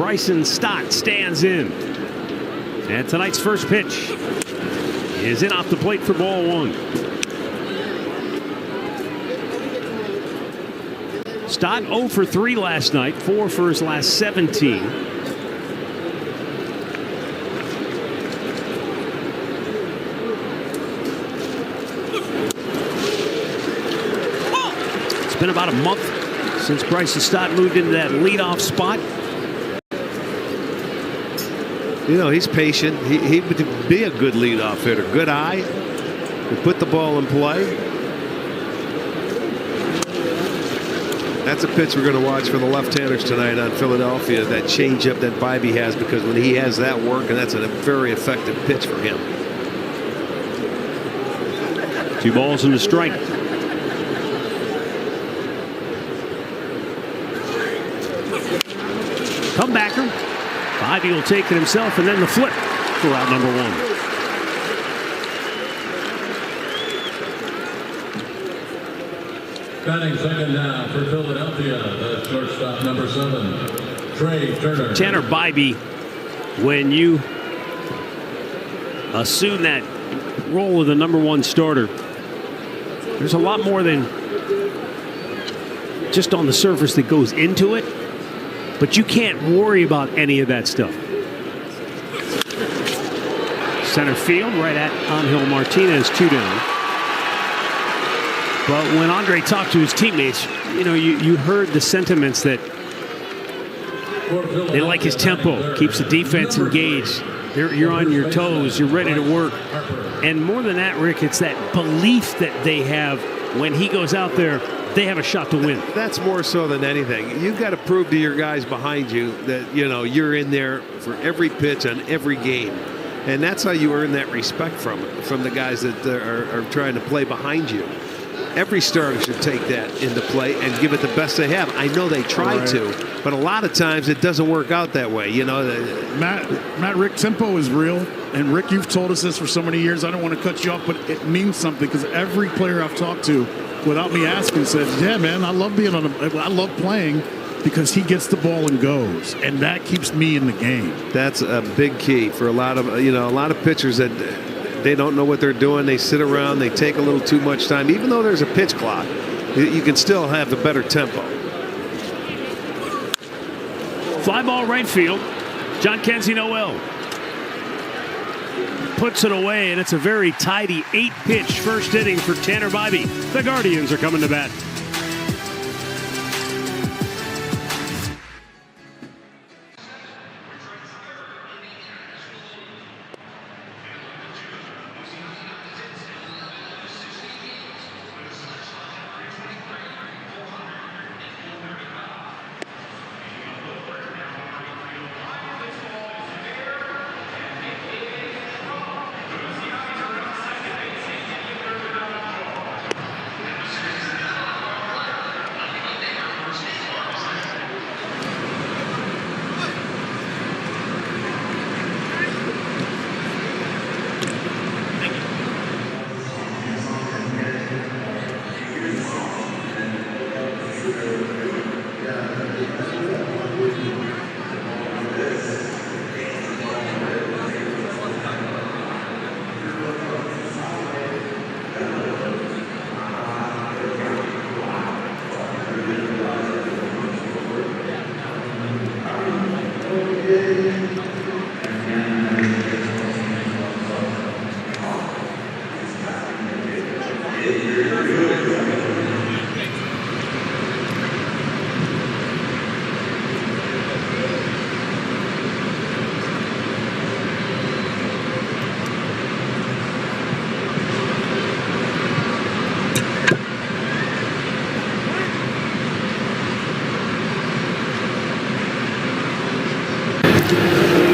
Bryson Stott stands in. And tonight's first pitch is in off the plate for ball one. Stott 0 for 3 last night, 4 for his last 17. It's been about a month since Bryson Stott moved into that leadoff spot. You know, he's patient. He would be a good leadoff hitter. Good eye. He put the ball in play. That's a pitch we're going to watch for the left-handers tonight on Philadelphia. That changeup that Bibee has, because when he has that work, and that's a very effective pitch for him. 2 balls and a strike. Comebacker. Bibee will take it himself, and then the flip for out number 1. Batting second now for Philadelphia, the shortstop number 7, Trey Turner. Tanner Bibee, when you assume that role of the number 1 starter, there's a lot more than just on the surface that goes into it, but you can't worry about any of that stuff. Center field, right at Angel Martinez, 2 down. But when Andre talked to his teammates, you know, you heard the sentiments that they like his tempo, keeps the defense engaged. You're on your toes, you're ready to work. And more than that, Rick, it's that belief that they have when he goes out there, they have a shot to win. That's more so than anything. You've got to prove to your guys behind you that, you know, you're in there for every pitch on every game. And that's how you earn that respect from the guys that are trying to play behind you. Every starter should take that into play and give it the best they have. I know they try to, but a lot of times it doesn't work out that way. You know, Matt, Rick, tempo is real. And Rick, you've told us this for so many years. I don't want to cut you off, but it means something, because every player I've talked to, without me asking, says, yeah, man, I love being I love playing, because he gets the ball and goes, and that keeps me in the game. That's a big key for a lot of pitchers that they don't know what they're doing. They sit around, they take a little too much time. Even though there's a pitch clock, you can still have the better tempo. Fly ball right field. John Kenzie Noel puts it away, and it's a very tidy 8-pitch first inning for Tanner Bibee. The Guardians are coming to bat.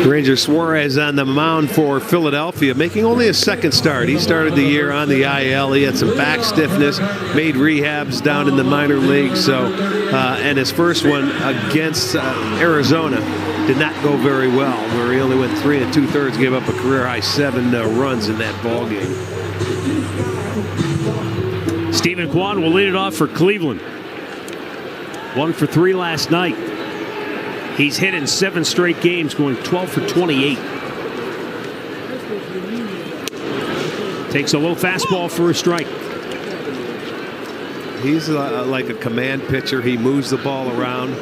Ranger Suarez on the mound for Philadelphia, making only a second start. He started the year on the IL. He had some back stiffness, made rehabs down in the minor leagues. And his first one against Arizona did not go very well, where he only went 3 2/3, gave up a career-high 7 runs in that ball game. Stephen Kwan will lead it off for Cleveland. 1 for 3 last night. He's hit in 7 straight games, going 12 for 28. Takes a low fastball for a strike. He's like a command pitcher. He moves the ball around,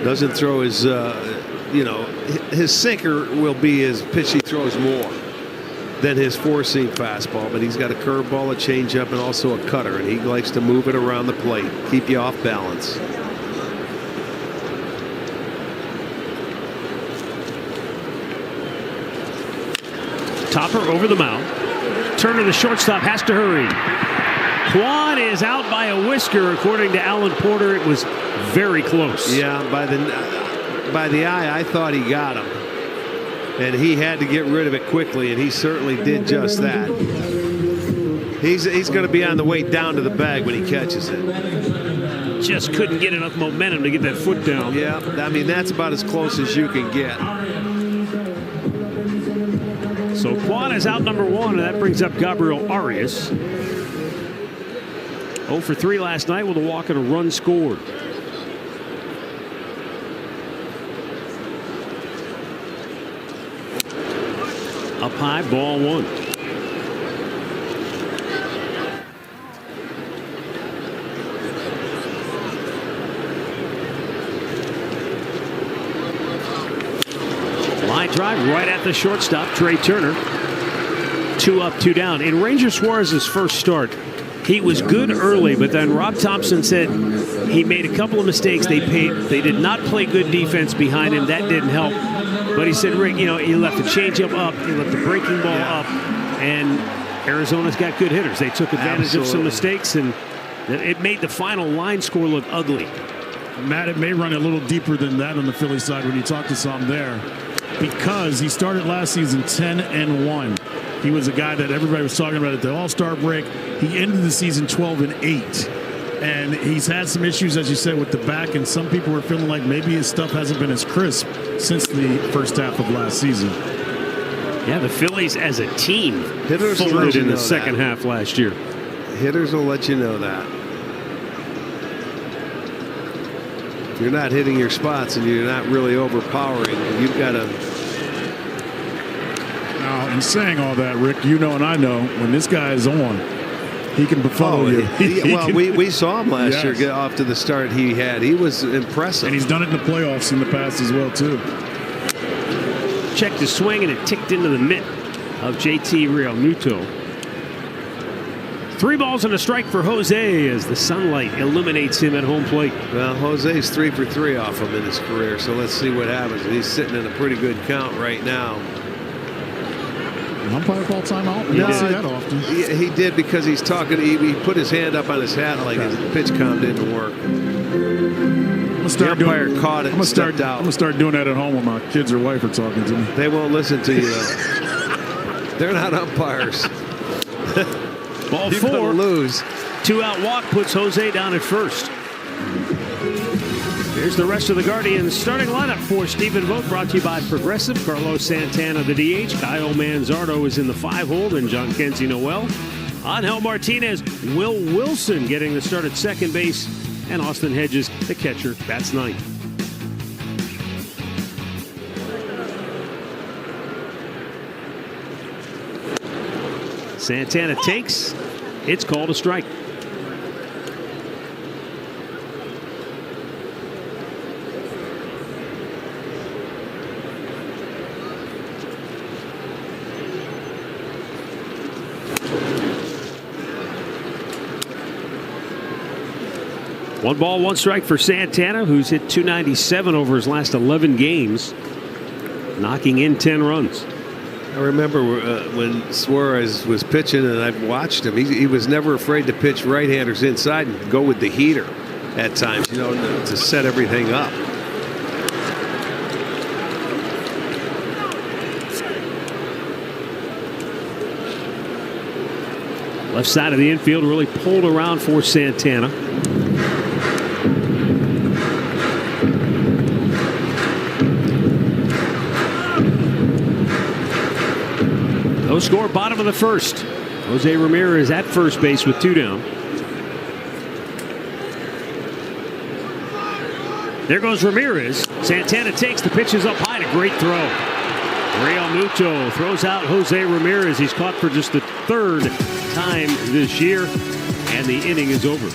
doesn't throw his, his sinker will be his pitch he throws more than his 4-seam fastball. But he's got a curveball, a changeup, and also a cutter, and he likes to move it around the plate, keep you off balance. Topper over the mound. Turner, the shortstop, has to hurry. Kwan is out by a whisker, according to Alan Porter. It was very close. Yeah, by the eye, I thought he got him, and he had to get rid of it quickly, and he certainly did just that. He's going to be on the way down to the bag when he catches it. Just couldn't get enough momentum to get that foot down. Yeah, I mean, that's about as close as you can get. So Kwan is out number 1, and that brings up Gabriel Arias. 0 for 3 last night with a walk and a run scored. Up high, ball 1. Line drive right at the shortstop, Trey Turner. 2 up, 2 down. In Ranger Suarez's first start, he was good early, but then Rob Thompson said he made a couple of mistakes. They did not play good defense behind him. That didn't help. But he said, Rick, he left the changeup up, he left the breaking ball up, and Arizona's got good hitters. They took advantage of some mistakes, and it made the final line score look ugly. Matt, it may run a little deeper than that on the Philly side when you talk to some there, because he started last season 10-1. He was a guy that everybody was talking about at the All-Star break. He ended the season 12-8. And he's had some issues, as you said, with the back, and some people were feeling like maybe his stuff hasn't been as crisp since the first half of last season. Yeah, the Phillies as a team Hitters folded in the second half last year. Hitters will let you know that. If you're not hitting your spots and you're not really overpowering, you've got to. Now, in saying all that, Rick, you know and I know, when this guy is on, he can befuddle you. Well, we saw him last year get off to the start he had. He was impressive. And he's done it in the playoffs in the past as well, too. Checked his swing, and it ticked into the mitt of JT Realmuto. 3 balls and a strike for Jose as the sunlight illuminates him at home plate. Well, Jose's 3 for 3 off him in his career, so let's see what happens. He's sitting in a pretty good count right now. Umpire ball timeout? You don't see that often. He did, because he's talking. He put his hand up on his hat like his pitch count didn't work. The umpire caught it and stepped out. I'm going to start doing that at home when my kids or wife are talking to me. They won't listen to you, though. They're not umpires. Ball You're 4. gonna lose. 2-out walk puts Jose down at first. Here's the rest of the Guardians starting lineup for Stephen Vogt, brought to you by Progressive. Carlos Santana, the DH. Kyle Manzardo is in the 5-hole, and John Kenzie Noel. Angel Martinez, Will Wilson getting the start at second base, and Austin Hedges, the catcher, bats 9th. Santana takes. It's called a strike. One ball, one strike for Santana, who's hit .297 over his last 11 games, knocking in 10 runs. I remember when Suarez was pitching, and I've watched him. He was never afraid to pitch right-handers inside and go with the heater at times, to set everything up. Left side of the infield really pulled around for Santana. No score, bottom of the first. Jose Ramirez at first base with 2 down. There goes Ramirez. Santana takes the pitches up high. A great throw. Real Muto throws out Jose Ramirez. He's caught for just the third time this year, and the inning is over.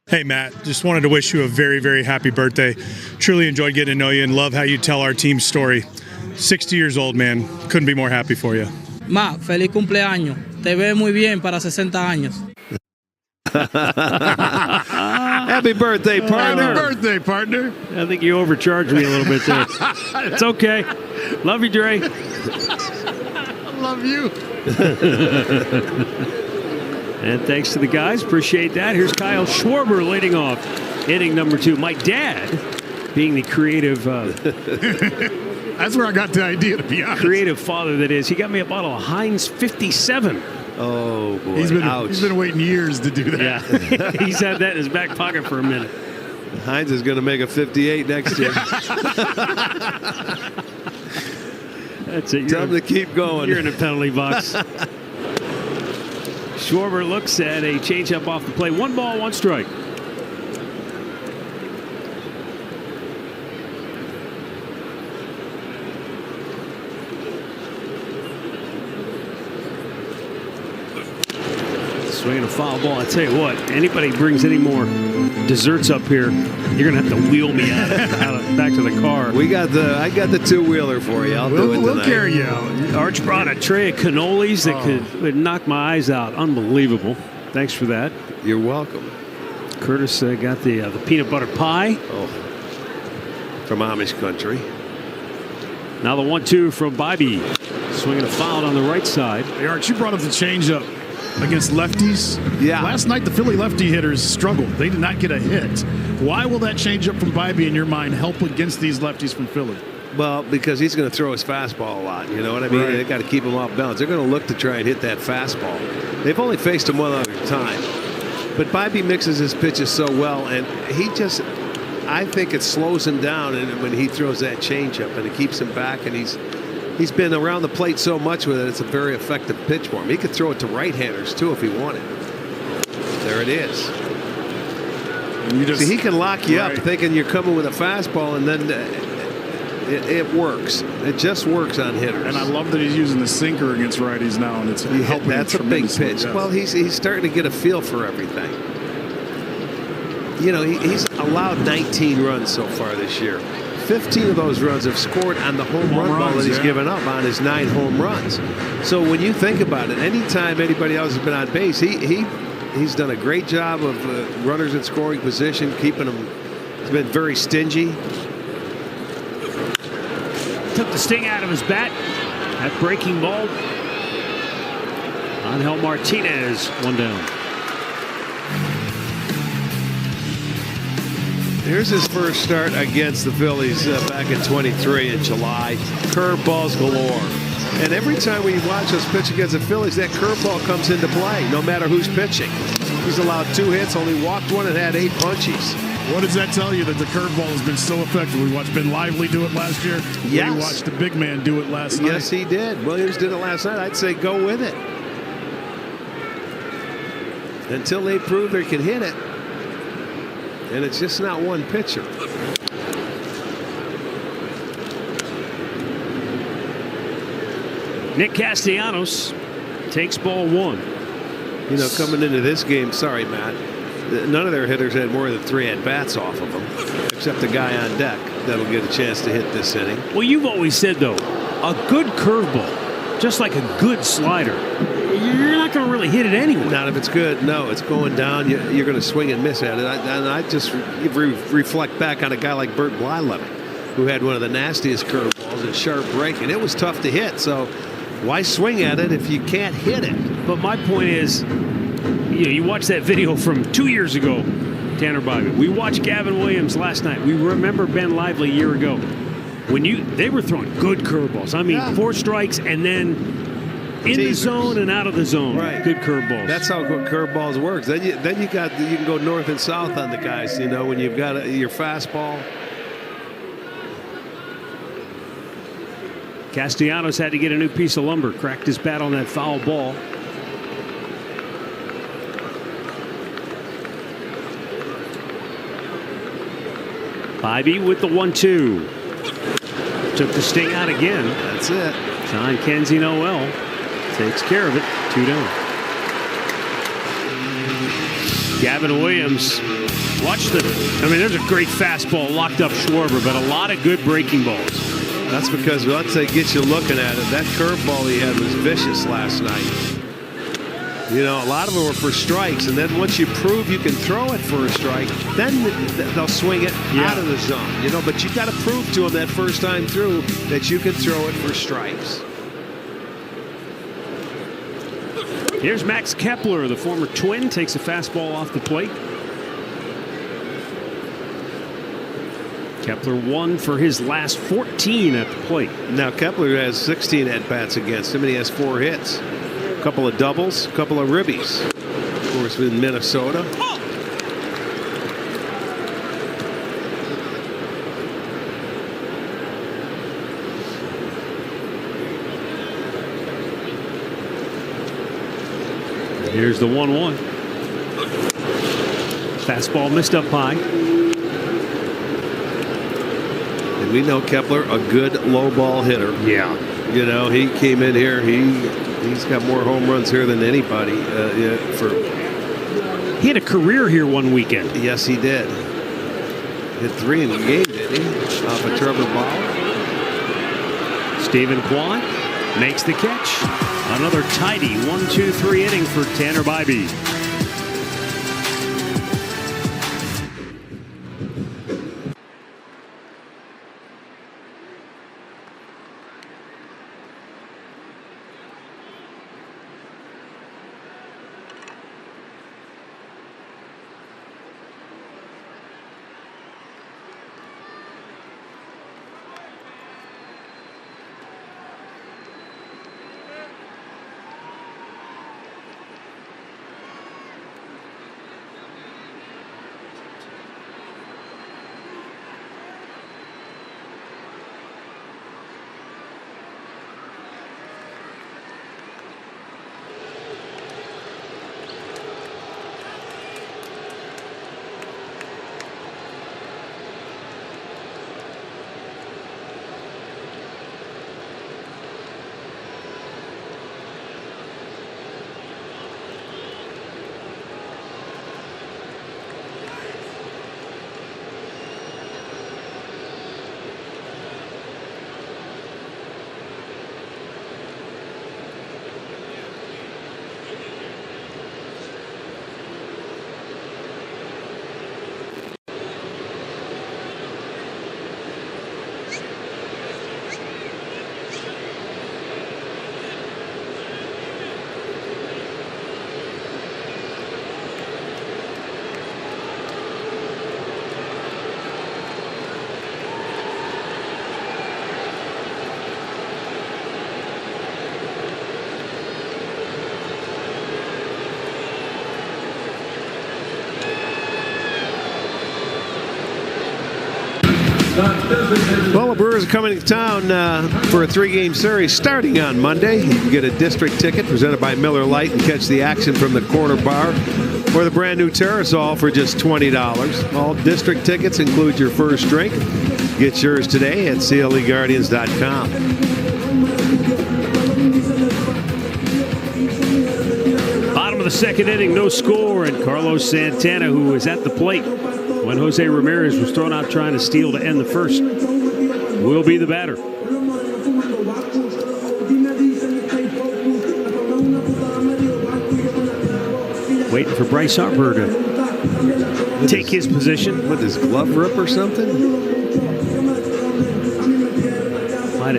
Hey, Matt, just wanted to wish you a very, very happy birthday. Truly enjoyed getting to know you and love how you tell our team's story. 60 years old, man. Couldn't be more happy for you. Ma, feliz cumpleaños. Te ve muy bien para 60 años. Happy birthday, partner. Happy birthday, partner. I think you overcharged me a little bit there. It's okay. Love you, Dre. I love you. And thanks to the guys. Appreciate that. Here's Kyle Schwarber leading off inning number 2. My dad, being the creative That's where I got the idea, to be honest. creative father that is, he got me a bottle of Heinz 57. Oh, boy. He's Ouch. been waiting years to do that. Yeah. He's had that in his back pocket for a minute. Heinz is going to make a 58 next year. That's it. Tell him to keep going. You're in the penalty box. Schwarber looks at a changeup off the plate. 1 ball, 1 strike. Swinging a foul ball. I tell you what, anybody brings any more desserts up here, you're gonna have to wheel me back to the car. I got the 2-wheeler for you. I'll do it tonight. We'll carry you out. Arch brought a tray of cannolis that would knock my eyes out. Unbelievable. Thanks for that. You're welcome. Curtis got the peanut butter pie. Oh, from Amish country. Now the 1-2 from Bobby. Swinging a foul on the right side. Hey, Arch, you brought up the changeup against lefties. Yeah. Last night, the Philly lefty hitters struggled. They did not get a hit. Why will that changeup from Bybee, in your mind, help against these lefties from Philly? Well, because he's going to throw his fastball a lot. You know what I mean? Right. They've got to keep him off balance. They're going to look to try and hit that fastball. They've only faced him one other time. But Bybee mixes his pitches so well, and I think it slows him down when he throws that changeup, and it keeps him back, and he's been around the plate so much with it, it's a very effective pitch for him. He could throw it to right-handers, too, if he wanted. There it is. See, he can lock you up thinking you're coming with a fastball, and then it works. It just works on hitters. And I love that he's using the sinker against righties now, and it's helping. That's a big pitch. Yes. Well, he's starting to get a feel for everything. You know, he's allowed 19 runs so far this year. 15 of those runs have scored on the home run ball that he's given up on his 9 home runs. So when you think about it, anytime anybody else has been on base, he's done a great job of runners in scoring position, keeping them. He's been very stingy. Took the sting out of his bat. That breaking ball Angel Martinez, 1 down. Here's his first start against the Phillies back in 23 in July. Curveballs galore. And every time we watch us pitch against the Phillies, that curveball comes into play, no matter who's pitching. He's allowed 2 hits, only walked 1, and had 8 punchies. What does that tell you that the curveball has been so effective? We watched Ben Lively do it last year. Yes. We watched the big man do it last night. Yes, he did. Williams did it last night. I'd say go with it. Until they prove they can hit it. And it's just not one pitcher. Nick Castellanos takes ball 1. You know, coming into this game, sorry, Matt, none of their hitters had more than 3 at-bats off of them, except the guy on deck that'll get a chance to hit this inning. Well, you've always said, though, a good curveball, just like a good slider, you're not going to really hit it anyway. Not if it's good. No, it's going down. You're going to swing and miss at it. And I just reflect back on a guy like Bert Blyleven, who had one of the nastiest curveballs and sharp break, and it was tough to hit. So why swing at it if you can't hit it? But my point is, you watch that video from 2 years ago, Tanner Bybee. We watched Gavin Williams last night. We remember Ben Lively a year ago. They were throwing good curveballs. I mean, 4 strikes and then in the zone and out of the zone. Right. Good curveballs. That's how curveballs works. Then you can go north and south on the guys. You know, when you've got your fastball. Castellanos had to get a new piece of lumber. Cracked his bat on that foul ball. Bybee with the 1-2. Took the sting out again. That's it. John Kenzie Noel takes care of it. 2 down. Gavin Williams. Watch there's a great fastball locked up Schwarber, but a lot of good breaking balls. That's because once they get you looking at it, that curveball he had was vicious last night. You know, a lot of them were for strikes, and then once you prove you can throw it for a strike, then they'll swing it out of the zone. You know, but you got to prove to them that first time through that you can throw it for strikes. Here's Max Kepler, the former Twin, takes a fastball off the plate. Kepler 1 for his last 14 at the plate. Now Kepler has 16 at-bats against him, and he has 4 hits. A couple of doubles, a couple of ribbies. Of course, in Minnesota. Here's the 1-1. Fastball missed up high. And we know Kepler, a good low ball hitter. Yeah. You know, he came in here. He's got more home runs here than anybody. He had a career here one weekend. Yes, he did. Hit 3 in the game, didn't he? Off of Trevor Bauer. Stephen Kwan makes the catch. Another tidy 1-2-3 inning for Tanner Bybee. Well, the Brewers are coming to town for a 3-game series starting on Monday. You can get a district ticket presented by Miller Lite and catch the action from the corner bar or the brand new Terrace Hall for just $20. All district tickets include your first drink. Get yours today at CLEGuardians.com. Bottom of the second inning, no score, and Carlos Santana, who was at the plate when Jose Ramirez was thrown out trying to steal to end the first, will be the batter. Waiting for Bryce Harper to take his position. With his glove rip or something? Might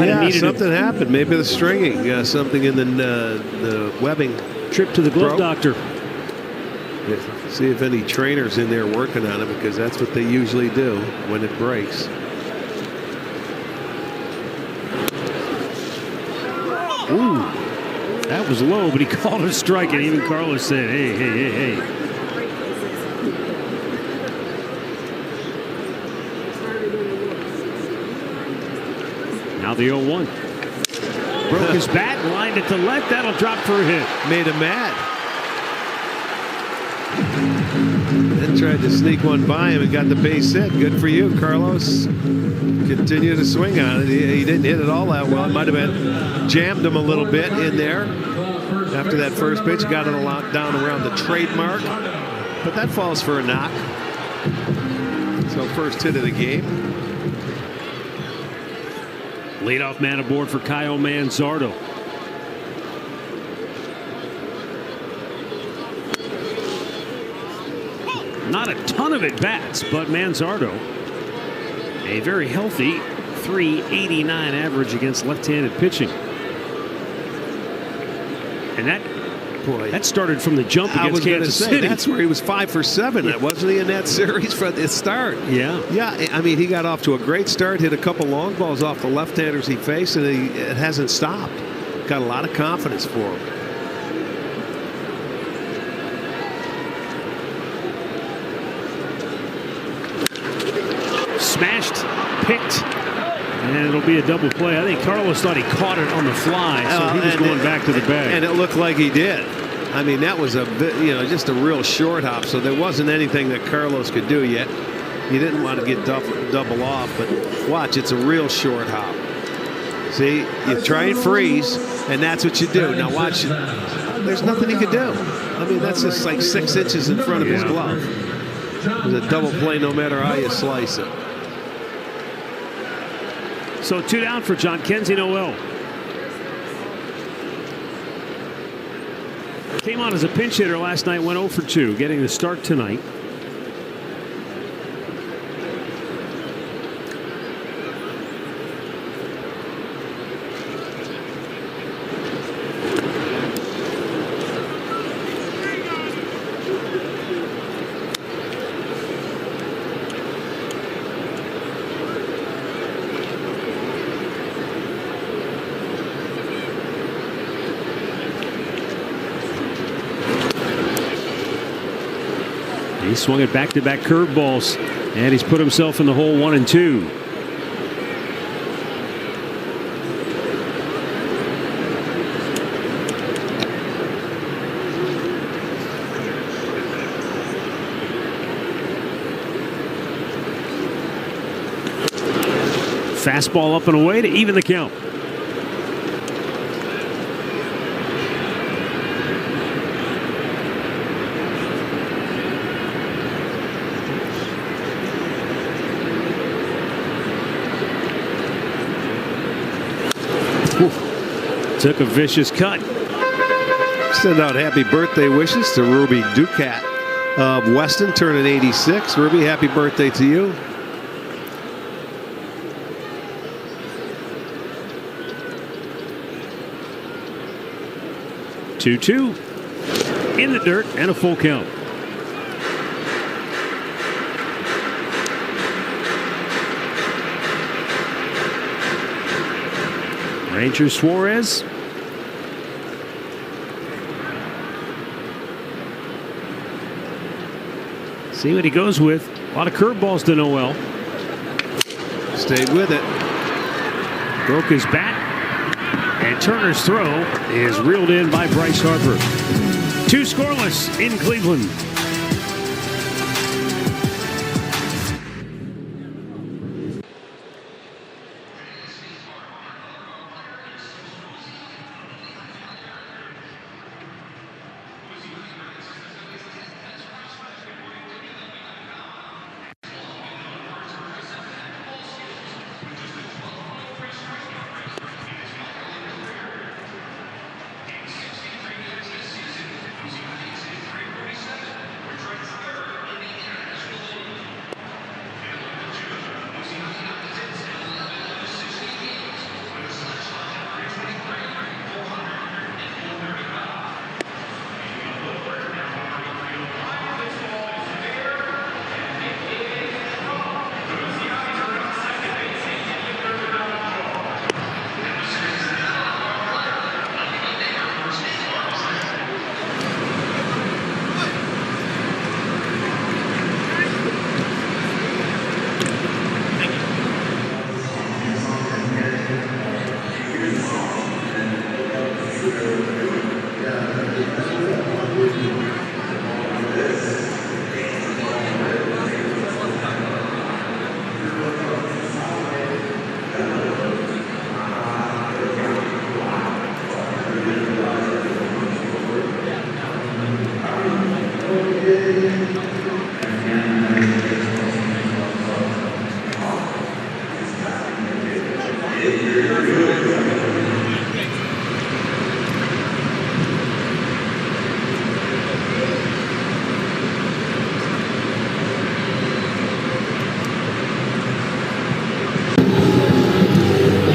have needed something happened. Maybe the stringing, something in the webbing. Trip to the glove doctor. Yeah, see if any trainers in there working on it, because that's what they usually do when it breaks. Ooh, that was low, but he called a strike, and even Carlos said, hey, hey, hey, hey. Now the 0-1. Broke his bat, lined it to left. That'll drop for a hit. Made him mad. Then tried to sneak one by him and got the base hit. Good for you, Carlos. Continue to swing on it. He didn't hit it all that well. It might have been jammed him a little bit in there. After that first pitch, got it a lot down around the trademark. But that falls for a knock. So first hit of the game. Leadoff man aboard for Kyle Manzardo. Not a ton of at-bats, but Manzardo, a very healthy .389 average against left-handed pitching. And that started from the jump against Kansas City. That's where he was 5 for 7. That wasn't he in that series from the start? Yeah. Yeah, I mean, he got off to a great start, hit a couple long balls off the left-handers he faced, and it hasn't stopped. Got a lot of confidence for him. Smashed, picked, and it'll be a double play. I think Carlos thought he caught it on the fly, so he was going back to the bag. And it looked like he did. I mean, that was a bit, just a real short hop, so there wasn't anything that Carlos could do yet. He didn't want to get double off, but watch, it's a real short hop. See, you try and freeze, and that's what you do. Now watch, there's nothing he could do. I mean, that's just like 6 inches in front of his glove. It's a double play no matter how you slice it. So 2 down for John Kenzie Noel. Came on as a pinch hitter last night, went 0 for 2, getting the start tonight. He swung at back-to-back curveballs, and he's put himself in the hole 1 and 2. Fastball up and away to even the count. Took a vicious cut. Send out happy birthday wishes to Ruby Ducat of Weston, turning 86. Ruby, happy birthday to you. Two in the dirt and a full count. Ranger Suarez. See what he goes with. A lot of curveballs to Noel. Stayed with it. Broke his bat. And Turner's throw is reeled in by Bryce Harper. 2 scoreless in Cleveland.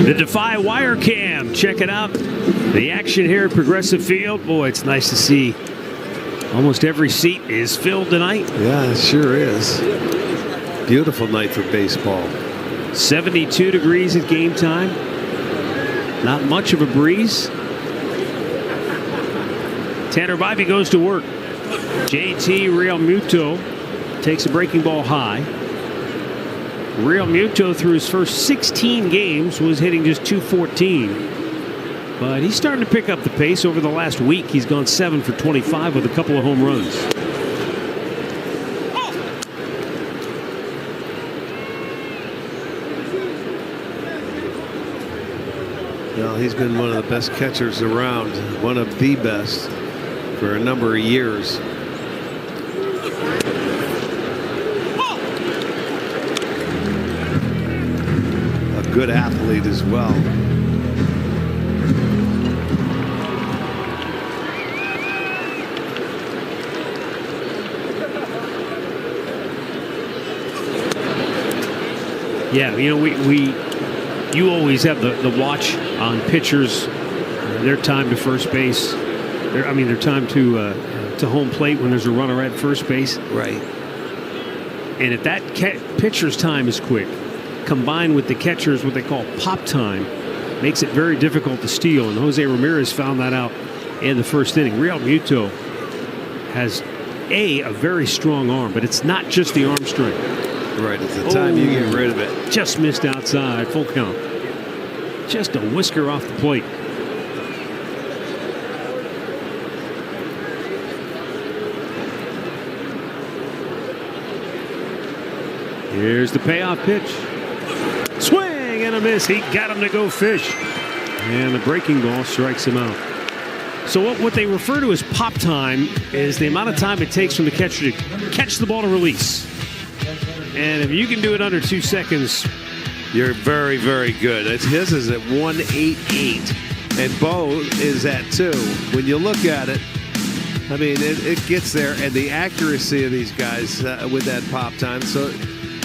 The Defy Wire Cam. Check it out. The action here at Progressive Field. Boy, it's nice to see. Almost every seat is filled tonight. Yeah, it sure is. Beautiful night for baseball. 72 degrees at game time. Not much of a breeze. Tanner Bybee goes to work. JT Realmuto takes a breaking ball high. Realmuto, through his first 16 games, was hitting just .214. But he's starting to pick up the pace. Over the last week, he's gone 7 for 25 with a couple of home runs. Well, he's been one of the best catchers around, one of the best for a number of years. A good athlete as well. Yeah, you know, you always have the watch on pitchers, their time to first base. Their time to home plate when there's a runner at first base. Right. And if that pitcher's time is quick, combined with the catcher's what they call pop time, makes it very difficult to steal. And Jose Ramirez found that out in the first inning. Realmuto has a very strong arm, but it's not just the arm strength. Right, it's the time you get rid of it. Just missed outside, full count. Just a whisker off the plate. Here's the payoff pitch. Swing and a miss. He got him to go fish. And the breaking ball strikes him out. So what they refer to as pop time is the amount of time it takes from the catcher to catch the ball to release. And if you can do it under 2 seconds, you're very, very good. His is at 188, and Bo is at 2. When you look at it, I mean, it gets there, and the accuracy of these guys with that pop time. So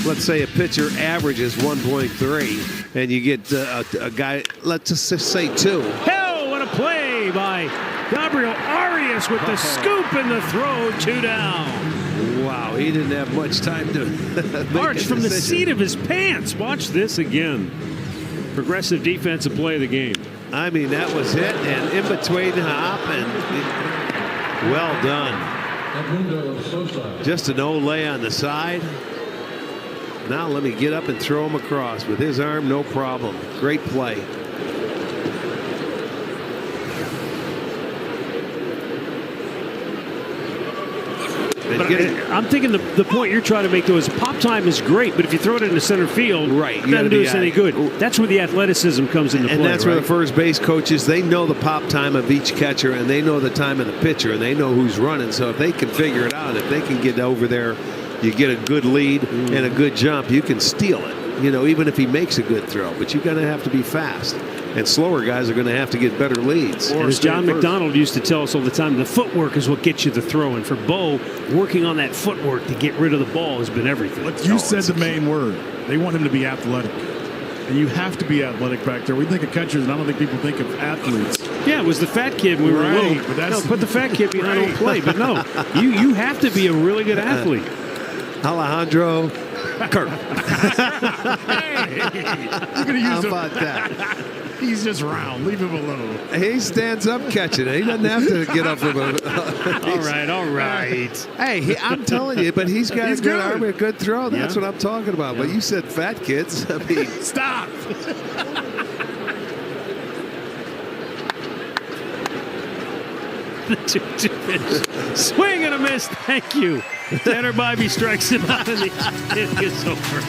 let's say a pitcher averages 1.3, and you get a guy, let's just say 2. Hell, what a play by Gabriel Arias with the scoop and the throw, 2 down. Wow, he didn't have much time to Arch from the seat of his pants. Watch this again. Progressive defensive play of the game. I mean, that was it, and in between hop, and well done. Just an Olay on the side. Now let me get up and throw him across with his arm, no problem. Great play. But I'm thinking the point you're trying to make, though, is pop time is great, but if you throw it into center field, right, it doesn't do us any good. That's where the athleticism comes into play. And that's where the first base coaches, they know the pop time of each catcher, and they know the time of the pitcher, and they know who's running. So if they can figure it out, if they can get over there, you get a good lead and a good jump, you can steal it. Even if he makes a good throw, but you're going to have to be fast. And slower guys are going to have to get better leads. And as John McDonald used to tell us all the time, the footwork is what gets you the throw. And for Bo, working on that footwork to get rid of the ball has been everything. But you said the main word. They want him to be athletic. And you have to be athletic back there. We think of catchers, and I don't think people think of athletes. Yeah, it was the fat kid when we were little. But that's, put the fat kid behind home plate. But no, you have to be a really good athlete. Alejandro Kirk. Hey, you're going to use How about that? He's just round. Leave him alone. He stands up catching it. He doesn't have to get up from a. All right. Hey, I'm telling you, but he's got a good arm and a good throw. That's Yeah. what I'm talking about. But you said fat kids. I mean, Stop. The 2-2 pitch. Swing and a miss. Thank you. Tanner Bybee strikes him out, and it gets over.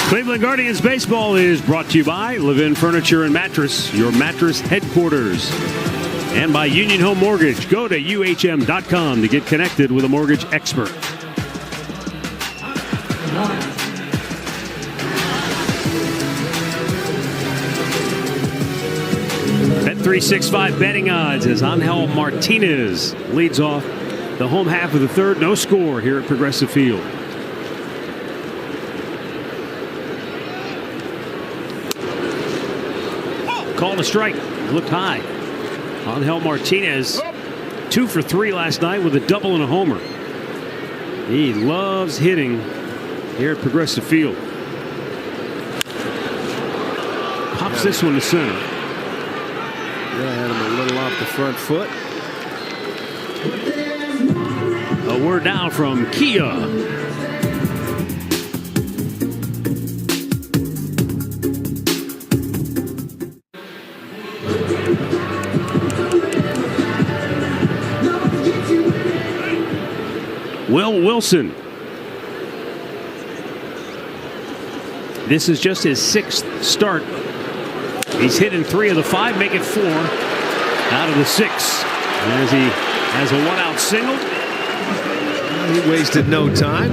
Cleveland Guardians baseball is brought to you by Levin Furniture and Mattress, your mattress headquarters. And by Union Home Mortgage. Go to UHM.com to get connected with a mortgage expert. Bet365 betting odds as Angel Martinez leads off the home half of the third. No score here at Progressive Field. Called a strike. Looked high. Angel Martinez, 2 for 3 last night with a double and a homer. He loves hitting here at Progressive Field. Pops this one to center. Yeah, had him a little off the front foot. A word now from Kia. Will Wilson. This is just his 6th start. He's hit in 3 of the 5, make it 4 out of the 6. As he has a 1-out single. He wasted no time.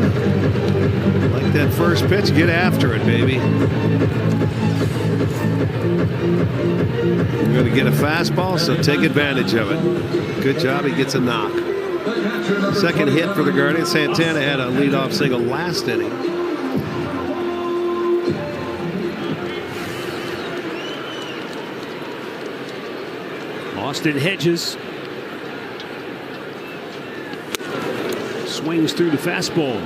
Like that first pitch, get after it, baby. You're going to get a fastball, so take advantage of it. Good job. He gets a knock. Second hit for the Guardians. Santana had a leadoff single last inning. Austin Hedges swings through the fastball.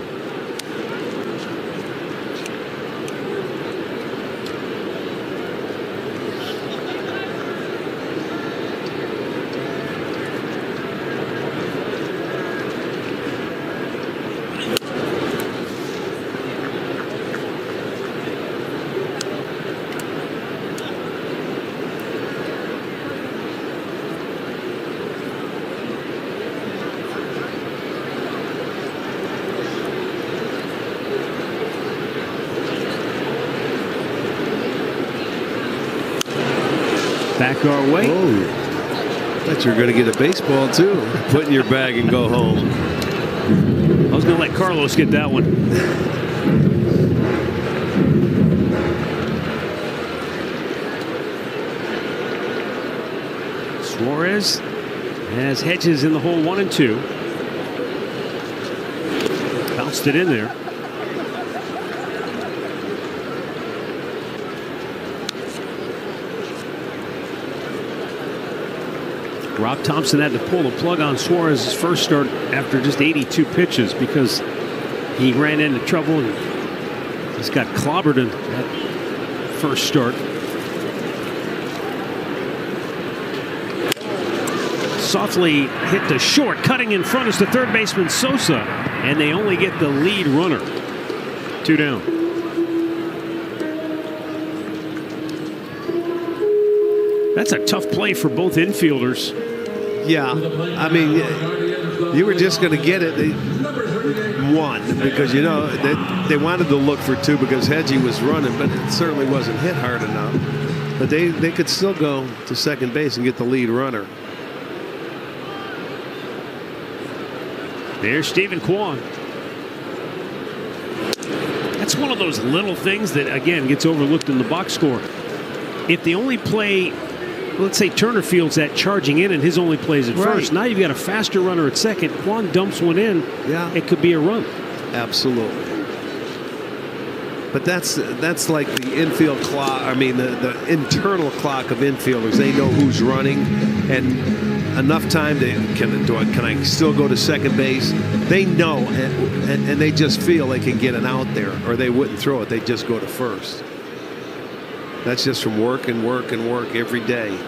Back our way. Oh, thought you were going to get a baseball too. Put in your bag and go home. I was going to let Carlos get that one. Suarez has Hedges in the hole 1-2. Bounced it in there. Rob Thompson had to pull the plug on Suarez's first start after just 82 pitches because he ran into trouble and he's got clobbered in that first start. Softly hit to short, cutting in front is the third baseman Sosa, and they only get the lead runner. 2 down. That's a tough play for both infielders. Yeah, I mean, you were just going to get it. They won because, you know, they wanted to look for 2 because Hedgie was running, but it certainly wasn't hit hard enough. But they could still go to second base and get the lead runner. There's Stephen Kwan. That's one of those little things that, again, gets overlooked in the box score. If the only play, let's say Turner fields that charging in and his only plays at first. Now you've got a faster runner at second. Kwan dumps one in. Yeah. It could be a run. Absolutely. But that's like the infield clock. I mean, the internal clock of infielders. They know who's running, and enough time to can I still go to second base? They know, and they just feel they can get an out there, or they wouldn't throw it. They just go to first. That's just from work and work and work every day.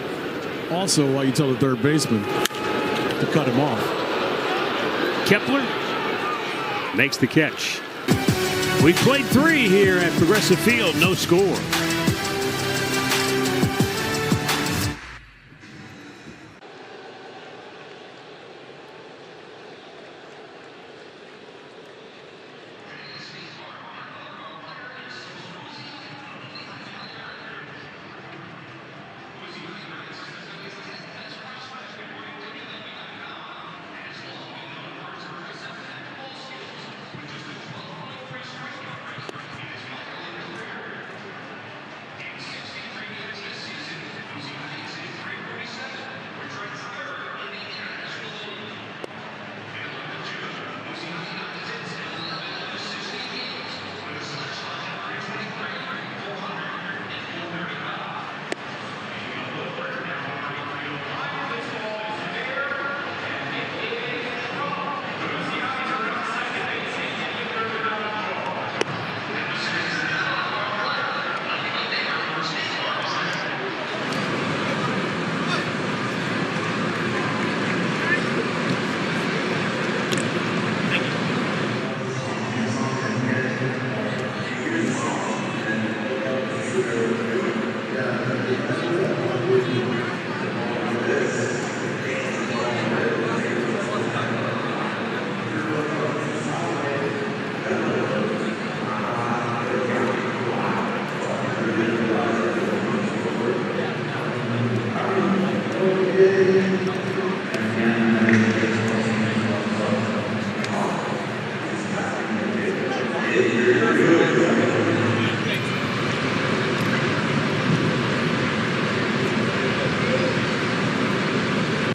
Also, why you tell the third baseman to cut him off. Kepler makes the catch. We played 3 here at Progressive Field, no score.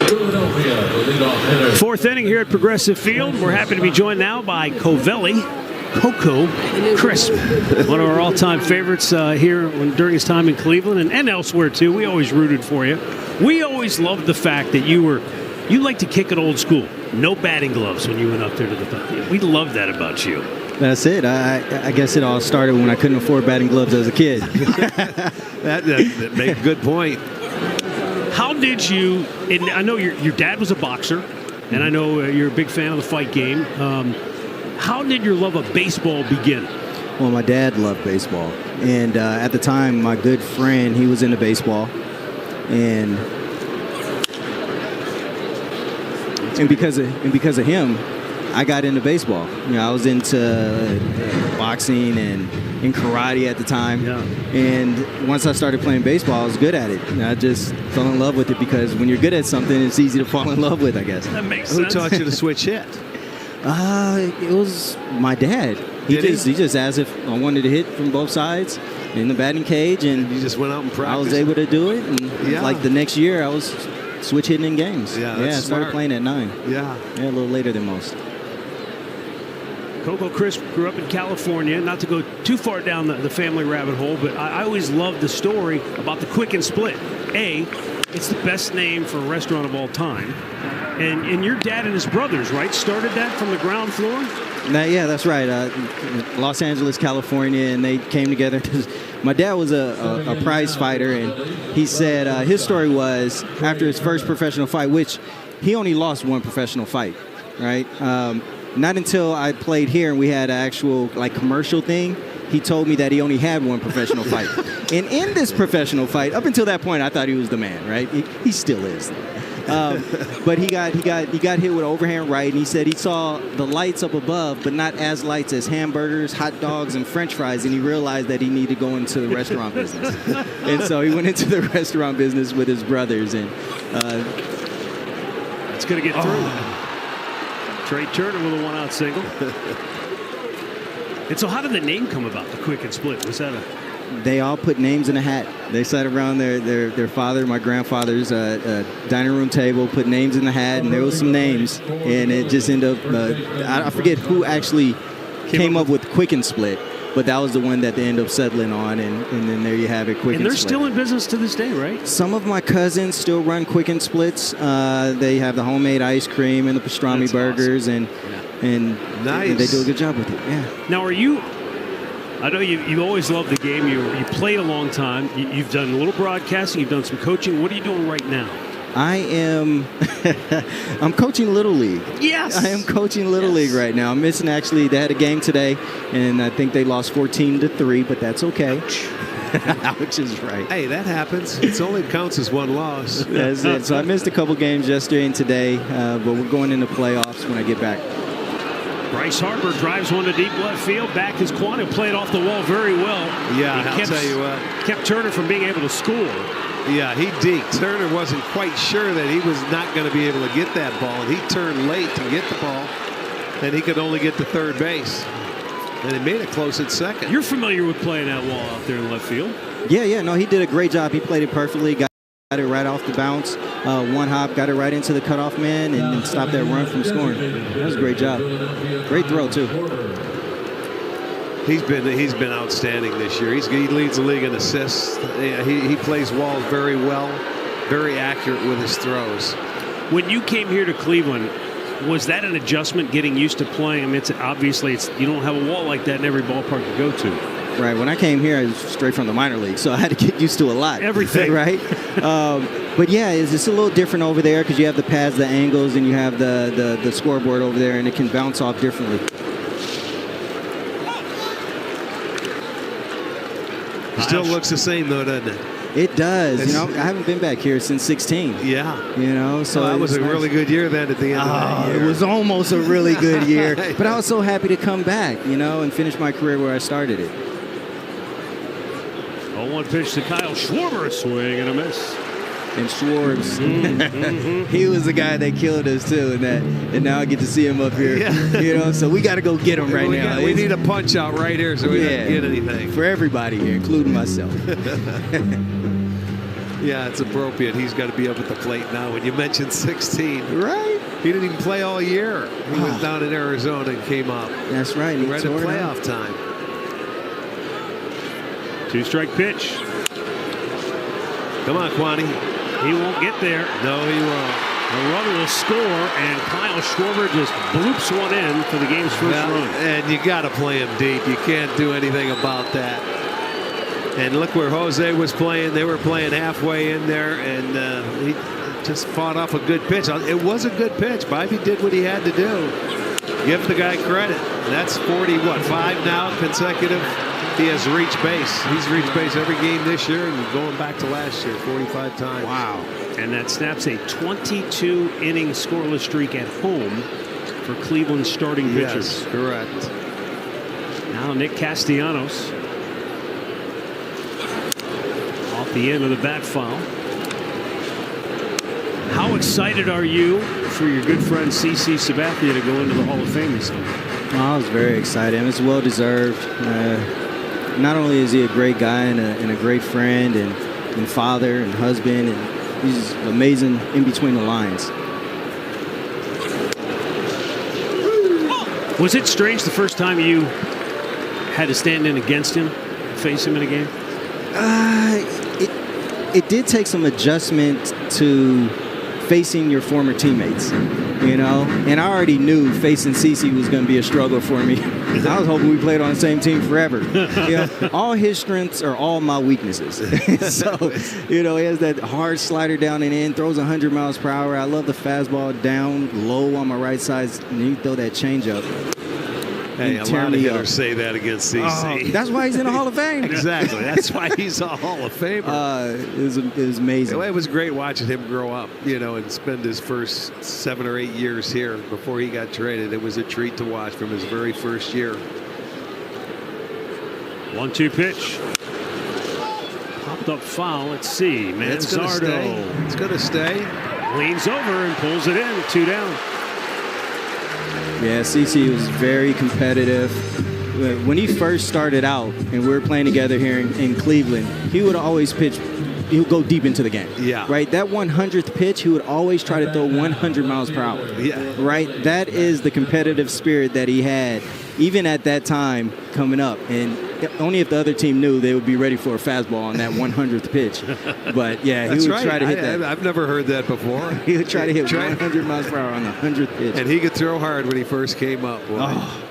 Philadelphia, the leadoff hitter. 4th inning here at Progressive Field. We're happy to be joined now by Covelli. Cocoa Crisp, one of our all-time favorites here during his time in Cleveland and elsewhere too. We always rooted for you. We always loved the fact that you like to kick it old school. No batting gloves when you went up there to the bat. We love that about you. That's it. I guess it all started when I couldn't afford batting gloves as a kid. that made a good point. How did you? And I know your dad was a boxer, and I know you're a big fan of the fight game. How did your love of baseball begin? Well, my dad loved baseball, and at the time, my good friend, he was into baseball, and because of him, I got into baseball. I was into boxing and karate at the time. Yeah. And once I started playing baseball, I was good at it. I just fell in love with it because when you're good at something, it's easy to fall in love with, I guess. That makes Who sense. taught you to switch hit? It was my dad. He just asked if I wanted to hit from both sides in the batting cage, and You just went out and practiced? I was able to do it. And Yeah. like the next year, I was switch hitting in games. Yeah, I that's started smart. playing at 9. Yeah. Yeah, a little later than most. Coco Crisp grew up in California. Not to go too far down the family rabbit hole, but I always loved the story about the Quick and Split. It's the best name for a restaurant of all time. And your dad and his brothers, right, started that from the ground floor? Yeah, that's right. Los Angeles, California, and they came together because my dad was a prize fighter, and he said his story was after his first professional fight, which he only lost one professional fight, right? Not until I played here and we had an actual commercial thing, he told me that he only had one professional fight. And in this professional fight, up until that point, I thought he was the man, right? He still is. But he got hit with an overhand right, and he said he saw the lights up above, but not as lights as hamburgers, hot dogs, and French fries, and he realized that he needed to go into the restaurant business. And so he went into the restaurant business with his brothers, and It's going to get through. Trey Turner with a one-out single. And so how did the name come about, the Quick and Split? Was that they all put names in a hat. They sat around their father, my grandfather's dining room table, put names in the hat, and there was some names, and it just ended up, I forget who actually came up with Quick and Split, but that was the one that they ended up settling on, and then there you have it, Quick and Split. And they're still in business to this day, right? Some of my cousins still run Quick and Splits. They have the homemade ice cream and the pastrami That's burgers, awesome. and Nice. they do a good job with it. Yeah. Now, I know you always loved the game. You played a long time. You've done a little broadcasting. You've done some coaching. What are you doing right now? I'm coaching Little League. Yes. I am coaching Little League right now. I'm missing, actually, they had a game today, and I think they lost 14-3, but that's okay. Ouch is right. Hey, that happens. It only counts as one loss. That's it. So I missed a couple games yesterday and today, but we're going into playoffs when I get back. Bryce Harper drives one to deep left field. Back his Quanto played off the wall very well. Yeah, He I'll tell you what. Kept Turner from being able to score. Yeah, he deked. Turner wasn't quite sure that he was not going to be able to get that ball, and he turned late to get the ball, and he could only get to third base. And he made it close at second. You're familiar with playing that wall out there in left field. Yeah, no, he did a great job. He played it perfectly. Got it right off the bounce. One hop, got it right into the cutoff man, and stopped that run from scoring. That was a great job. Great throw, too. He's been outstanding this year. He leads the league in assists. He plays walls very well, very accurate with his throws. When you came here to Cleveland, was that an adjustment getting used to playing? I mean, you don't have a wall like that in every ballpark you go to. Right. When I came here, I was straight from the minor league, so I had to get used to a lot. Everything. Right. But yeah, it's a little different over there because you have the pads, the angles, and you have the scoreboard over there, and it can bounce off differently. Still looks the same though, doesn't it? It does. I haven't been back here since 16. Yeah. So that was a nice. really good year then at the end of that year. It was almost a really good year. But I was so happy to come back, and finish my career where I started it. 0-1 pitch to Kyle Schwarber, a swing and a miss. And Schwartz, he was the guy that killed us too, and now I get to see him up here. Yeah. So we got to go get him right now. We need a punch out right here so we don't get anything. For everybody here, including myself. Yeah, it's appropriate. He's got to be up at the plate now. When you mentioned 16, right? He didn't even play all year. He was down in Arizona and came up. That's right. Right at playoff time. 2-strike pitch. Come on, Kwani. He won't get there. No, he won't. The runner will score, and Kyle Schwarber just bloops one in for the game's first run. And you got to play him deep. You can't do anything about that. And look where Jose was playing. They were playing halfway in there, and he just fought off a good pitch. It was a good pitch. Bivey did what he had to do. Give the guy credit. That's 5 now consecutive. He has reached base. He's reached base every game this year, and going back to last year, 45 times. Wow. And that snaps a 22-inning scoreless streak at home for Cleveland's starting pitchers. Yes, correct. Now Nick Castellanos off the end of the bat foul. How excited are you for your good friend CC Sabathia to go into the Hall of Fame this year? I was very excited. It's well deserved. Not only is he a great guy and a great friend and father and husband, and he's amazing in between the lines. Was it strange the first time you had to stand in against him, face him in a game? It did take some adjustment to facing your former teammates, you know, and I already knew facing CeCe was going to be a struggle for me. I was hoping we played on the same team forever. You know, all his strengths are all my weaknesses. So, you know, he has that hard slider down and in, throws 100 miles per hour. I love the fastball down low on my right side, and you throw that changeup. Hey, a lot of hitters say that against CC. That's why he's in the Hall of Fame. Exactly. That's why he's a Hall of Famer. It was amazing. It was great watching him grow up, you know, and spend his first 7 or 8 years here before he got traded. It was a treat to watch from his very first year. 1-2 pitch. Popped up foul. Let's see. Manzardo. It's going to stay. Leans over and pulls it in. 2 down. Yeah, CC was very competitive. When he first started out and we were playing together here in Cleveland, he would always pitch. He would go deep into the game. Yeah. Right? That 100th pitch, he would always try to throw 100 miles per hour. Yeah. Right? That is the competitive spirit that he had, even at that time coming up. And only if the other team knew, they would be ready for a fastball on that 100th pitch. But, yeah, he would try to hit that. I've never heard that before. He would try to hit 100 miles per hour on the 100th pitch. And he could throw hard when he first came up. Boy. Oh,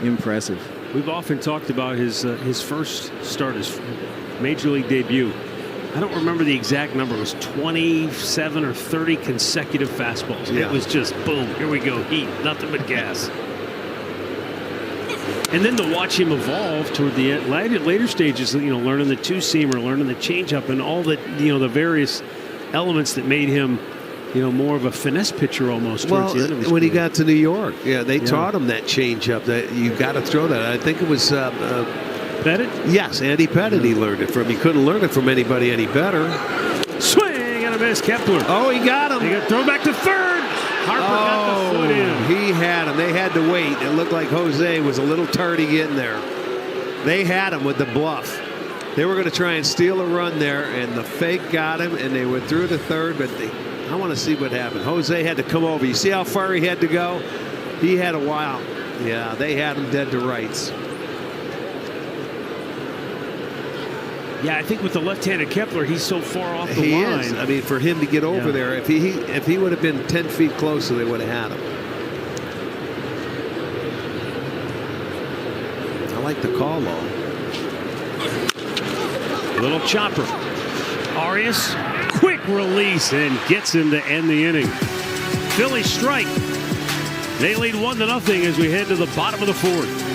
impressive. We've often talked about his first start, his major league debut. I don't remember the exact number. It was 27 or 30 consecutive fastballs. Yeah. It was just boom, here we go, heat, nothing but gas. And then to watch him evolve toward the later stages, you know, learning the 2-seamer, learning the changeup, and all the, you know, the various elements that made him, you know, more of a finesse pitcher almost towards the end of his when he career. got to New York, they taught him that changeup, that you got to throw that. I think it was Pettit? Yes, Andy Pettit he learned it from. He couldn't learn it from anybody any better. Swing and a miss, Kepler. Oh, he got him. They got thrown back to third. Harper got the foot in. He had him. They had to wait. It looked like Jose was a little tardy getting there. They had him with the bluff. They were going to try and steal a run there, and the fake got him, and they went through to third, but I want to see what happened. Jose had to come over. You see how far he had to go? He had a while. Yeah, they had him dead to rights. Yeah, I think with the left-handed Kepler, he's so far off the He line. is. I mean, for him to get over there, if he would have been 10 feet closer, they would have had him. I like the call, though. Little chopper. Arias, quick release, and gets him to end the inning. Phillies strike. They lead 1-0 as we head to the bottom of the 4th.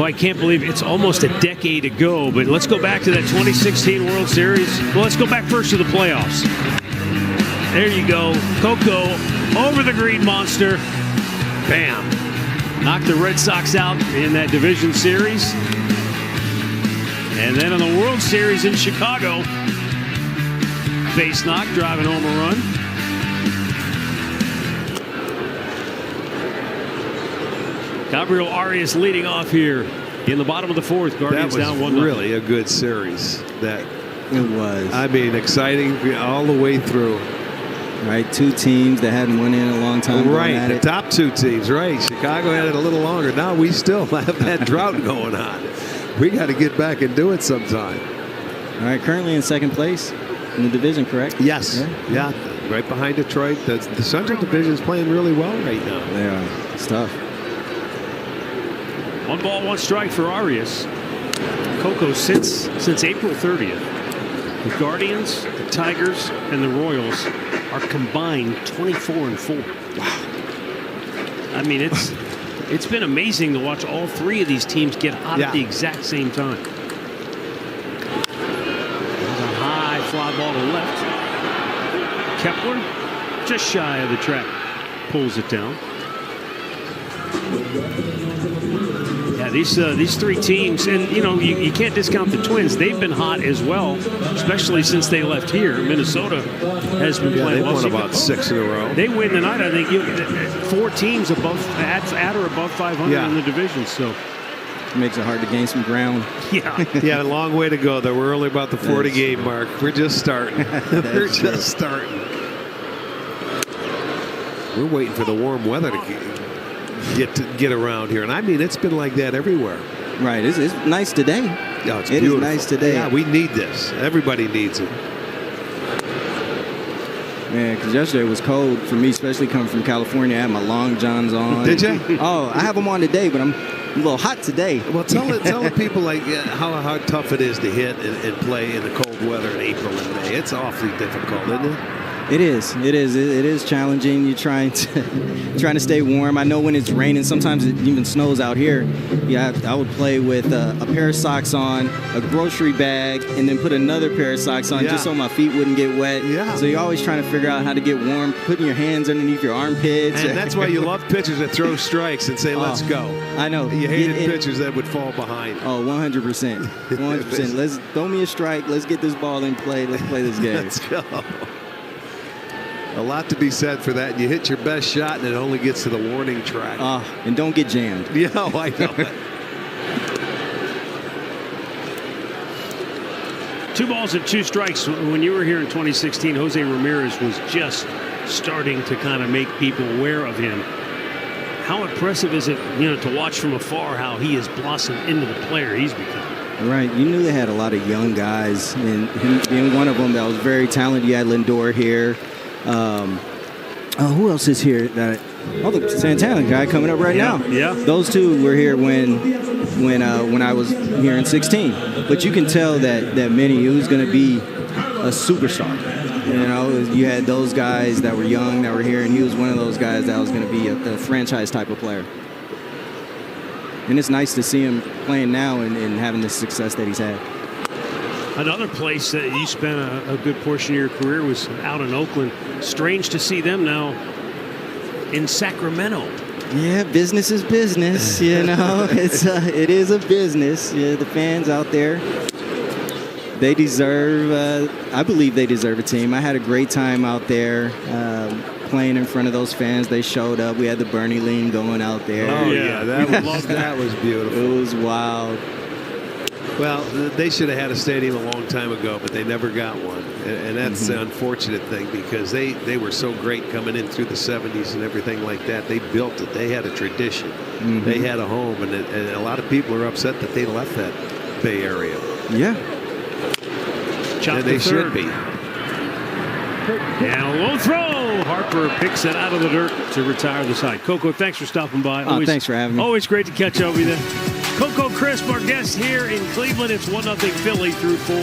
Well, I can't believe it's almost a decade ago, but let's go back to that 2016 World Series. Well, let's go back first to the playoffs. There you go. Coco over the Green Monster. Bam. Knocked the Red Sox out in that division series. And then in the World Series in Chicago, base knock, driving home a run. Gabriel Arias leading off here in the bottom of the fourth. Guardians down 1-0. That was really a good series. That It was. I mean, exciting all the way through. Right, two teams that hadn't won in a long time. Right, the top two teams. Right, Chicago had it a little longer. Now we still have that drought going on. We got to get back and do it sometime. All right, currently in second place in the division, correct? Yes. Yeah. Right behind Detroit. The Central Division is playing really well right now. They are. It's tough. 1 ball, 1 strike for Arias. Coco since April 30th. The Guardians, the Tigers, and the Royals are combined 24-4. Wow. I mean, it's been amazing to watch all three of these teams get hot at the exact same time. There's a high fly ball to left. Kepler just shy of the track. Pulls it down. Yeah, these three teams, and you can't discount the Twins. They've been hot as well, especially since they left here. Minnesota has been playing well. They won about 6 in a row. They win tonight. I think 4 teams above at or above 500 in the division. So it makes it hard to gain some ground. Yeah, a long way to go. Though we're only about the 40 game mark. We're just starting. We're just starting. We're waiting for the warm weather to get around here, and I mean it's been like that everywhere. Right, it's nice today. Yeah, it's beautiful. It is nice today. Yeah, we need this. Everybody needs it. Man, because yesterday was cold for me, especially coming from California. I had my long johns on. Did you? Oh, I have them on today, but I'm a little hot today. Well, tell the people how tough it is to hit and play in the cold weather in April and May. It's awfully difficult, isn't it? It is challenging. You're trying to stay warm. I know when it's raining, sometimes it even snows out here. Yeah, I would play with a pair of socks on, a grocery bag, and then put another pair of socks on just so my feet wouldn't get wet. Yeah. So you're always trying to figure out how to get warm, putting your hands underneath your armpits. And that's why you love pitchers that throw strikes and say, let's go. I know. You hated pitchers that would fall behind. Oh, 100%. 100%. Let's throw me a strike. Let's get this ball in play. Let's play this game. Let's go. A lot to be said for that. You hit your best shot and it only gets to the warning track. And don't get jammed. Yeah, I know. 2 balls and 2 strikes. When you were here in 2016, Jose Ramirez was just starting to kind of make people aware of him. How impressive is it, to watch from afar how he has blossomed into the player he's become? Right. You knew they had a lot of young guys, and him being one of them that was very talented. You had Lindor here. Who else is here? The Santana guy coming up right now. Yeah. Those two were here when I was here in 16. But you can tell that Minnie was going to be a superstar. You had those guys that were young that were here, and he was one of those guys that was going to be a franchise type of player. And it's nice to see him playing now and having the success that he's had. Another place that you spent a good portion of your career was out in Oakland. Strange to see them now in Sacramento. Yeah, business is business. It is a business. Yeah, the fans out there, they deserve. I believe they deserve a team. I had a great time out there playing in front of those fans. They showed up. We had the Bernie lean going out there. Oh yeah, that was beautiful. It was wild. Well, they should have had a stadium a long time ago, but they never got one. And that's the unfortunate thing, because they were so great coming in through the 70s and everything like that. They built it. They had a tradition. They had a home, and a lot of people are upset that they left that Bay Area. Yeah. And they should be. And a low throw. Harper picks it out of the dirt to retire the side. Coco, thanks for stopping by. Thanks for having me. Always great to catch up with you. Coco Crisp, our guest here in Cleveland. It's 1-0 Philly through 4.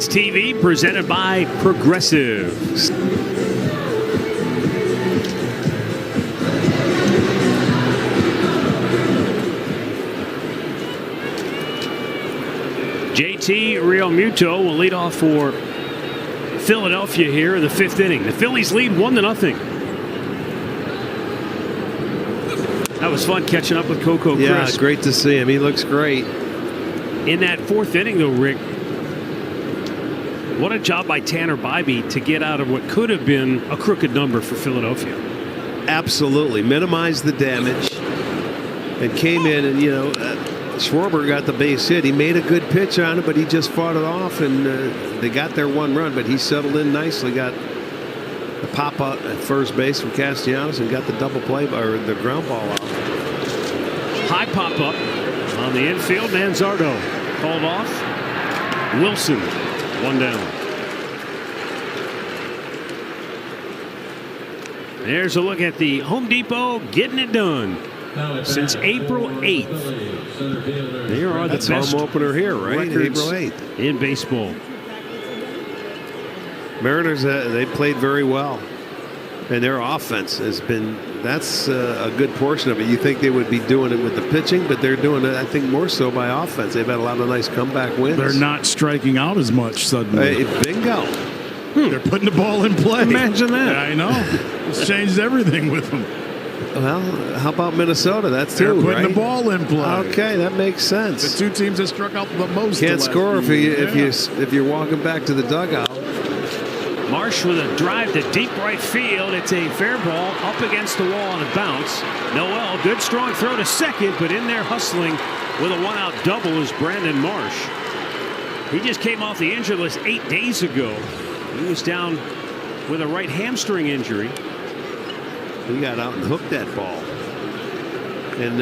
TV presented by Progressive. JT Realmuto will lead off for Philadelphia here in the 5th inning. The Phillies lead 1-0. That was fun catching up with Coco Crisp. Yeah, great to see him. He looks great. In that 4th inning, though, Rick, what a job by Tanner Bybee to get out of what could have been a crooked number for Philadelphia. Absolutely. Minimized the damage and came in and, Schwarber got the base hit. He made a good pitch on it, but he just fought it off, and they got their 1 run, but he settled in nicely, got the pop out at first base from Castellanos and got the double play or the ground ball off. High pop up on the infield. Manzardo called off. Wilson 1 down. There's a look at the Home Depot getting it done since April 8th. There are the That's best home opener here, right? records April 8th. in baseball. Mariners, they played very well, and their offense has been, that's a good portion of it. You think they would be doing it with the pitching, but they're doing it, I think, more so by offense. They've had a lot of nice comeback wins. They're not striking out as much suddenly. Bingo. They're putting the ball in play. Imagine that. I know. It's changed everything with them. Well, how about Minnesota? That's They're too, putting right? the ball in play. Okay, that makes sense. The 2 teams that struck out the most. Can't score if you're walking back to the dugout. Marsh with a drive to deep right field. It's a fair ball up against the wall on a bounce. Noel, good strong throw to second, but in there hustling with a 1-out double is Brandon Marsh. He just came off the injured list 8 days ago. He was down with a right hamstring injury. He got out and hooked that ball. And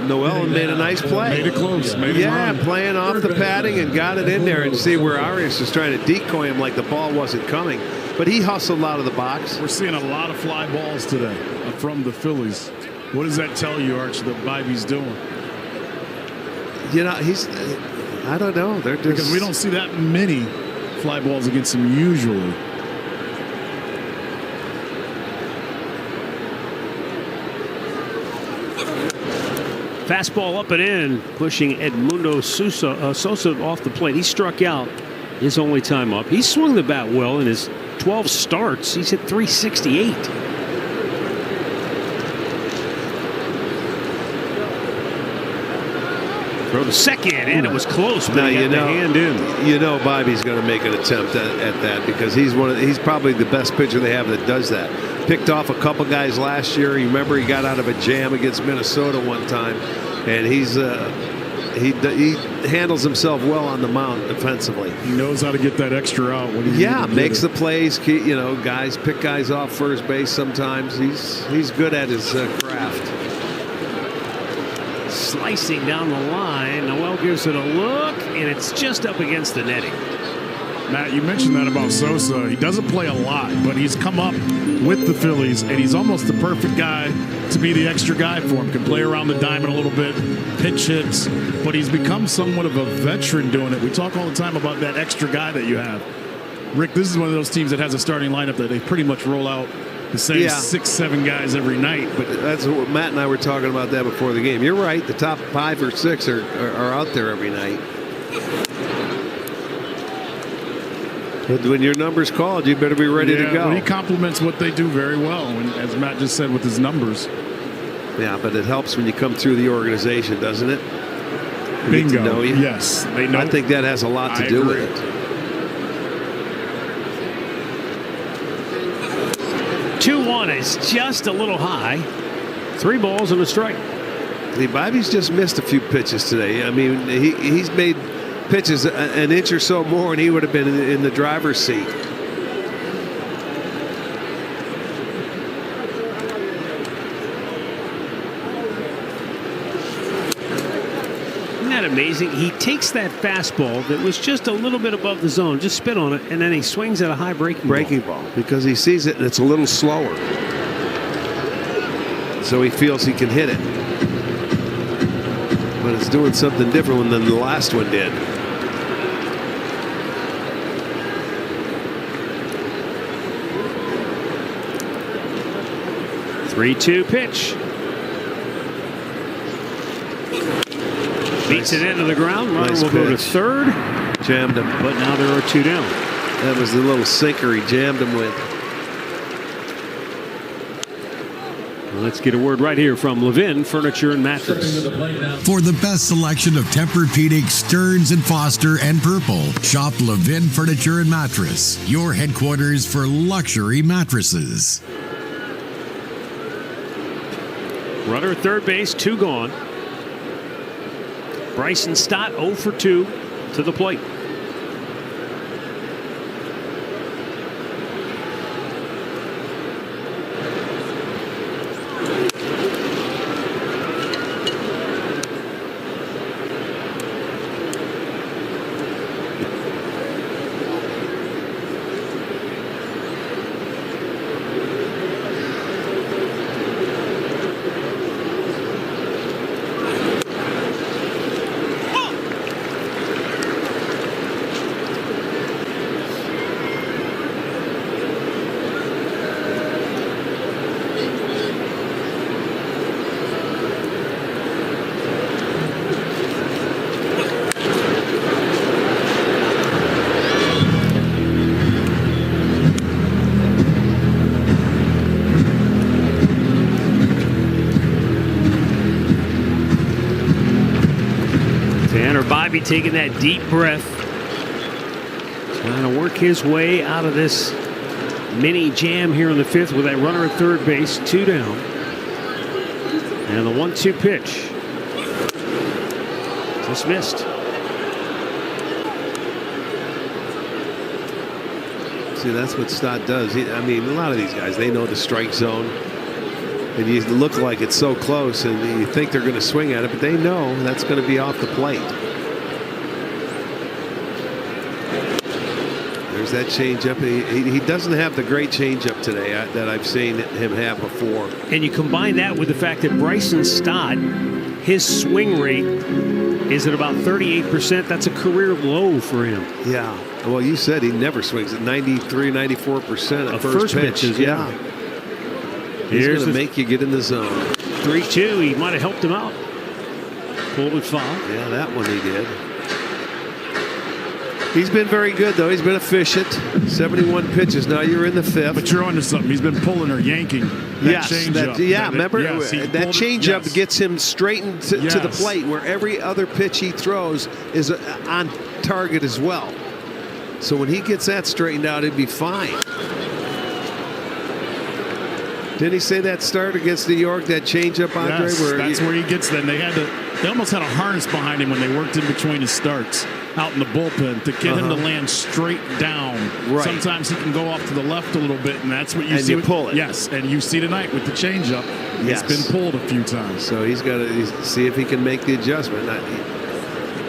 Noel made a nice play. Made it close. Made it run. Playing off the padding and got it in there, and see where Arias was trying to decoy him like the ball wasn't coming. But he hustled out of the box. We're seeing a lot of fly balls today from the Phillies. What does that tell you, Arch, that Bybee's doing? I don't know. They're just, because we don't see that many fly balls against him usually. Fastball up and in, pushing Edmundo Sosa off the plate. He struck out his only time up. He swung the bat well in his 12 starts. He's hit .368. Throw to second, and it was close, but he got the hand in. Bobby's going to make an attempt at that because he's probably the best pitcher they have that does that. Picked off a couple guys last year. You remember he got out of a jam against Minnesota one time, and he handles himself well on the mound defensively. He knows how to get that extra out. Makes the plays. Guys pick guys off first base sometimes. He's good at his craft. Slicing down the line. Noel gives it a look, and it's just up against the netting. Matt, you mentioned that about Sosa. He doesn't play a lot, but he's come up with the Phillies, and he's almost the perfect guy to be the extra guy for him. Can play around the diamond a little bit, pitch hits, but he's become somewhat of a veteran doing it. We talk all the time about that extra guy that you have. Rick, this is one of those teams that has a starting lineup that they pretty much roll out the same 6-7 guys every night. But that's what Matt and I were talking about that before the game. You're right. The top 5 or 6 are out there every night. But when your number's called, you better be ready to go. Well, he complements what they do very well, and as Matt just said with his numbers. Yeah, but it helps when you come through the organization, doesn't it? Bingo. To know you. Yes. They know. I think that has a lot to do with it. Two-1 is just a little high. 3 balls and a strike. Bobby's just missed a few pitches today. I mean, he's made pitches an inch or so more, and he would have been in the driver's seat. Isn't that amazing? He takes that fastball that was just a little bit above the zone, just spit on it, and then he swings at a high breaking ball because he sees it and it's a little slower. So he feels he can hit it. But it's doing something different than the last one did. 3-2 pitch. Beats it into the ground. Runner Nice will go to pitch. third. Jammed him. But now there are 2 down. That was the little sinker he jammed him with. Let's get a word right here from Levin Furniture and Mattress. For the best selection of Tempur-Pedic, Stearns & Foster, and Purple, shop Levin Furniture and Mattress, your headquarters for luxury mattresses. Runner at third base, 2 gone. Bryson Stott 0 for 2 to the plate. Bobby taking that deep breath, trying to work his way out of this mini jam here in the 5th with that runner at third base, 2 down. And the 1-2 pitch. Dismissed. See, that's what Stott does. I mean, a lot of these guys, they know the strike zone. And you look like it's so close, and you think they're going to swing at it, but they know that's going to be off the plate. There's that changeup. He doesn't have the great changeup today that I've seen him have before. And you combine that with the fact that Bryson Stott, his swing rate is at about 38%. That's a career low for him. Yeah. Well, you said he never swings at 93, 94% of first pitch. pitches. Yeah. He's going to make you get in the zone. 3-2. He might have helped him out. Pulled it foul. Yeah, that one he did. He's been very good, though. He's been efficient. 71 pitches. Now you're in the 5th. But you're onto something. He's been pulling or yanking. That changeup. Remember that changeup gets him straightened to the plate, where every other pitch he throws is on target as well. So when he gets that straightened out, he'd be fine. Didn't he say that start against New York, that changeup, Andre? Yes, that's where he gets them. They almost had a harness behind him when they worked in between his starts out in the bullpen to get him to land straight down. Right. Sometimes he can go off to the left a little bit, and that's what you see. And you pull it. Yes, and you see tonight with the changeup, yes. It's been pulled a few times. So he's got to see if he can make the adjustment.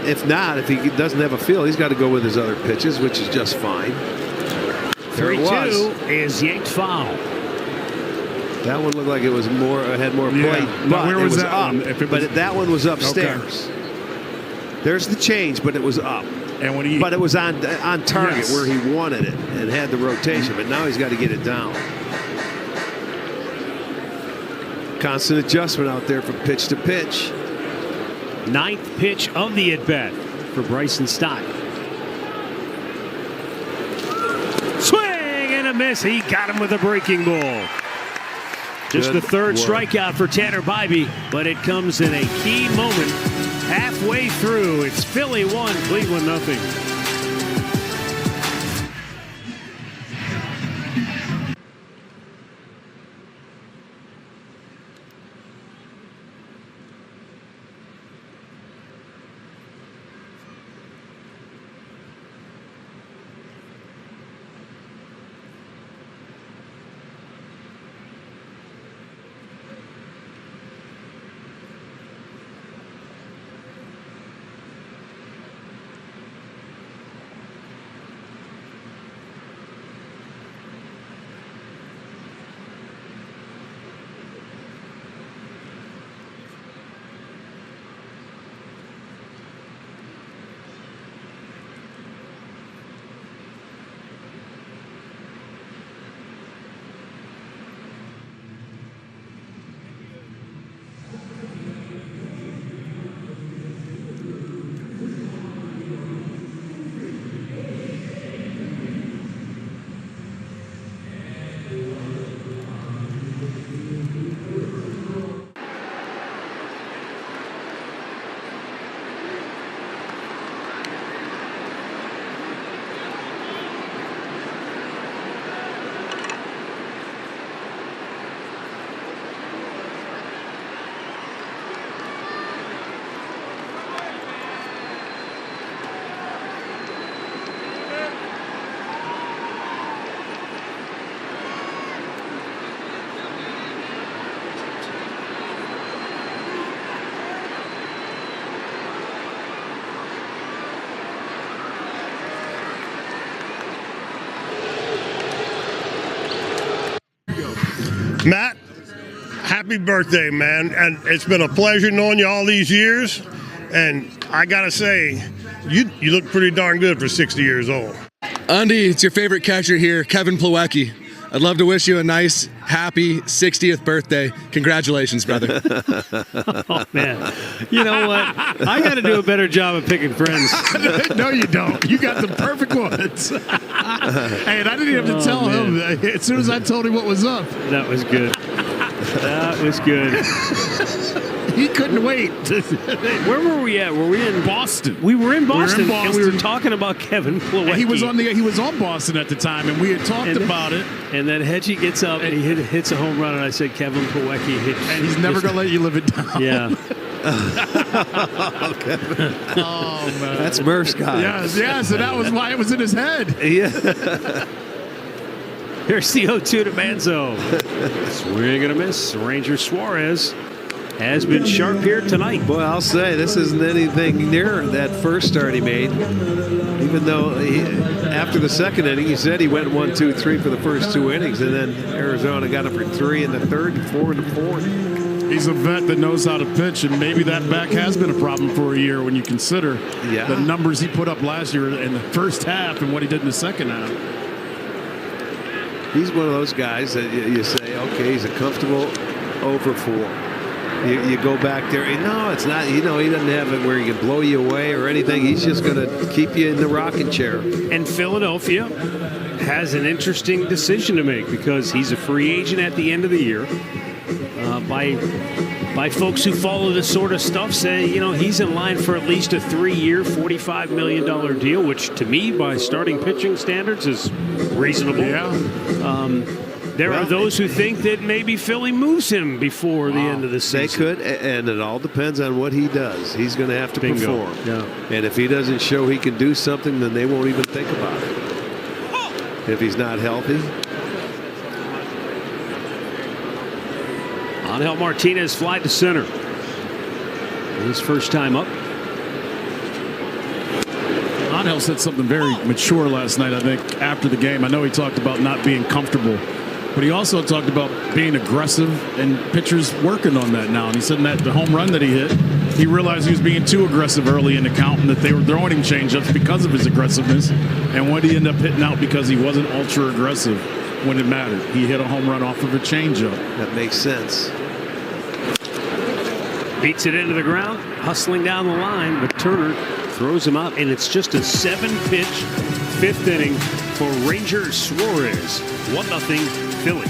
If not, if he doesn't have a feel, he's got to go with his other pitches, which is just fine. 3-2 is yanked foul. That one looked like it was had more plate. Now, where was that up. one? That one was upstairs. Okay. There's the change, but it was up. And when but it was on target where he wanted it and had the rotation. But now he's got to get it down. Constant adjustment out there from pitch to pitch. 9th pitch of the at-bat for Bryson Stott. Swing and a miss. He got him with a breaking ball. Just the third strikeout for Tanner Bybee, but it comes in a key moment halfway through. It's Philly 1, Cleveland 0. Matt, happy birthday, man. And it's been a pleasure knowing you all these years. And I got to say, you look pretty darn good for 60 years old. Undy, it's your favorite catcher here, Kevin Plawecki. I'd love to wish you a nice, happy 60th birthday. Congratulations, brother. Oh, man. You know what? I got to do a better job of picking friends. No, you don't. You got the perfect ones. Hey, and I didn't have to tell him. As soon as I told him what was up. That was good. That was good. He couldn't wait. Where were we at? Were we in Boston? We were in Boston, We were in and we were talking about Kevin Plawecki. He was on Boston at the time, and we had talked about it. And then Hedgie gets up and he hits a home run, and I said Kevin Plawecki hit. And he's never going to let you live it down. Yeah. Oh, man. That's Murph's guy. Yes, and that was why it was in his head. Yeah. Here's the 0-2 to Manzo. Swing and a miss. Ranger Suarez has been sharp here tonight. Boy, I'll say this isn't anything near that first start he made. Even though after the second inning, he said he went 1, 2, 3 for the first 2 innings, and then Arizona got him for 3 in the third and 4 in the fourth. He's a vet that knows how to pitch, and maybe that back has been a problem for a year when you consider the numbers he put up last year in the first half and what he did in the second half. He's one of those guys that you say, okay, he's a comfortable over 4. You go back there, no, it's not, he doesn't have it where he can blow you away or anything. He's just going to keep you in the rocking chair. And Philadelphia has an interesting decision to make because he's a free agent at the end of the year. By folks who follow this sort of stuff say, he's in line for at least a 3-year, $45 million deal, which to me, by starting pitching standards, is reasonable. Yeah. There are those who think that maybe Philly moves him before the end of the season. They could, and it all depends on what he does. He's going to have to perform. Yeah. And if he doesn't show he can do something, then they won't even think about it. If he's not healthy. Angel Martinez fly to center. His first time up. Angel said something very mature last night, I think, after the game. I know he talked about not being comfortable, but he also talked about being aggressive, and pitchers working on that now. And he said in that the home run that he hit, he realized he was being too aggressive early in the count and that they were throwing him changeups because of his aggressiveness. And what did he end up hitting out because he wasn't ultra aggressive when it mattered? He hit a home run off of a changeup. That makes sense. Beats it into the ground, hustling down the line, but Turner throws him out, and it's just a 7-pitch 5th inning for Ranger Suarez. 1-0 Philly.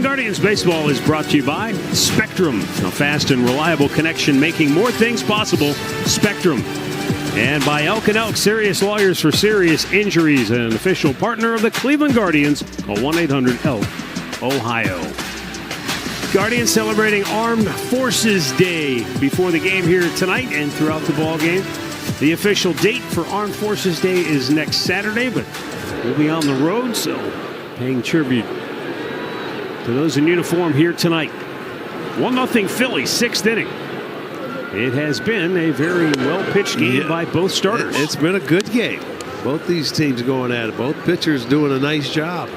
Guardians Baseball is brought to you by Spectrum, a fast and reliable connection making more things possible. Spectrum. And by Elk & Elk, serious lawyers for serious injuries, an official partner of the Cleveland Guardians, call 1-800-ELK, Ohio. Guardians celebrating Armed Forces Day before the game here tonight and throughout the ball game. The official date for Armed Forces Day is next Saturday, but we'll be on the road, so paying tribute to those in uniform here tonight. 1-0 Phillies, 6th inning. It has been a very well-pitched game by both starters. It's been a good game. Both these teams going at it. Both pitchers doing a nice job.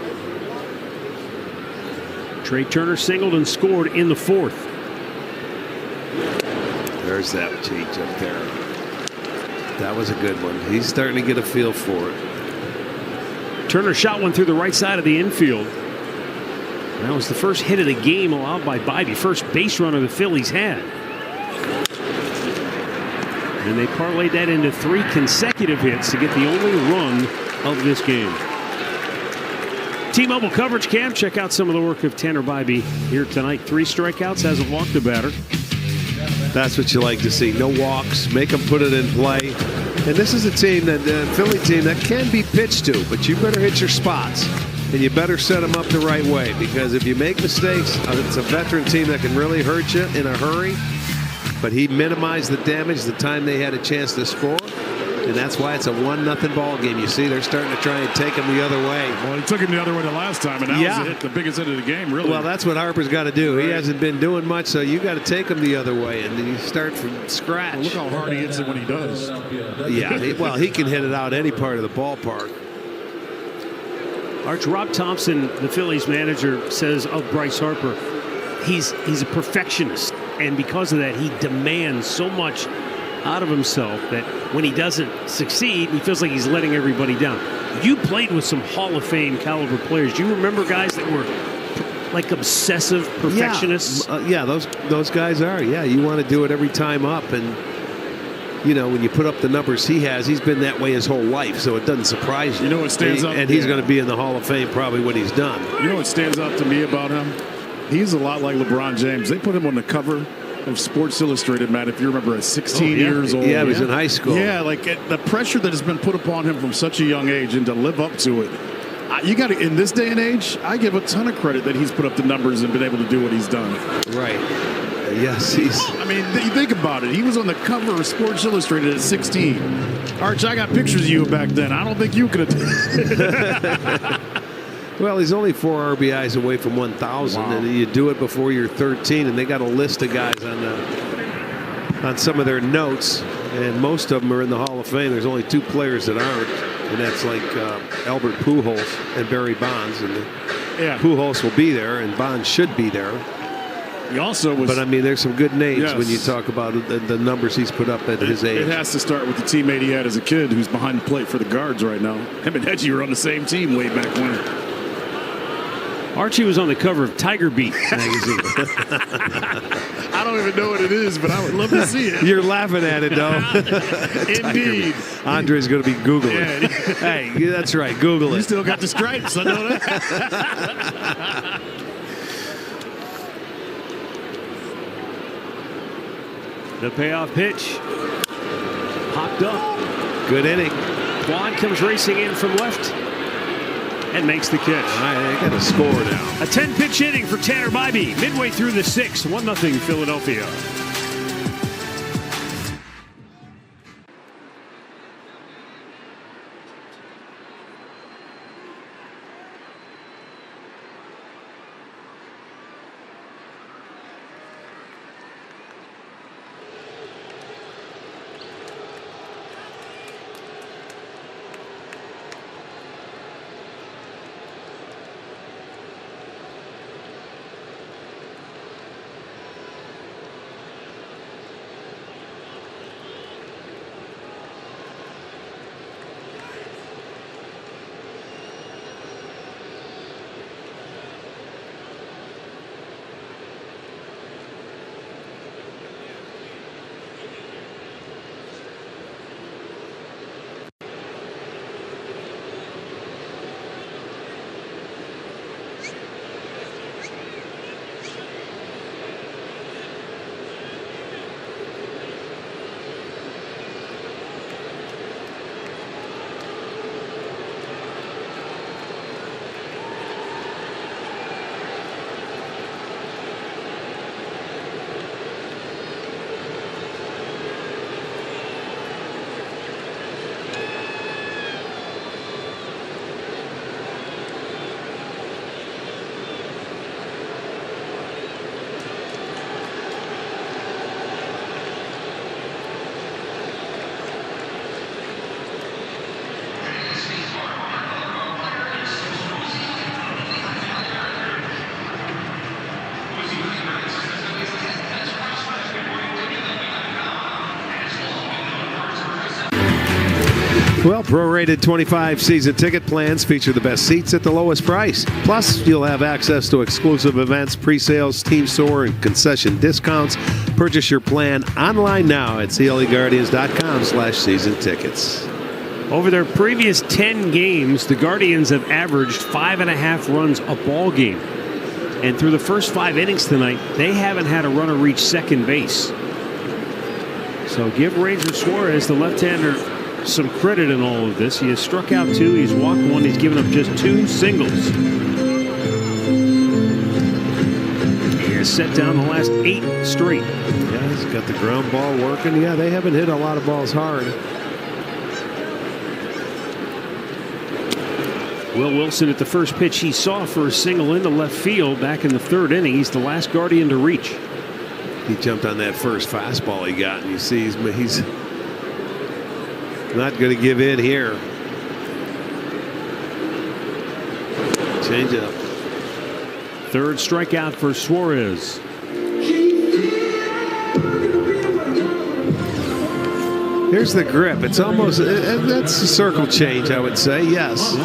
Trey Turner singled and scored in the 4th. There's that change up there. That was a good one. He's starting to get a feel for it. Turner shot one through the right side of the infield. That was the first hit of the game allowed by Bybee. First base runner the Phillies had. And they parlayed that into 3 consecutive hits to get the only run of this game. T-Mobile coverage cam. Check out some of the work of Tanner Bybee here tonight. 3 strikeouts, hasn't walked a batter. That's what you like to see. No walks. Make them put it in play. And this is a team, that Philly team, that can be pitched to, but you better hit your spots. And you better set them up the right way, because if you make mistakes, it's a veteran team that can really hurt you in a hurry. But he minimized the damage the time they had a chance to score. And that's why it's a 1-0 ball game. You see, they're starting to try and take him the other way. Well, he took him the other way the last time, and that was the biggest hit of the game, really. Well, that's what Harper's got to do. Right. He hasn't been doing much, so you got to take him the other way, and then you start from scratch. Well, look how hard he hits it when he does. Yeah, he can hit it out any part of the ballpark. Arch, Rob Thompson, the Phillies manager, says of Bryce Harper, he's a perfectionist, and because of that, he demands so much out of himself that when he doesn't succeed, he feels like he's letting everybody down. You played with some Hall of Fame caliber players. Do you remember guys that were like obsessive perfectionists? Yeah, those guys are. Yeah, you want to do it every time up, and you know, when you put up the numbers he has, he's been that way his whole life, so it doesn't surprise you. You know what stands out? And he's going to be in the Hall of Fame probably when he's done. You know what stands out to me about him? He's a lot like LeBron James. They put him on the cover of Sports Illustrated, Matt, if you remember, at 16 years old. Yeah, he was in high school. Yeah, like the pressure that has been put upon him from such a young age, and to live up to it. You got to, in this day and age, I give a ton of credit that he's put up the numbers and been able to do what he's done. Right. Yes, I mean, you think about it. He was on the cover of Sports Illustrated at 16. Arch, I got pictures of you back then. I don't think you could have. Well, he's only 4 RBIs away from 1,000, and you do it before you're 13, and they got a list of guys on some of their notes, and most of them are in the Hall of Fame. There's only 2 players that aren't, and that's like Albert Pujols and Barry Bonds, and Pujols will be there, and Bonds should be there. He also was. But I mean, there's some good names when you talk about the numbers he's put up at his age. It has to start with the teammate he had as a kid, who's behind the plate for the Guards right now. Him and Hedgie were on the same team way back when. Archie was on the cover of Tiger Beat magazine. I don't even know what it is, but I would love to see it. You're laughing at it, though. Indeed. Andre's going to be Googling. Yeah. Hey, that's right. Google it. You still got the stripes. I know that. The payoff pitch. Popped up. Good inning. Quad comes racing in from left and makes the catch. All right, they got a score now. A 10-pitch inning for Tanner Bybee. Midway through the 6th, 1-0 Philadelphia. Well, prorated 25 season ticket plans feature the best seats at the lowest price. Plus, you'll have access to exclusive events, pre-sales, team store, and concession discounts. Purchase your plan online now at cleguardians.com/season tickets. Over their previous 10 games, the Guardians have averaged 5.5 runs a ball game. And through the first 5 innings tonight, they haven't had a runner reach second base. So give Ranger Suarez, the left-hander, some credit in all of this. He has struck out 2, he's walked 1, he's given up just 2 singles. He has set down the last 8 straight. Yeah, he's got the ground ball working. Yeah, they haven't hit a lot of balls hard. Will Wilson at the first pitch he saw for a single into left field back in the 3rd inning. He's the last Guardian to reach. He jumped on that first fastball he got, and you see he's not going to give in here. Change up. 3rd strikeout for Suarez. Here's the grip. It's almost, that's a circle change, I would say. Yes.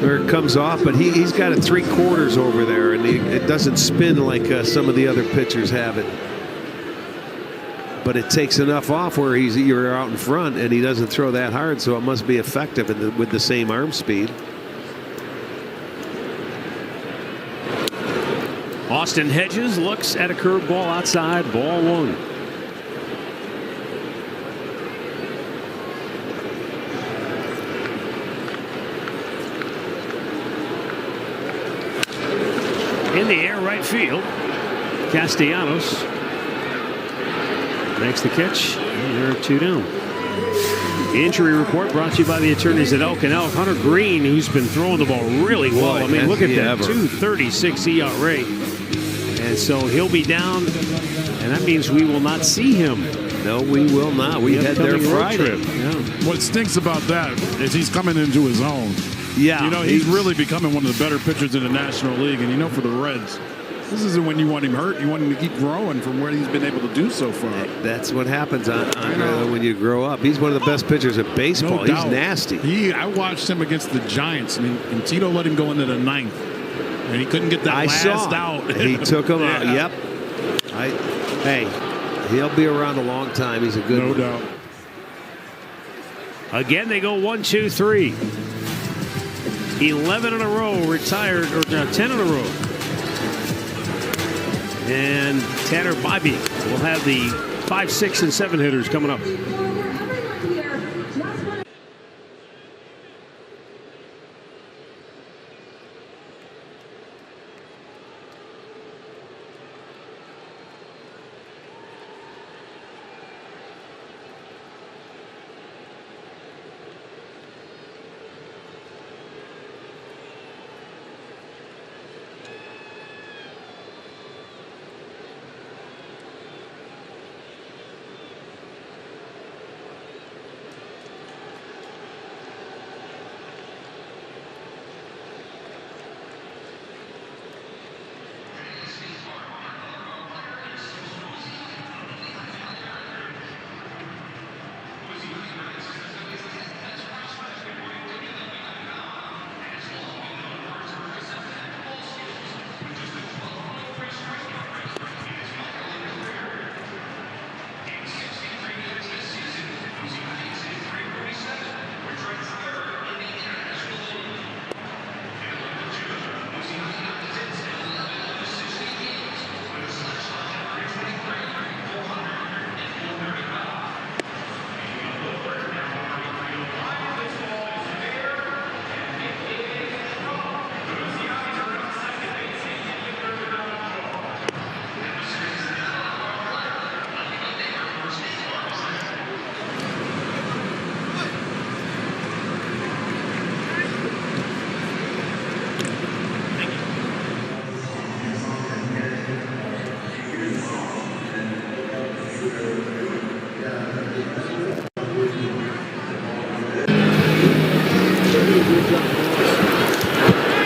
Where it comes off, but he's got it 3/4 over there, and it doesn't spin like some of the other pitchers have it. But it takes enough off where you're out in front, and he doesn't throw that hard, so it must be effective with the same arm speed. Austin Hedges looks at a curveball outside, ball 1. In the air, right field. Castellanos makes the catch, and they're 2 down. Injury report brought to you by the attorneys at Elk and Elk. Hunter Green, who's been throwing the ball really well. I mean, look at that, 2.36 ERA. And so he'll be down, and that means we will not see him. No, we will not. We head there Friday. Yeah. What stinks about that is he's coming into his own. Yeah. You know, he's really becoming one of the better pitchers in the National League. And, you know, for the Reds, this isn't when you want him hurt. You want him to keep growing from where he's been able to do so far. That's what happens when you grow up. He's one of the best pitchers in baseball. No doubt. He's nasty. I watched him against the Giants, and Tito let him go into the 9th. And he couldn't get that last out. He took him out. Yep. Hey, he'll be around a long time. He's a good one. No doubt. Again, they go 1, 2, 3. 11 in a row retired, or 10 in a row. And Tanner Bybee will have the 5, 6, and 7 hitters coming up.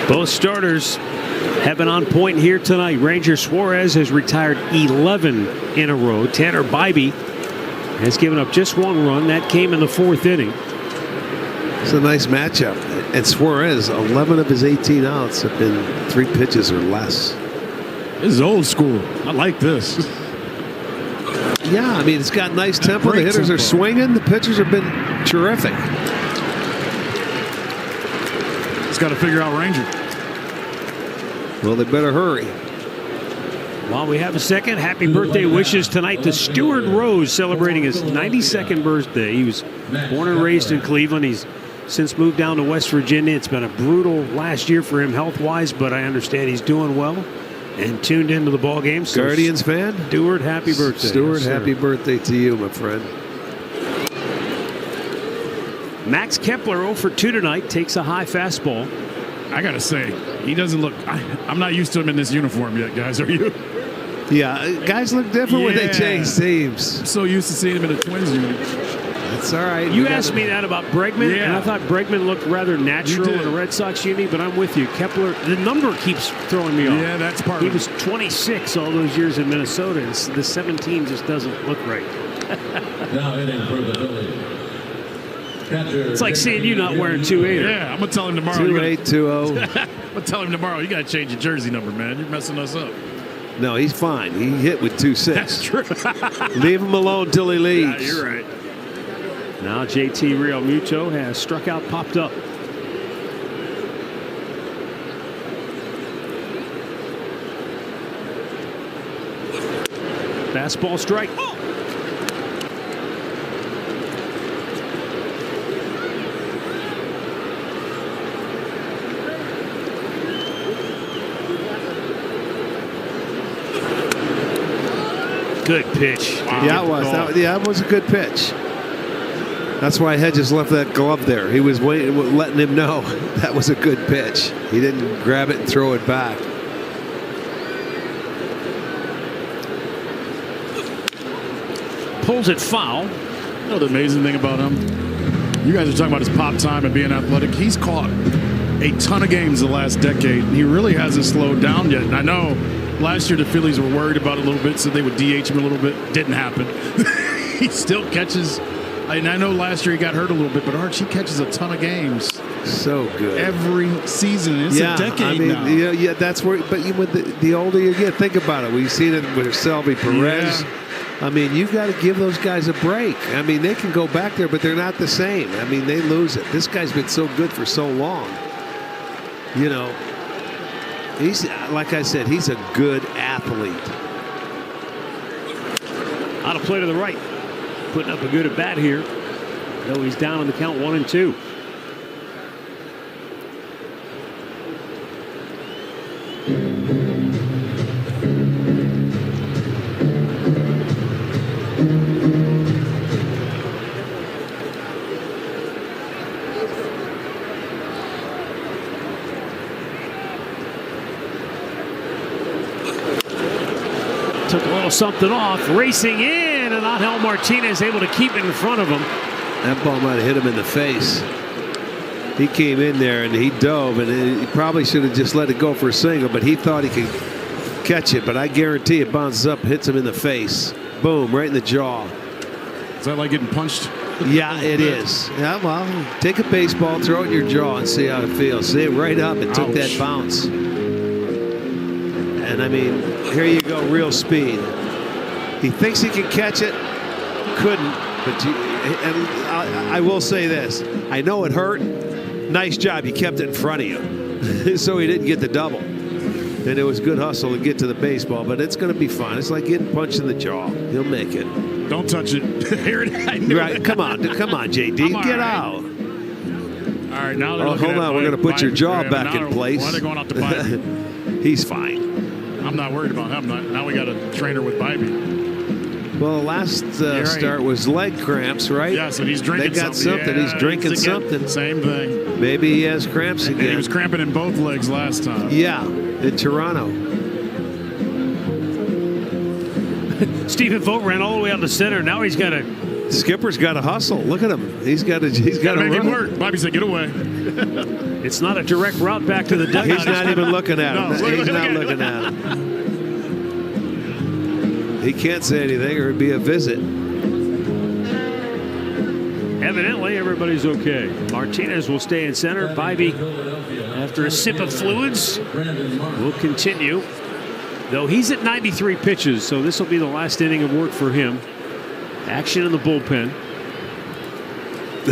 Both starters have been on point here tonight. Ranger Suarez has retired 11 in a row. Tanner Bybee has given up just 1 run. That came in the 4th inning. It's a nice matchup. And Suarez, 11 of his 18 outs have been 3 pitches or less. This is old school. I like this. Yeah, I mean, it's got nice tempo. The Great hitters tempo. are swinging. The pitchers have been terrific. It's got to figure out Ranger. Well, they better hurry. While we have a second, happy birthday wishes tonight to Stuart Rose, celebrating his 92nd birthday. He was born and raised in Cleveland. He's since moved down to West Virginia. It's been a brutal last year for him health-wise, but I understand he's doing well and tuned into the ball game. So Guardians fan? Stuart, happy birthday. Stuart, Yes, sir. happy birthday to you, my friend. Max Kepler 0 for 2 tonight, takes a high fastball. I got to say, he doesn't look. I'm not used to him in this uniform yet, guys. Are you? Yeah, guys look different when they change teams. I'm so used to seeing him in a Twins uniform. That's all right. You asked me that about Bregman, and I thought Bregman looked rather natural You did. in a Red Sox uni, but I'm with you. Kepler, the number keeps throwing me off. Yeah, that's part He of was 26 all those years in Minnesota, and the 17 just doesn't look right. Now hitting for the Phillies. Catcher, It's like seeing you not wearing 2-8. Yeah, I'm gonna tell him tomorrow. 2-8-2-0. I'm gonna tell him tomorrow. You gotta change your jersey number, man. You're messing us up. No, he's fine. He hit with 2-6. That's true. Leave him alone till he leaves. Yeah, you're right. Now JT Realmuto has struck out, popped up. Fastball strike. Good pitch. Yeah, it was. That was a good pitch. That's why Hedges left that glove there. He was waiting, letting him know that was a good pitch. He didn't grab it and throw it back. Pulls it foul. You know the amazing thing about him? You guys are talking about his pop time and being athletic. He's caught a ton of games the last decade. He really hasn't slowed down yet. And I know last year the Phillies were worried about it a little bit, so they would DH him a little bit. Didn't happen. He still catches. And I know last year he got hurt a little bit, but Arch, he catches a ton of games. So good. Every season. It's a decade now. Yeah, that's where. But with the older you get, think about it. We've seen it with Selby Perez. Yeah. I mean, you've got to give those guys a break. I mean, they can go back there, but they're not the same. I mean, they lose it. This guy's been so good for so long. You know, he's, like I said, he's a good athlete. Out of play to the right. Putting up a good at bat here. Though he's down on the count 1-2. Took a little something off, racing in, and Angel Martinez able to keep it in front of him. That ball might have hit him in the face. He came in there and he dove, and he probably should have just let it go for a single, but he thought he could catch it. But I guarantee it bounces up, hits him in the face. Boom, right in the jaw. Is that like getting punched? Yeah, it is. Yeah, well, take a baseball, throw it in your jaw, and see how it feels. See it right up. It took that bounce. And I mean, here you go, real speed. He thinks he can catch it, couldn't. But and I will say this: I know it hurt. Nice job, you kept it in front of you, so he didn't get the double. And it was good hustle to get to the baseball, but it's going to be fun. It's like getting punched in the jaw. He'll make it. Don't touch it. Right? Come on, JD, get out. All right, now they're hold on, we're going to put your jaw back in place. Why are they going out to Bybee? He's fine. I'm not worried about him. Now we got a trainer with Bybee. Well, the last start was leg cramps, right? Yeah, so he's drinking They got something. Yeah, he's drinking something. Same thing. Maybe he has cramps And again. he was cramping in both legs last time. Yeah, in Toronto. Stephen Vogt ran all the way out to center. Now he's got a. Skipper's got to hustle. Look at him. He's got to Gotta make run. him work. Bybee said, "Get away." It's not a direct route back to the dugout. He's not even looking at him. No, He's not looking at him. He can't say anything or it'd be a visit. Evidently, everybody's okay. Martinez will stay in center. Bybee, after a sip of fluids, will continue. Though he's at 93 pitches, so this will be the last inning of work for him. Action in the bullpen.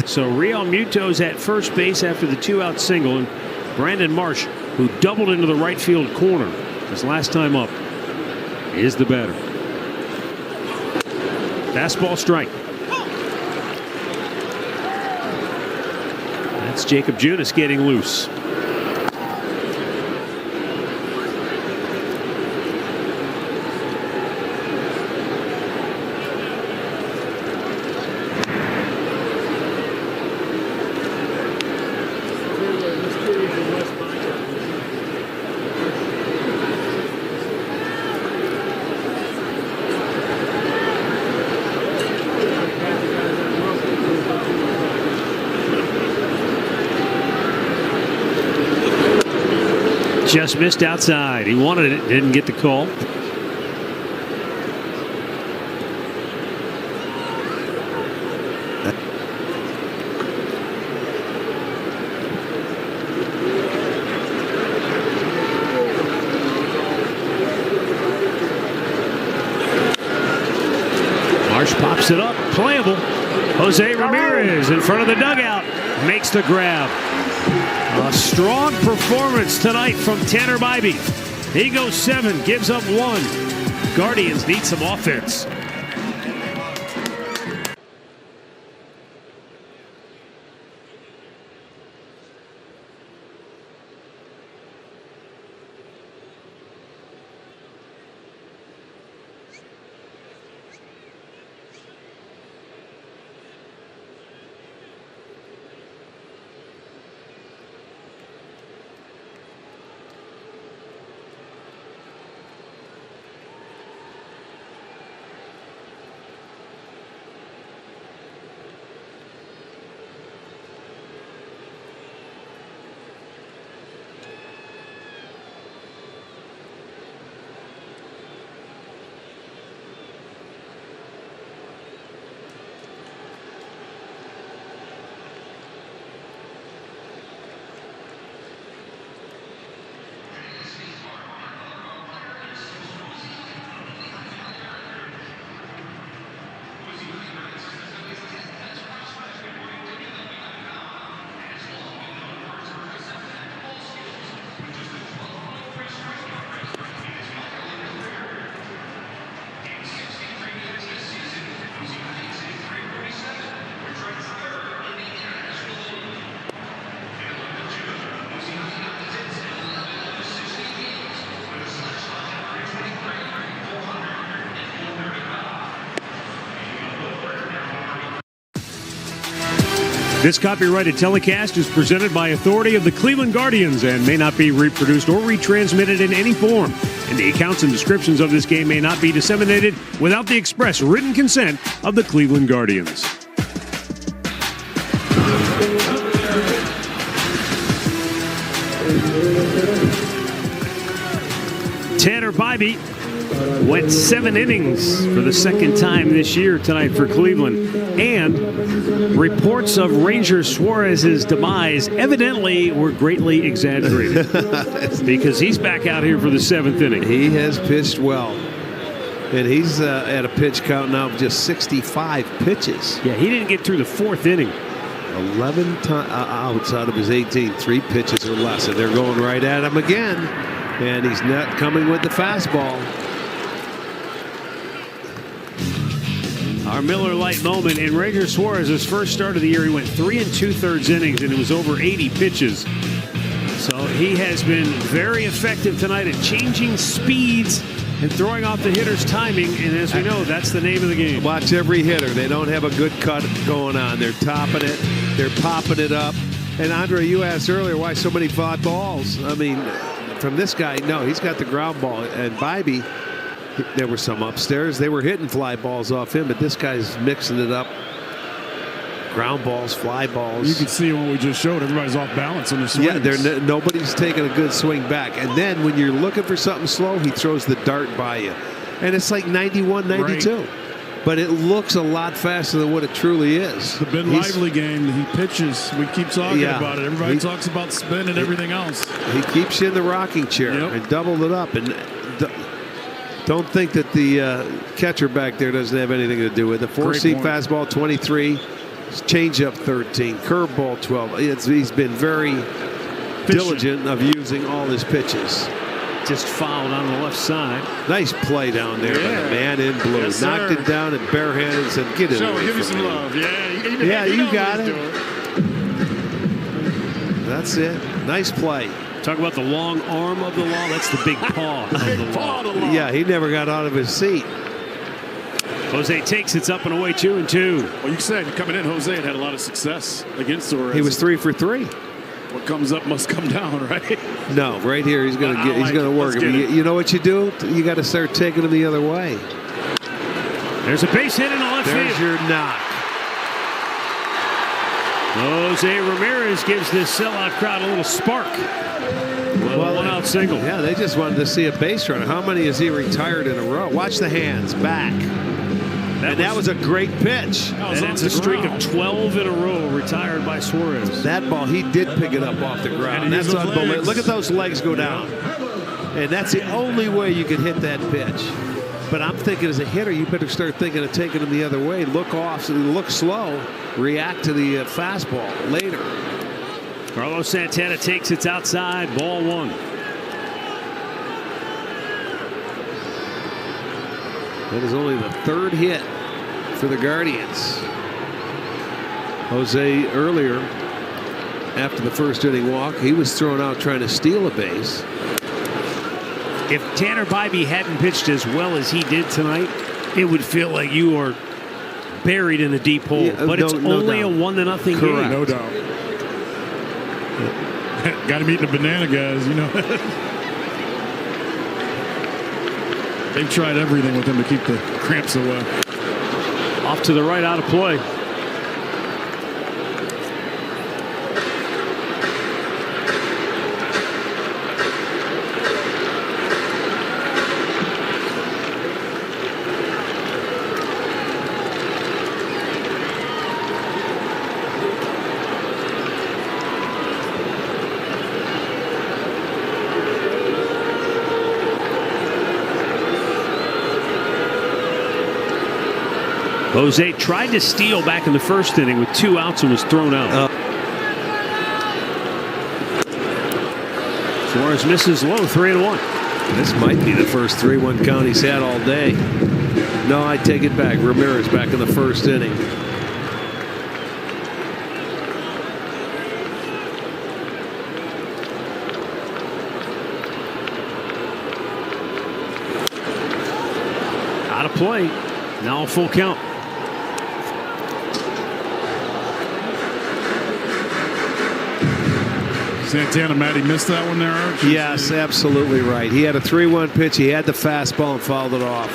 So Real Muto's at first base after the 2-out single, and Brandon Marsh, who doubled into the right field corner his last time up, is the batter. Fastball strike. That's Jacob Junis getting loose. Just missed outside. He wanted it, didn't get the call. Marsh pops it up, playable. Jose Ramirez in front of the dugout makes the grab. A strong performance tonight from Tanner Bybee. He goes 7, gives up 1. Guardians need some offense. This copyrighted telecast is presented by authority of the Cleveland Guardians and may not be reproduced or retransmitted in any form. And the accounts and descriptions of this game may not be disseminated without the express written consent of the Cleveland Guardians. Tanner Bybee went 7 innings for the second time this year tonight for Cleveland. And reports of Ranger Suarez's demise evidently were greatly exaggerated because he's back out here for the 7th inning. He has pitched well. And he's at a pitch count now of just 65 pitches. Yeah, he didn't get through the 4th inning. 11 outs out of his 18, 3 pitches or less. And they're going right at him again. And he's not coming with the fastball. Our Miller Lite moment in Ranger Suarez's first start of the year. He went 3 2/3 innings and it was over 80 pitches. So he has been very effective tonight at changing speeds and throwing off the hitter's timing. And as we know, that's the name of the game. Watch every hitter. They don't have a good cut going on. They're topping it. They're popping it up. And Andre, you asked earlier why so many fly balls. I mean, from this guy, no, he's got the ground ball. And Bybee, there were some upstairs. They were hitting fly balls off him, but this guy's mixing it up. Ground balls, fly balls. You can see what we just showed. Everybody's off balance on the swings. Yeah, nobody's taking a good swing back. And then when you're looking for something slow, he throws the dart by you. And it's like 91, 92. Right. but it looks a lot faster than what it truly is. The Ben Lively game, he pitches. We keep talking about it. Everybody talks about spin and everything else. He keeps you in the rocking chair and doubled it up. And don't think that the catcher back there doesn't have anything to do with it. 4-seam fastball 23, changeup 13, curveball 12. He's been very diligent of using all his pitches. Just fouled on the left side. Nice play down there by the man in blue. Yes, knocked it down and barehanded and said, "Get it." Give me some love. Yeah, you got it. That's it. Nice play. Talk about the long arm of the law. That's the big paw of the law. Yeah, he never got out of his seat. Jose takes it's up and away 2-2. Well, you said coming in, Jose had a lot of success against Suarez. He was 3 for 3. What comes up must come down, right? No, right here he's going to get. He's going to work him. You know what you do? You got to start taking him the other way. There's a base hit in the left field. There's your knock. Jose Ramirez gives this sellout crowd a little spark. Well, one out single. Yeah, they just wanted to see a base runner. How many has he retired in a row? Watch the hands back. That was a great pitch. And it's a streak of 12 in a row retired by Suarez. That ball, he did pick it up off the ground. That's unbelievable. Look at those legs go down. And that's the only way you can hit that pitch. But I'm thinking as a hitter, you better start thinking of taking him the other way. Look off, look slow, react to the fastball later. Carlos Santana takes it outside, ball 1. That is only the 3rd hit for the Guardians. Jose earlier, after the 1st inning walk, he was thrown out trying to steal a base. If Tanner Bybee hadn't pitched as well as he did tonight, it would feel like you are buried in a deep hole. Yeah, but it's only a 1-0 game. No doubt. Got him eating a banana, guys. You know. They've tried everything with him to keep the cramps away. Off to the right, out of play. Jose tried to steal back in the 1st inning with 2 outs and was thrown out. Suarez misses low, 3-1. This might be the first 3-1 count he's had all day. No, I take it back. Ramirez back in the 1st inning. Out of play. Now a full count. Santana, Matty missed that one there, Arch? Yes, absolutely right. He had a 3-1 pitch. He had the fastball and fouled it off.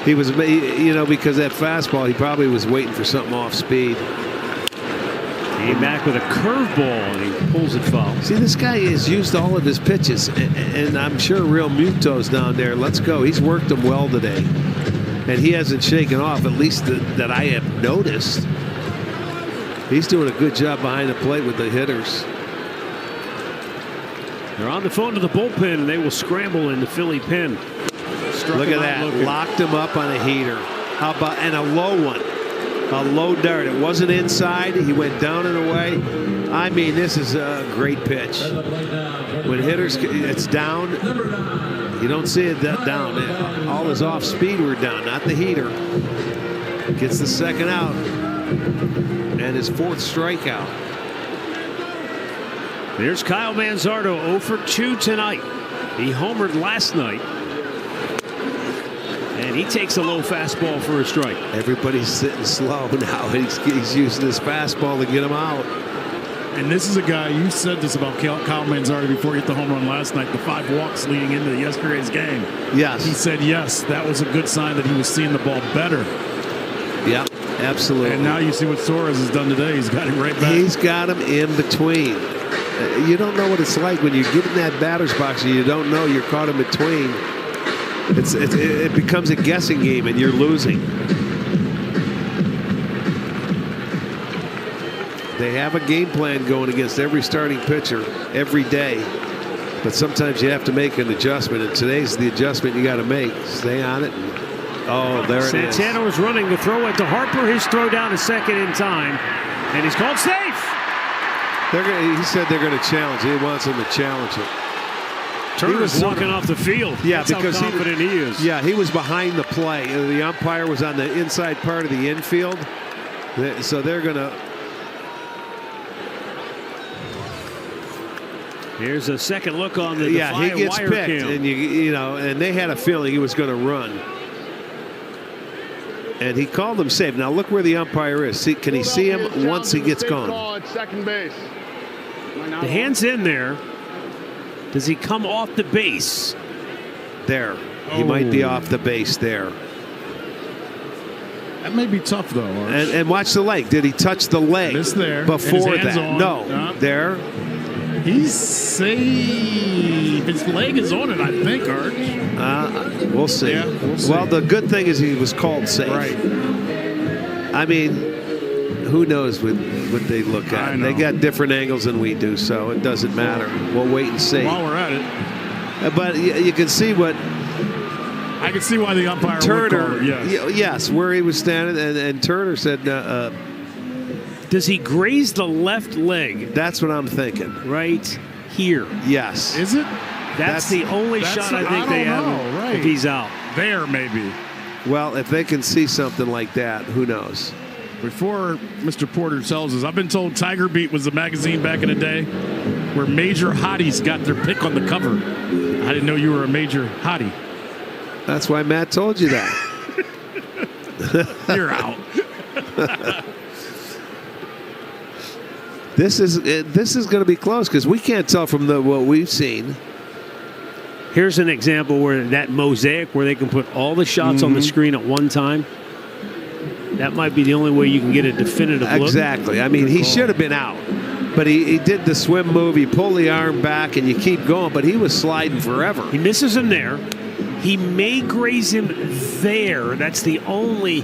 He was, you know, because that fastball, he probably was waiting for something off speed. Came back with a curveball and he pulls it foul. See, this guy has used all of his pitches, and I'm sure Real Muto's down there. Let's go. He's worked them well today, and he hasn't shaken off, at least that I have noticed. He's doing a good job behind the plate with the hitters. They're on the phone to the bullpen, and they will scramble in the Philly pen. Look at that. Locked him up on a heater. How about, and a low one. A low dart. It wasn't inside. He went down and away. I mean, this is a great pitch. When hitters, it's down. You don't see it down. All his off speed were down, not the heater. Gets the 2nd out. And his 4th strikeout. There's Kyle Manzardo, 0 for 2 tonight. He homered last night. And he takes a low fastball for a strike. Everybody's sitting slow now. He's using his fastball to get him out. And this is a guy, you said this about Kyle Manzardo before he hit the home run last night, the 5 walks leading into yesterday's game. Yes. He said yes, that was a good sign that he was seeing the ball better. Yeah, absolutely. And now you see what Suarez has done today. He's got him right back. He's got him in between. You don't know what it's like when you get in that batter's box and you don't know you're caught in between. It becomes a guessing game and you're losing. They have a game plan going against every starting pitcher every day. But sometimes you have to make an adjustment, and today's the adjustment you got to make. Stay on it. Oh, there it is. Santana was running the throw it to Harper. His throw down to second in time, and he's called safe. He said they're going to challenge. He wants them to challenge it. Turner was walking off the field. Yeah, that's because how confident he is. Yeah, he was behind the play. The umpire was on the inside part of the infield, so they're going to. Here's a second look on the he gets wire picked, cam. and and they had a feeling he was going to run, and he called him safe. Now look where the umpire is. See, can he see him once he gets gone? Second base. The hand's in there. Does he come off the base? There, he might be off the base there. That may be tough though. And watch the leg. Did he touch the leg there before that? On. No, there. He's safe. His leg is on it, I think, Arch. We'll see. Yeah, we'll see. Well, the good thing is he was called safe. Right. I mean, who knows what they look at? They got different angles than we do, so it doesn't matter. We'll wait and see. While we're at it. But you can see what. I can see why the umpire Turner, would call it, yes, where he was standing, and Turner said. Does he graze the left leg? That's what I'm thinking. Right here. Yes. Is it? That's the only shot I think they have right. if he's out. There, maybe. Well, if they can see something like that, who knows? Before Mr. Porter tells us, I've been told Tiger Beat was a magazine back in the day where major hotties got their pick on the cover. I didn't know you were a major hottie. That's why Matt told you that. You're out. This is going to be close because we can't tell from what we've seen. Here's an example where that mosaic where they can put all the shots on the screen at one time. That might be the only way you can get a definitive look. Exactly. I mean, he should have been out, but he did the swim move. He pulled the arm back, and you keep going. But he was sliding forever. He misses him there. He may graze him there. That's the only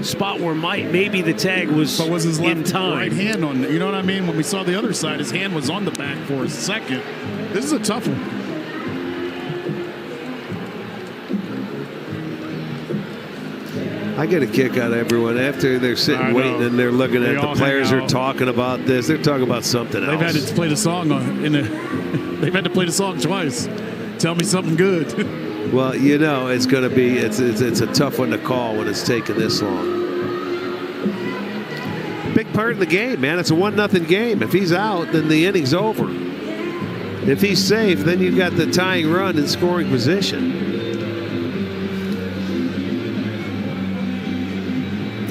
spot where maybe the tag was, but was his left time. Right hand on, you know what I mean? When we saw the other side, his hand was on the back for a second. This is a tough one. I get a kick out of everyone after they're sitting waiting and they're looking at the players are talking about this. They're talking about something else. They've had to play the song they've had to play the song twice. Tell me something good. Well, you know, it's going to be it's a tough one to call when it's taken this long. Big part of the game, man. It's a 1-0 game. If he's out, then the inning's over. If he's safe, then you've got the tying run in scoring position.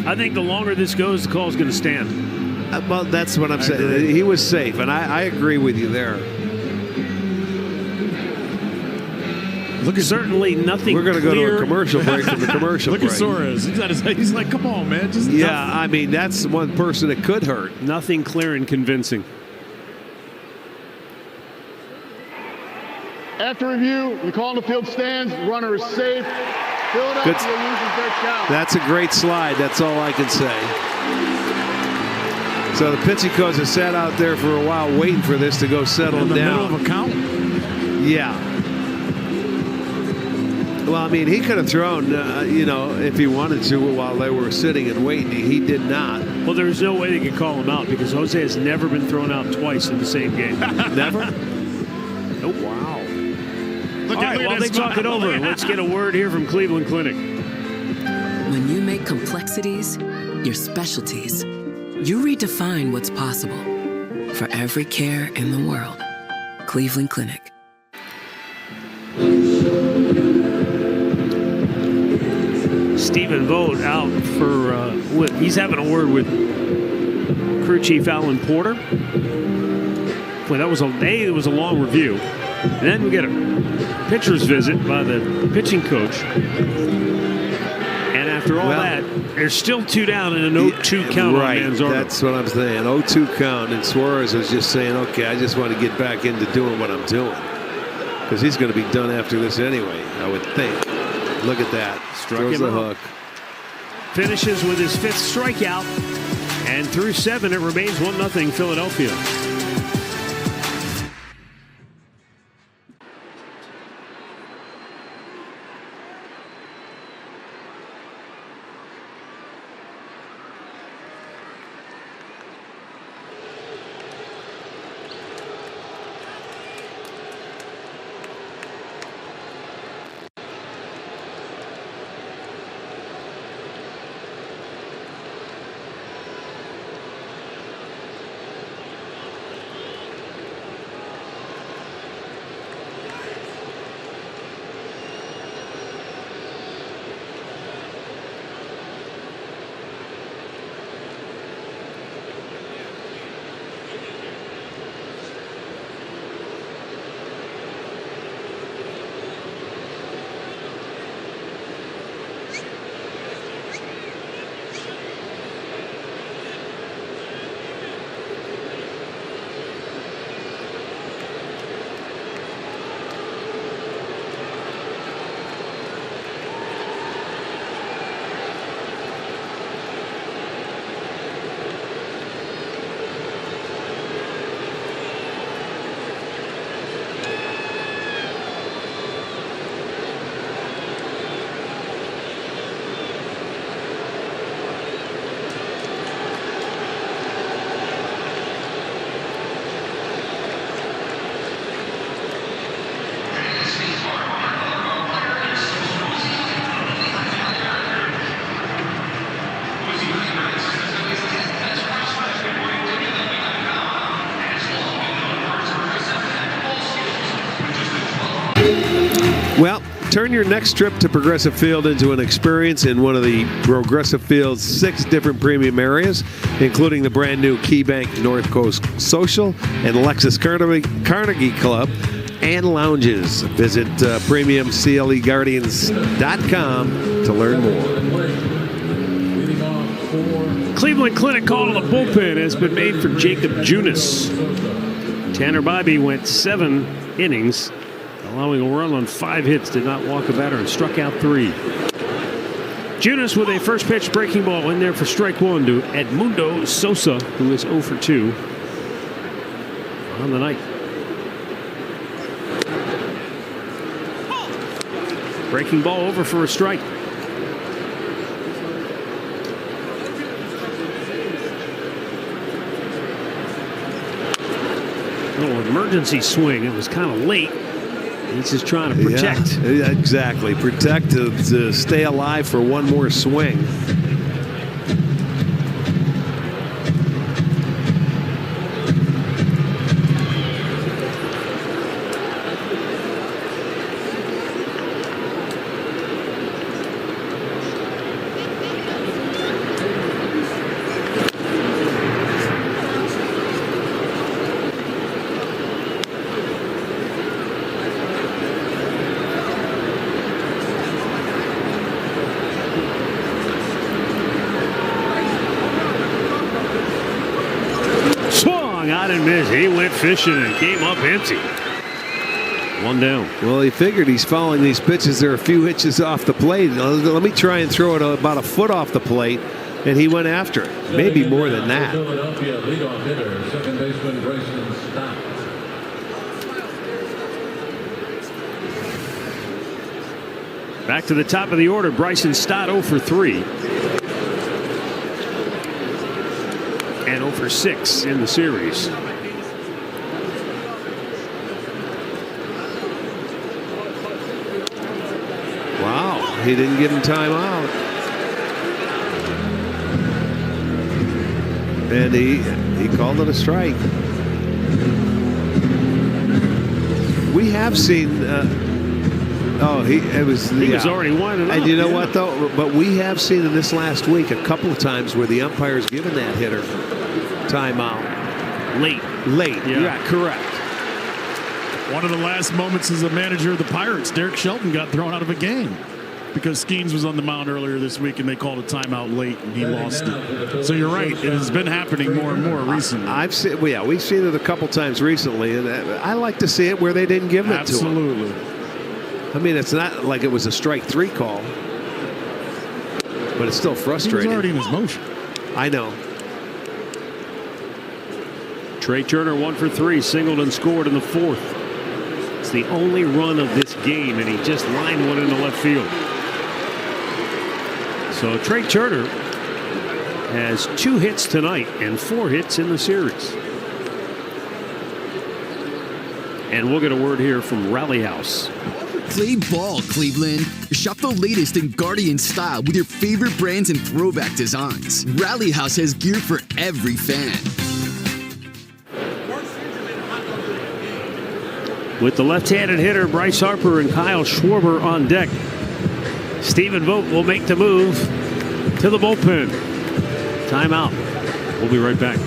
I think the longer this goes, the call's going to stand. Well, that's what I'm saying. He was safe, and I agree with you there. Certainly nothing. We're going to go to a commercial break from the commercial break. Look at Suarez. He's like, come on, man. Just I mean, that's one person that could hurt. Nothing clear and convincing. After review, the call on the field stands. Runner is safe. Philadelphia loses their count. That's a great slide. That's all I can say. So the pitching coach has sat out there for a while waiting for this to go settle down. In the middle of a count? Yeah. Well, I mean, he could have thrown, if he wanted to while they were sitting and waiting. He did not. Well, there's no way they could call him out because Jose has never been thrown out twice in the same game. Never? Nope. Wow. All right, while they talk it over, let's get a word here from Cleveland Clinic. When you make complexities your specialties, you redefine what's possible. For every care in the world, Cleveland Clinic. Stephen Vogt out for, he's having a word with crew chief Alan Porter. Well, that was it was a long review. And then we get a pitcher's visit by the pitching coach. And after all that, there's still 2 down and an 0-2 count on Manzardo. That's what I'm saying. 0-2 count, and Suarez was just saying, okay, I just want to get back into doing what I'm doing. Because he's going to be done after this anyway, I would think. Look at that. Struck Throws him the out. hook. Finishes with his 5th strikeout. And through 7, it remains 1-0 Philadelphia. Well, turn your next trip to Progressive Field into an experience in one of the Progressive Field's 6 different premium areas, including the brand new KeyBank North Coast Social and Lexus Carnegie Club and lounges. Visit premiumcleguardians.com to learn more. Cleveland Clinic call to the bullpen has been made for Jacob Junis. Tanner Bybee went 7 innings, allowing a run on 5 hits, did not walk a batter, and struck out 3. Junis with a first pitch breaking ball in there for strike 1 to Edmundo Sosa, who is 0 for 2 on the night. Breaking ball over for a strike. Little emergency swing. It was kind of late. He's just trying to protect. Yeah, exactly. Protect to stay alive for one more swing. He went fishing and came up empty. 1 down. Well, he figured he's following these pitches. There are a few hitches off the plate. Let me try and throw it about a foot off the plate, and he went after it. Maybe more than that. Philadelphia leadoff hitter, second baseman Bryson Stott. Back to the top of the order. Bryson Stott 0 for 3. And 0 for 6 in the series. Wow, he didn't give him time out. And he called it a strike. We have seen he was already winding up. And you know what though? But we have seen in this last week a couple of times where the umpire's given that hitter timeout. Late. Yeah, correct. One of the last moments as a manager of the Pirates, Derek Shelton got thrown out of a game because Skeens was on the mound earlier this week and they called a timeout late and he lost it. So you're right, it has been happening more and more recently. We've seen it a couple times recently, and I like to see it where they didn't give it to him. Absolutely. I mean, it's not like it was a strike 3 call, but it's still frustrating. He was already in his motion. I know. Trey Turner 1 for 3, singled and scored in the 4th. It's the only run of this game, and he just lined one into left field. So Trey Turner has 2 hits tonight and 4 hits in the series. And we'll get a word here from Rally House. Play ball, Cleveland. Shop the latest in Guardian style with your favorite brands and throwback designs. Rally House has gear for every fan. With the left-handed hitter Bryce Harper and Kyle Schwarber on deck, Stephen Vogt will make the move to the bullpen. Timeout. We'll be right back.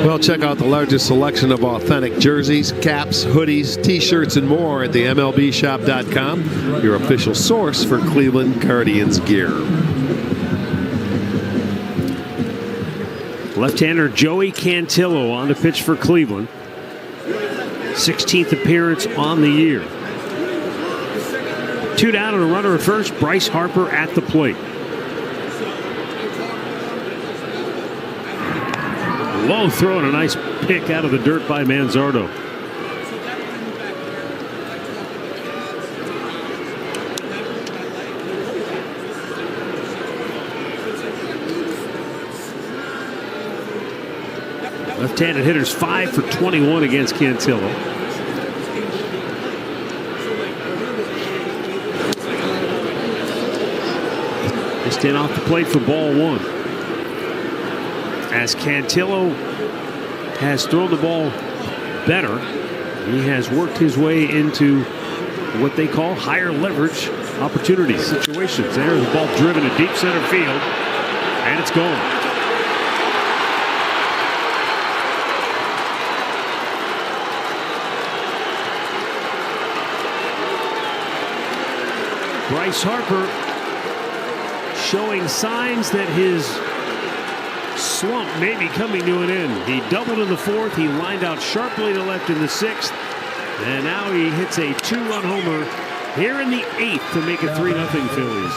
Well, check out the largest selection of authentic jerseys, caps, hoodies, t-shirts, and more at the MLBshop.com, your official source for Cleveland Guardians gear. Left-hander Joey Cantillo on the pitch for Cleveland. 16th appearance on the year. 2 down and a runner at first. Bryce Harper at the plate. Low throw and a nice pick out of the dirt by Manzardo. Left-handed hitters 5 for 21 against Cantillo. Just in off the plate for ball 1. As Cantillo has thrown the ball better, he has worked his way into what they call higher leverage opportunity situations. There's the ball driven to deep center field, and it's gone. Bryce Harper showing signs that his slump may be coming to an end. He doubled in the 4th. He lined out sharply to left in the 6th. And now he hits a 2-run homer here in the 8th to make it 3-0 Phillies.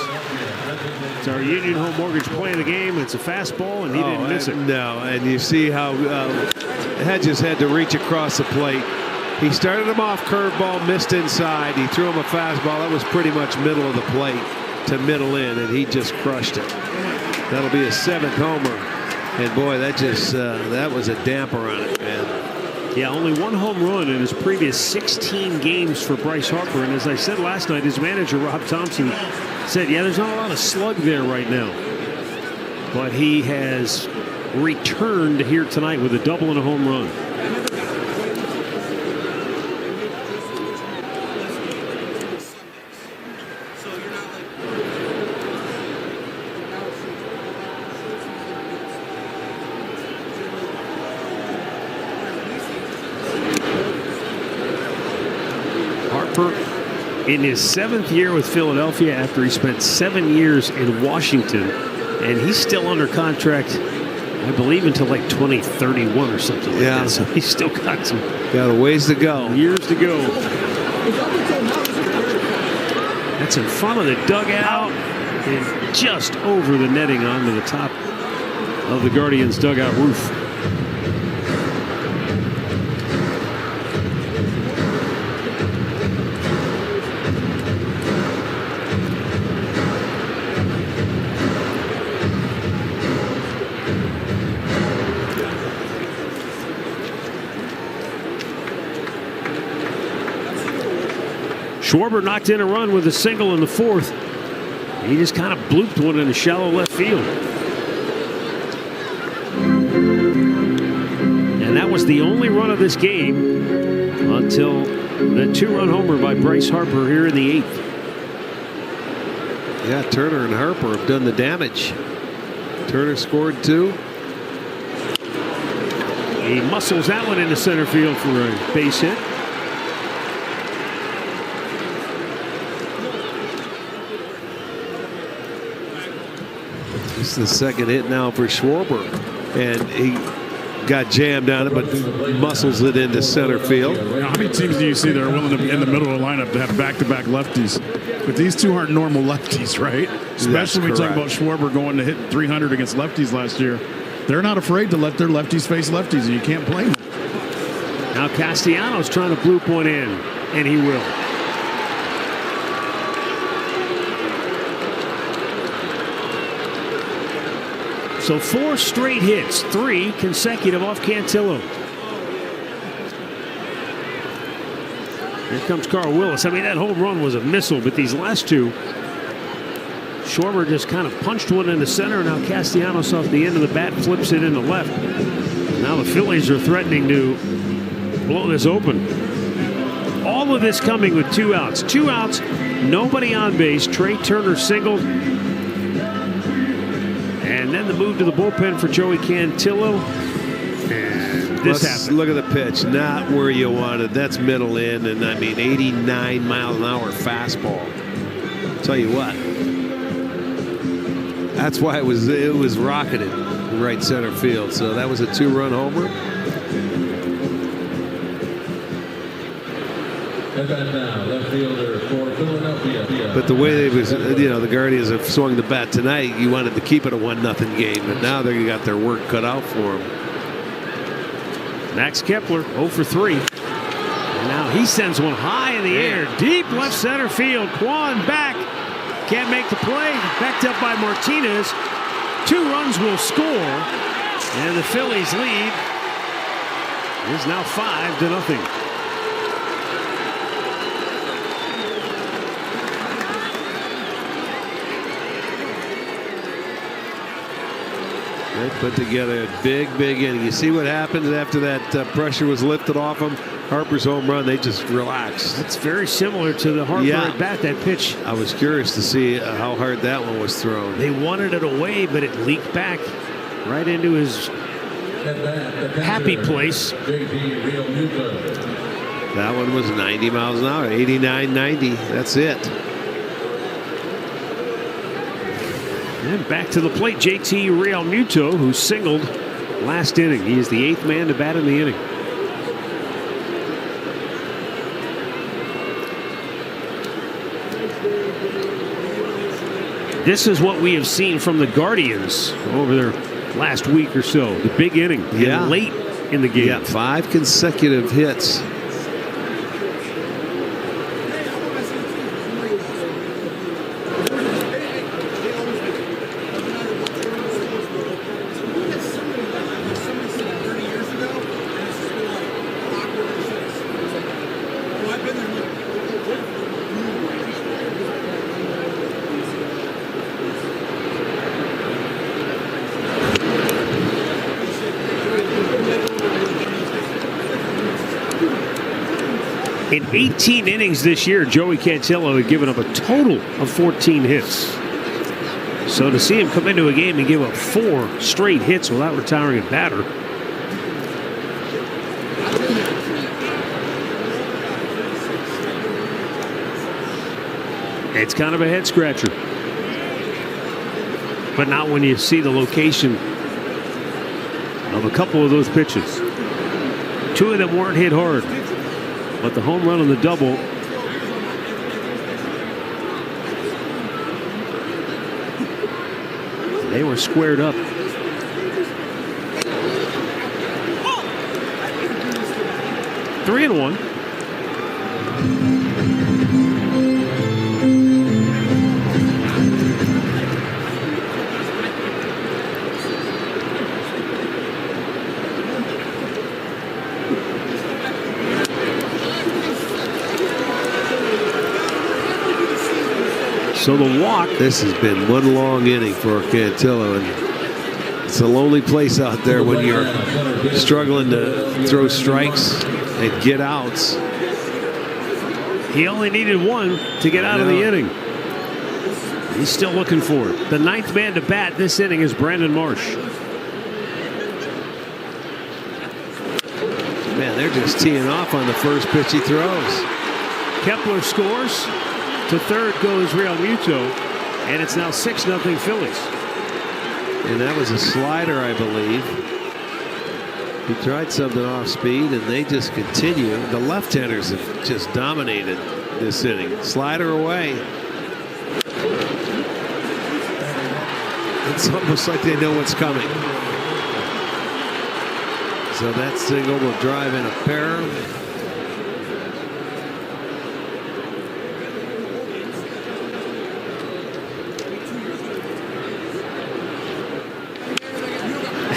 It's our Union Home Mortgage play of the game. It's a fastball, and he didn't miss it. No, and you see how Hedges had to reach across the plate. He started him off curveball, missed inside. He threw him a fastball. That was pretty much middle of the plate to middle in, and he just crushed it. That'll be his 7th homer. And boy, that just that was a damper on it, man. Yeah, only 1 home run in his previous 16 games for Bryce Harper. And as I said last night, his manager, Rob Thompson, said, yeah, there's not a lot of slug there right now. But he has returned here tonight with a double and a home run. In his 7th year with Philadelphia, after he spent 7 years in Washington, And he's still under contract, I believe, until like 2031 or something like that. So he's still got a ways to go. Years to go. That's in front of the dugout and just over the netting onto the top of the Guardians dugout roof. Schwarber knocked in a run with a single in the fourth. He just kind of blooped one in the shallow left field. And that was the only run of this game until the two-run homer by Bryce Harper here in the eighth. Yeah, Turner and Harper have done the damage. Turner scored 2. He muscles that one into center field for a base hit. This is the second hit now for Schwarber, and he got jammed on it, but muscles it into center field. How many teams do you see that are willing to be in the middle of the lineup to have back-to-back lefties? But these two aren't normal lefties, right? Especially when we talk about Schwarber going to hit 300 against lefties last year. They're not afraid to let their lefties face lefties, and you can't blame them. Now Castellanos trying to bloop one in, and he will. So 4 straight hits, 3 consecutive off Cantillo. Here comes Carl Willis. I mean, that home run was a missile, but these last 2, Schwarber just kind of punched one in the center. Now Castellanos off the end of the bat flips it into left. Now the Phillies are threatening to blow this open. All of this coming with 2 outs. 2 outs, nobody on base. Trey Turner singled. And then the move to the bullpen for Joey Cantillo. And this happened. Look at the pitch. Not where you wanted. That's middle in, and I mean 89 mile an hour fastball. Tell you what. That's why it was rocketed in right center field. So that was a 2-run homer. And then now, left fielder for Philadelphia. But the way the Guardians have swung the bat tonight, you wanted to keep it a 1-0 game, but now they got their work cut out for them. Max Kepler 0 for 3. And now he sends one high in the air, deep left center field. Kwan back, can't make the play. Backed up by Martinez. 2 runs will score, and the Phillies lead is now 5-0. They put together a big inning. You see what happens after that pressure was lifted off them? Harper's home run, they just relaxed. It's very similar to the Harper at bat, that pitch. I was curious to see how hard that one was thrown. They wanted it away, but it leaked back right into his happy place. That one was 90 miles an hour, 89, 90. That's it. And back to the plate, JT Realmuto, who singled last inning. He is the 8th man to bat in the inning. This is what we have seen from the Guardians over their last week or so. The big inning, and late in the game. Yeah, 5 consecutive hits. In 18 innings this year, Joey Cantillo had given up a total of 14 hits. So to see him come into a game and give up 4 straight hits without retiring a batter. It's kind of a head scratcher. but not when you see the location of a couple of those pitches. Two of them weren't hit hard, but the home run on the double. They were squared up. Three and one. So the walk. This has been one long inning for Cantillo, and it's a lonely place out there when you're struggling to throw strikes and get outs. He only needed one to get out of the inning. He's still looking for it. The ninth man to bat this inning is Brandon Marsh. Man, they're just teeing off on the first pitch he throws. Kepler scores. To third goes Real Muto, and it's now 6-0 Phillies. And that was a slider, I believe. He tried something off speed, and they just continue. The left-handers have just dominated this inning. Slider away. It's almost like they know what's coming. So that single will drive in a pair.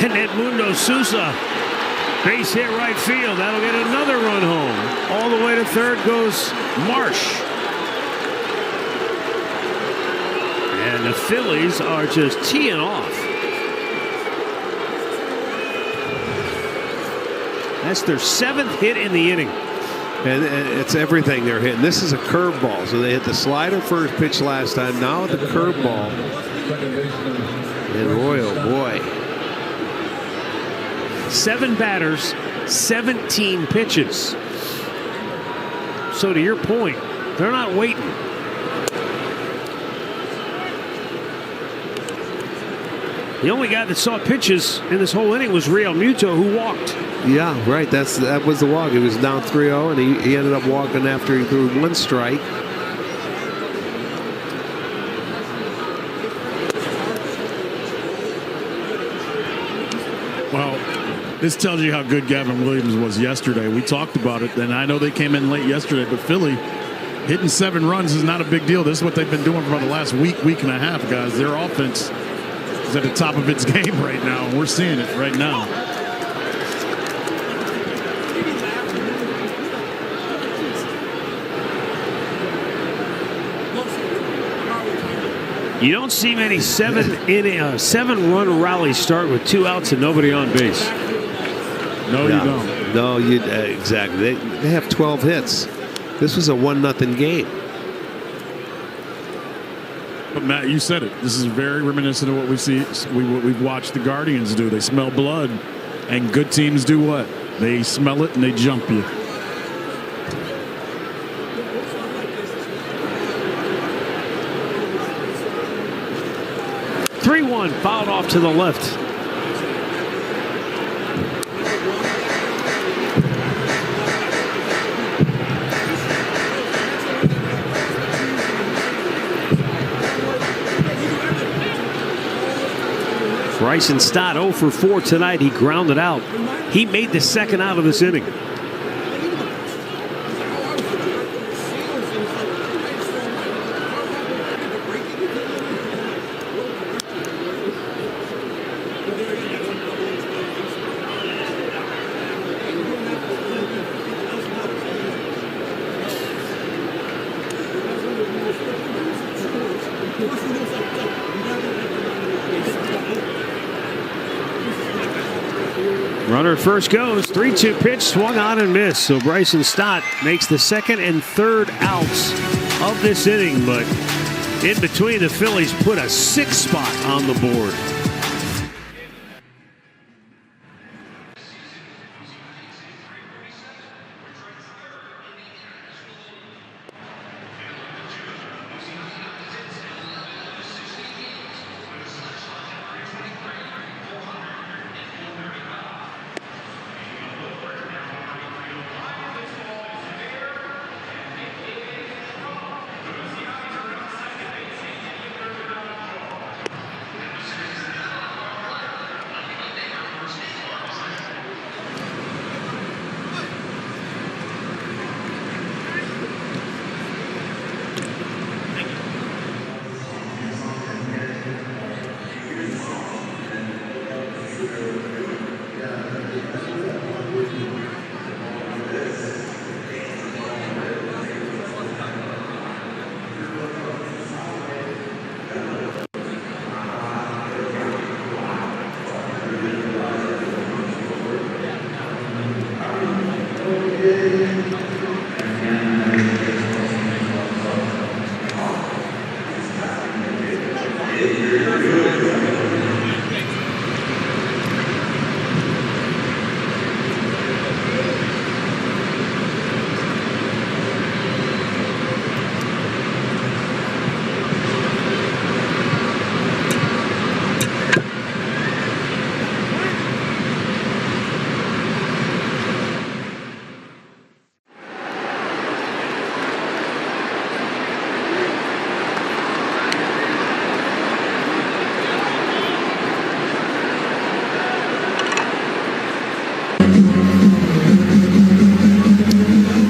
And Edmundo Sousa, base hit right field. That'll get another run home. All the way to third goes Marsh. And the Phillies are just teeing off. That's their 7th hit in the inning. And it's everything they're hitting. This is a curveball. So they hit the slider first pitch last time. Now the curveball. And boy, oh boy. 7 batters, 17 pitches. So to your point, they're not waiting. The only guy that saw pitches in this whole inning was Real Muto, who walked. Yeah, right. That was the walk. He was down 3-0, and he ended up walking after he threw one strike. Well, this tells you how good Gavin Williams was yesterday. We talked about it, and I know they came in late yesterday, but Philly hitting 7 runs is not a big deal. This is what they've been doing for the last week and a half, guys. Their offense is at the top of its game right now, and we're seeing it right now. You don't see many 7-run rallies start with 2 outs and nobody on base. No, you don't. No, you exactly. They have 12 hits. This was a 1-0 game. But Matt, you said it. This is very reminiscent of what we see. What we've watched the Guardians do. They smell blood, and good teams do what? They smell it and they jump you. Fouled off to the left. Bryson Stott 0 for 4 tonight. He grounded out. He made the second out of this inning. Runner at first goes. 3-2 pitch, swung on and missed. So Bryson Stott makes the second and third outs of this inning. But in between, the Phillies put a 6 spot on the board.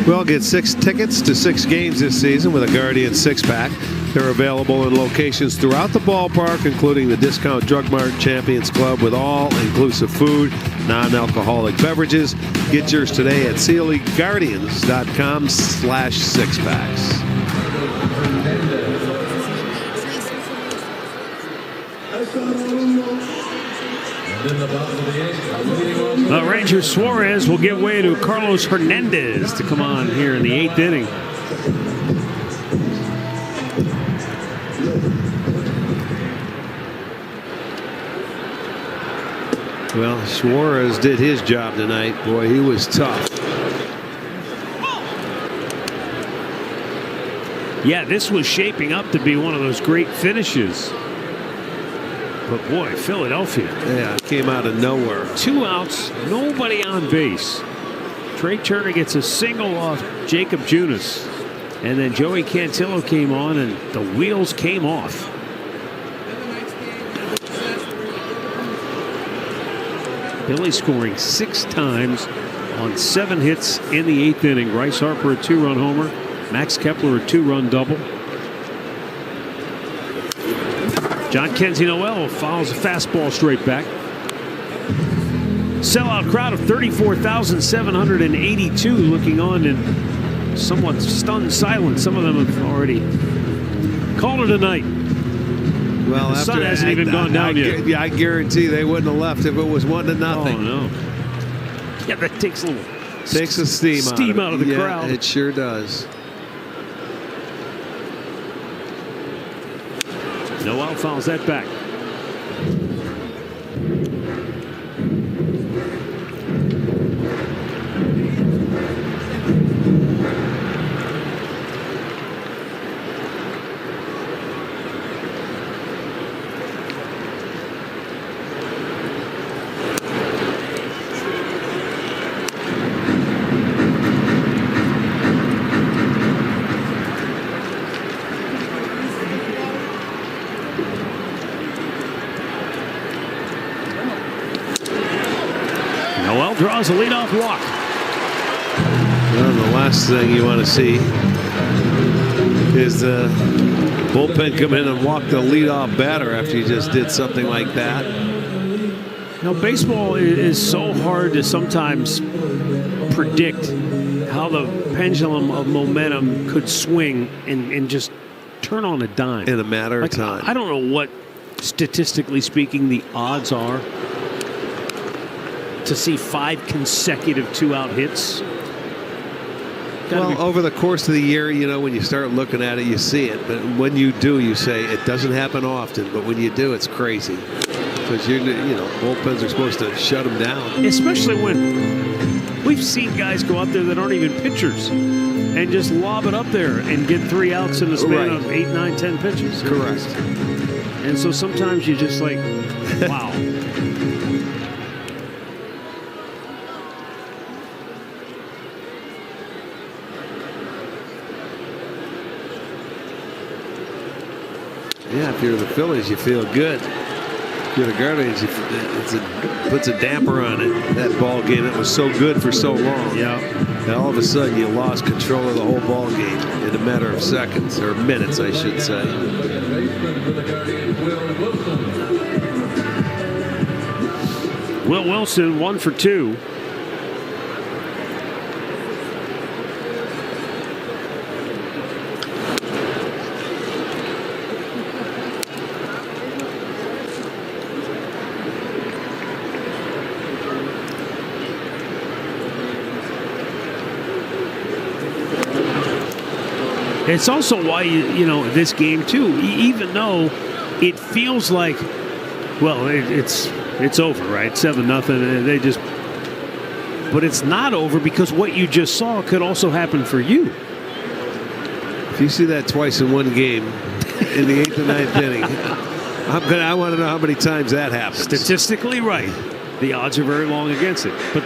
Well, get 6 tickets to 6 games this season with a Guardian 6-pack. They're available in locations throughout the ballpark, including the Discount Drug Mart Champions Club with all-inclusive food, non-alcoholic beverages. Get yours today at SealyGuardians.com/6packs. Ranger Suarez will give way to Carlos Hernandez to come on here in the 8th inning. Well, Suarez did his job tonight. Boy, he was tough. Yeah, this was shaping up to be one of those great finishes. But boy, Philadelphia. Yeah, came out of nowhere. 2 outs, nobody on base. Trey Turner gets a single off Jacob Junis. And then Joey Cantillo came on and the wheels came off. Philly scoring 6 times on 7 hits in the 8th inning. Bryce Harper a 2-run homer. Max Kepler a 2-run double. John Kenzie Noel fouls a fastball straight back. Sellout crowd of 34,782 looking on in somewhat stunned silence. Some of them have already called it a night. Well, the sun hasn't even gone down yet. Yeah, I guarantee they wouldn't have left if it was 1-0. Oh no! Yeah, that takes a little the steam out of the crowd. It sure does. Noel fouls that back. Noel draws a leadoff walk. Well, the last thing you want to see is the bullpen come in and walk the leadoff batter after you just did something like that. You know, baseball is so hard to sometimes predict how the pendulum of momentum could swing and just turn on a dime. In a matter of time. I don't know what, statistically speaking, the odds are to see 5 consecutive 2-out hits. Well, over the course of the year, you know, when you start looking at it, you see it. But when you do, you say it doesn't happen often. But when you do, it's crazy. Because you know, bullpens are supposed to shut them down. Especially when we've seen guys go out there that aren't even pitchers and just lob it up there and get 3 outs in the span of 8, 9, 10 pitches. Correct. And so sometimes you just like, wow. Yeah, if you're the Phillies, you feel good. If you're the Guardians, it puts a damper on it. That ball game, it was so good for so long. Yeah. And all of a sudden, you lost control of the whole ball game in a matter of seconds, or minutes, I should say. Will Wilson 1 for 2. It's also why you know this game too, even though it feels like, well, it's over, right? 7-0. They just, but it's not over because what you just saw could also happen for you. If you see that twice in one game, in the 8th and 9th inning, I want to know how many times that happens. Statistically, right? The odds are very long against it, but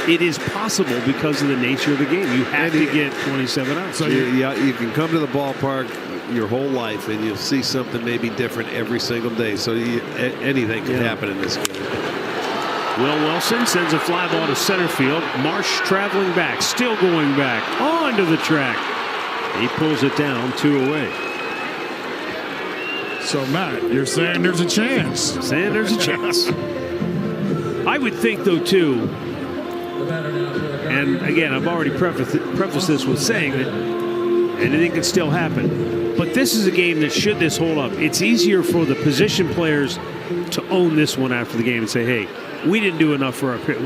it is possible because of the nature of the game. You have to get 27 outs. So you can come to the ballpark your whole life and you'll see something maybe different every single day. So anything can happen in this game. Will Wilson sends a fly ball to center field. Marsh traveling back, still going back onto the track. He pulls it down, 2 away. So Matt, you're saying there's a chance? Saying there's a chance. I would think though too. And again, I've already prefaced this with saying that anything can still happen. But this is a game that, should this hold up, it's easier for the position players to own this one after the game and say, hey, we didn't do enough for our pitch.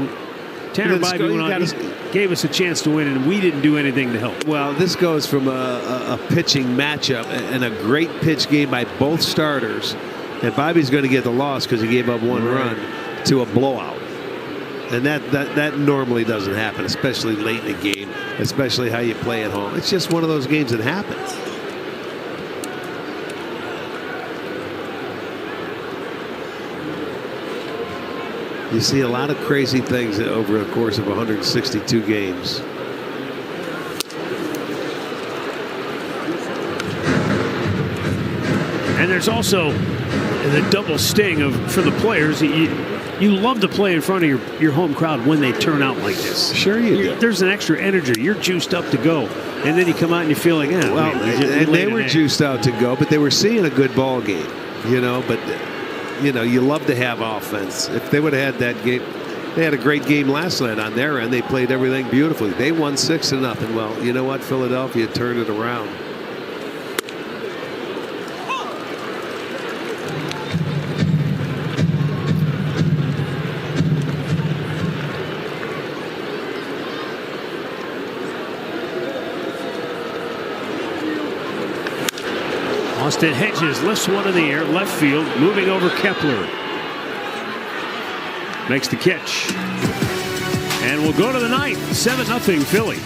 Tanner Bybee gave us a chance to win, and we didn't do anything to help. Well, this goes from a pitching matchup and a great pitch game by both starters. And Bybee's going to get the loss because he gave up 1 run, to a blowout. And that normally doesn't happen, especially late in the game, especially how you play at home. It's just one of those games that happens. You see a lot of crazy things over the course of 162 games. And there's also the double sting for the players. You love to play in front of your home crowd when they turn out like this. Sure you do. There's an extra energy. You're juiced up to go. And then you come out and you feel like, and they were juiced out to go, but they were seeing a good ball game, you know. But, you know, you love to have offense. If they would have had that game, they had a great game last night on their end. They played everything beautifully. They won 6-0. Well, you know what? Philadelphia turned it around. Austin Hedges lifts one in the air, left field, moving over Kepler. Makes the catch. And we'll go to the ninth. 7-0 Philly.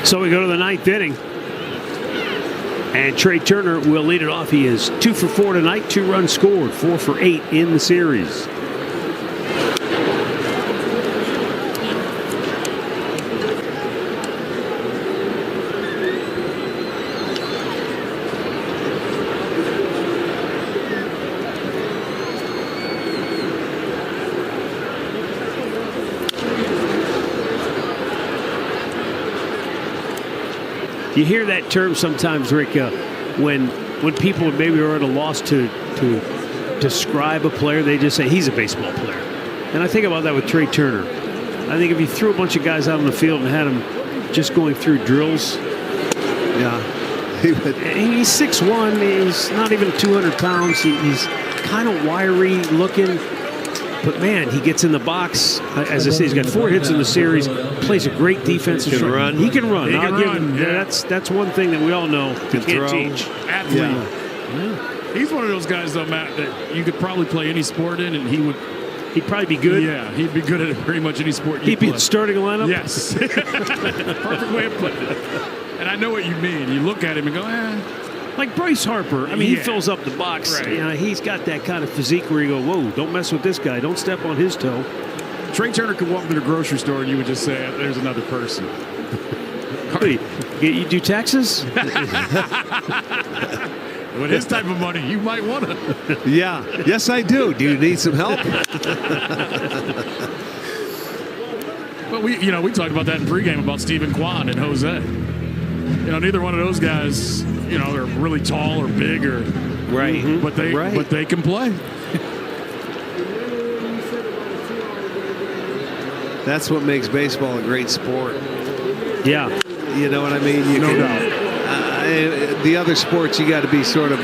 So we go to the ninth inning. And Trey Turner will lead it off. He is 2 for 4 tonight, 2 runs scored, 4 for 8 in the series. You hear that term sometimes, Rick, when people maybe are at a loss to describe a player, they just say he's a baseball player. And I think about that with Trey Turner. I think if you threw a bunch of guys out on the field and had them just going through drills. Yeah. He's 6'1", he's not even 200 pounds. He's kind of wiry looking. But, man, he gets in the box. As I say, he's got 4 hits in the series, plays a great defensive He can run. He can run. He can I'll give run, him. yeah. That's one thing that we all know you can't throw. teach. Athlete. Yeah. He's one of those guys, though, Matt, that you could probably play any sport in, and he'd probably be good. Yeah, he'd be good at pretty much any sport you He'd be play. at starting lineup? Yes. Perfect way of putting it. And I know what you mean. You look at him and go, Like Bryce Harper. I mean, he Yeah. fills up the box. Right. You know, he's got that kind of physique where you go, whoa, don't mess with this guy. Don't step on his toe. Trey Turner could walk to the grocery store and you would just say, there's another person. Hey, you do taxes? With his type of money, you might want to. Yeah. Yes, I do. Do you need some help? But we talked about that in pregame about Stephen Kwan and Jose. Neither one of those guys, they're really tall or big or right. But they can play. That's what makes baseball a great sport. Yeah. You know what I mean? You No doubt. The other sports, you got to be sort of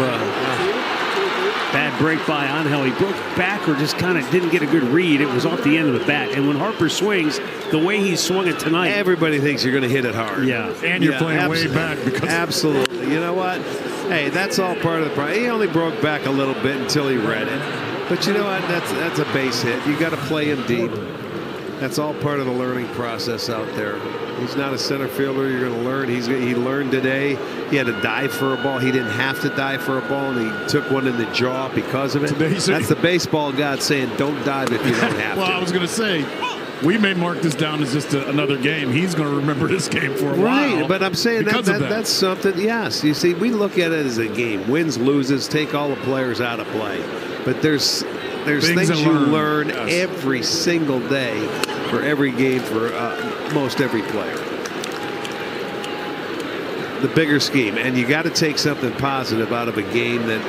bad break by Angel. He broke back or just kind of didn't get a good read. It was off the end of the bat. And when Harper swings, the way he swung it tonight. Everybody thinks you're going to hit it hard. Yeah. And you're playing way back. Absolutely. You know what? Hey, that's all part of the problem. He only broke back a little bit until he read it. But you know what? That's a base hit. You got to play him deep. That's all part of the learning process out there. He's not a center fielder. You're going to learn. He learned today. He had to dive for a ball. He didn't have to dive for a ball, and he took one in the jaw because of it. That's the baseball god saying, don't dive if you don't have to. Well, I was going to say, we may mark this down as just another game. He's going to remember this game for a while. Right, but I'm saying that's something, yes. You see, we look at it as a game. Wins, loses, take all the players out of play. But there's things you learn every single day for every game for most every player. The bigger scheme, and you got to take something positive out of a game that,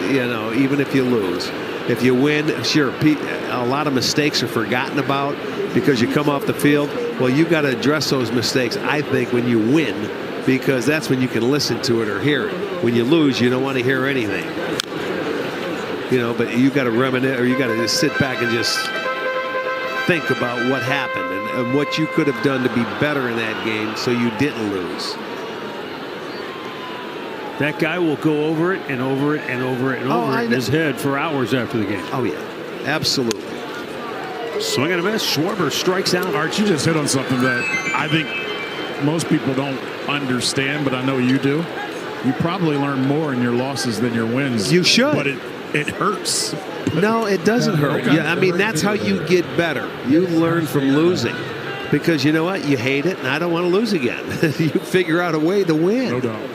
even if you lose. If you win, sure, a lot of mistakes are forgotten about because you come off the field. Well, you got to address those mistakes, I think, when you win, because that's when you can listen to it or hear it. When you lose, you don't want to hear anything. But you got to reminisce, or you got to just sit back and just think about what happened and what you could have done to be better in that game so you didn't lose. That guy will go over it and over it and over it and over it in his head for hours after the game. Oh, yeah. Absolutely. Swing and a miss. Schwarber strikes out. Art, you just hit on something that I think most people don't understand, but I know you do. You probably learn more in your losses than your wins. You should. But it hurts. No, it doesn't hurt. Okay. Yeah, I mean, that's how you get better. You learn from losing. Because you know what? You hate it, and I don't want to lose again. You figure out a way to win. No doubt.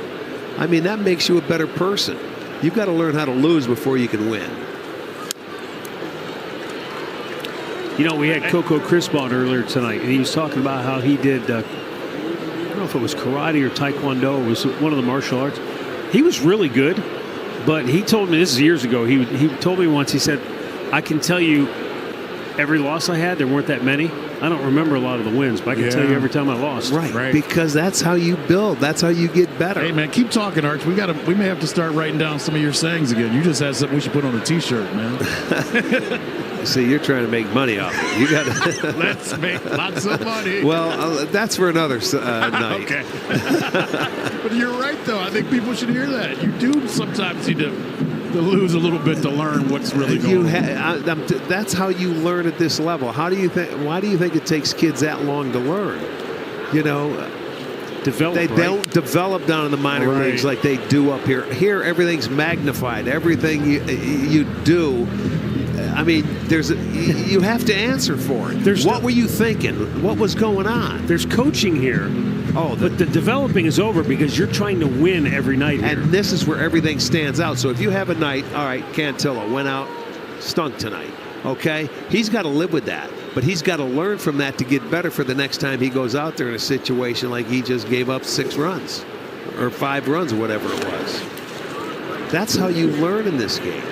I mean, that makes you a better person. You've got to learn how to lose before you can win. We had Coco Crisp on earlier tonight, and he was talking about how he did, I don't know if it was karate or taekwondo, it was one of the martial arts. He was really good, but he told me, this is years ago, he told me once, he said, I can tell you every loss I had, there weren't that many. I don't remember a lot of the wins, but I can tell you every time I lost. Right. Because that's how you build. That's how you get better. Hey, man, keep talking, Arch. We may have to start writing down some of your sayings again. You just had something we should put on a T-shirt, man. See, you're trying to make money off it. You got to. Let's make lots of money. Well, that's for another night. Okay. But you're right, though. I think people should hear that. You do sometimes need to lose a little bit to learn what's really going on. That's how you learn at this level. Why do you think it takes kids that long to learn? develop. They don't develop down in the minor leagues like they do up here. Here, everything's magnified. Everything you do, I mean, you have to answer for it. What were you thinking? What was going on? There's coaching here. But the developing is over because you're trying to win every night here. And this is where everything stands out. So if you have a night, all right, Cantillo went out, stunk tonight. Okay? He's got to live with that. But he's got to learn from that to get better for the next time he goes out there in a situation like he just gave up 6 runs or 5 runs or whatever it was. That's how you learn in this game.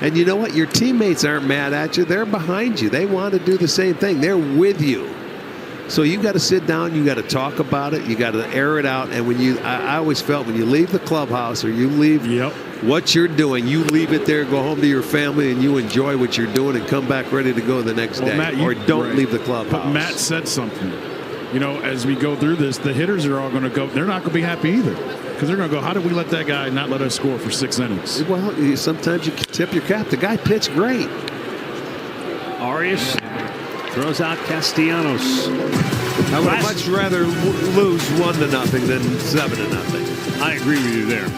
And you know what? Your teammates aren't mad at you. They're behind you. They want to do the same thing. They're with you. So you got to sit down, you got to talk about it, you got to air it out. And when I always felt when you leave the clubhouse or you leave what you're doing, you leave it there, go home to your family, and you enjoy what you're doing and come back ready to go the next day. Matt, or don't leave the clubhouse. But Matt said something. You know, as we go through this, the hitters are all going to go, they're not going to be happy either. Because they're going to go, how did we let that guy not let us score for 6 innings? Well, sometimes you tip your cap. The guy pitched great. Arias throws out Castellanos. I would much rather lose 1-0 than 7-0. I agree with you there.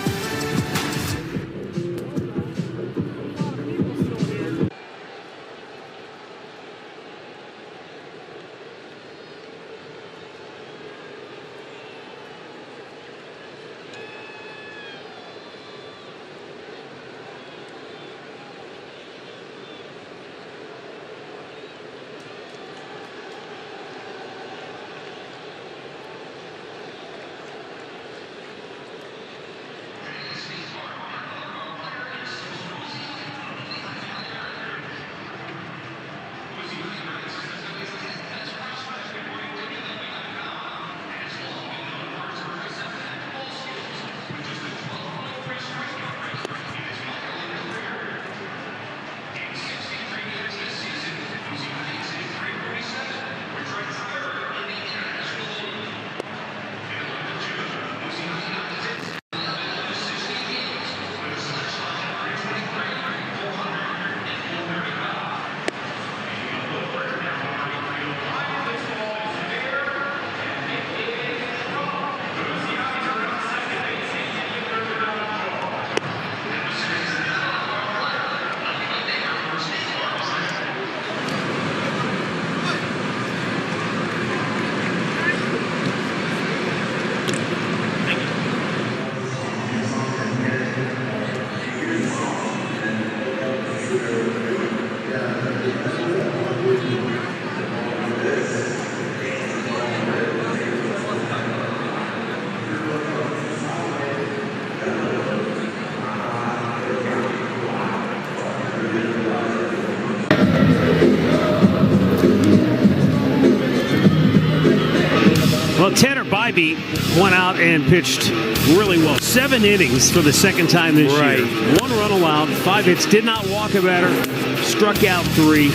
Well, Tanner Bybee went out and pitched really well. 7 innings for the second time this year. 1 run allowed, 5 hits, did not walk a batter, struck out 3.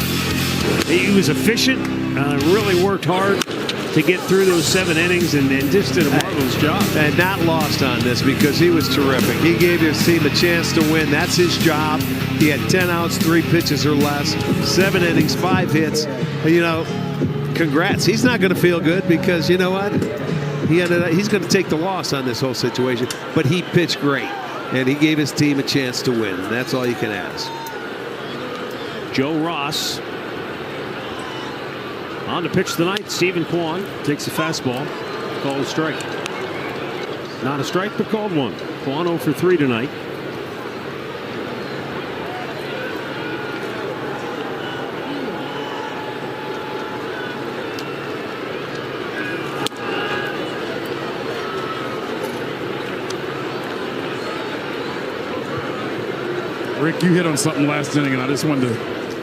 He was efficient, really worked hard to get through those 7 innings and just did a marvelous job. And not lost on this because he was terrific. He gave his team a chance to win. That's his job. He had 10 outs, 3 pitches or less, 7 innings, 5 hits. You know, congrats. He's not going to feel good because you know what? He's going to take the loss on this whole situation. But he pitched great, and he gave his team a chance to win. And that's all you can ask. Joe Ross on to pitch tonight. Stephen Kwan takes a fastball, called a strike. Not a strike, but called one. Kwan 0 for 3 tonight. Rick, you hit on something last inning, and I just wanted to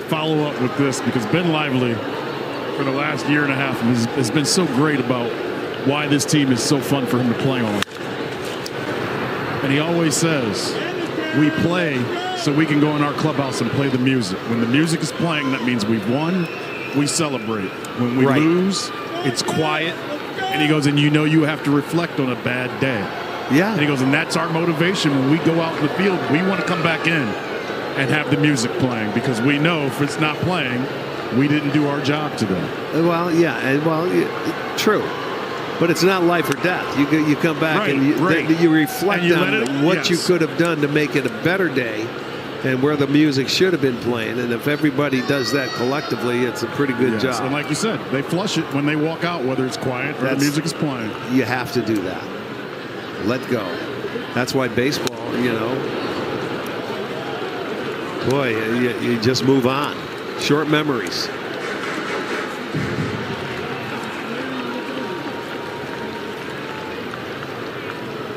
follow up with this because Ben Lively, for the last year and a half, has been so great about why this team is so fun for him to play on. And he always says, we play so we can go in our clubhouse and play the music. When the music is playing, that means we've won, we celebrate. When we lose, it's quiet. And he goes, and you know you have to reflect on a bad day. Yeah. And he goes, and that's our motivation. When we go out in the field, we want to come back in and have the music playing because we know if it's not playing, we didn't do our job today. Well, yeah, true. But it's not life or death. You come back and you reflect on what you could have done to make it a better day and where the music should have been playing. And if everybody does that collectively, it's a pretty good job. And like you said, they flush it when they walk out, whether it's quiet or the music is playing. You have to do that. Let go. That's why baseball, boy, you just move on. Short memories.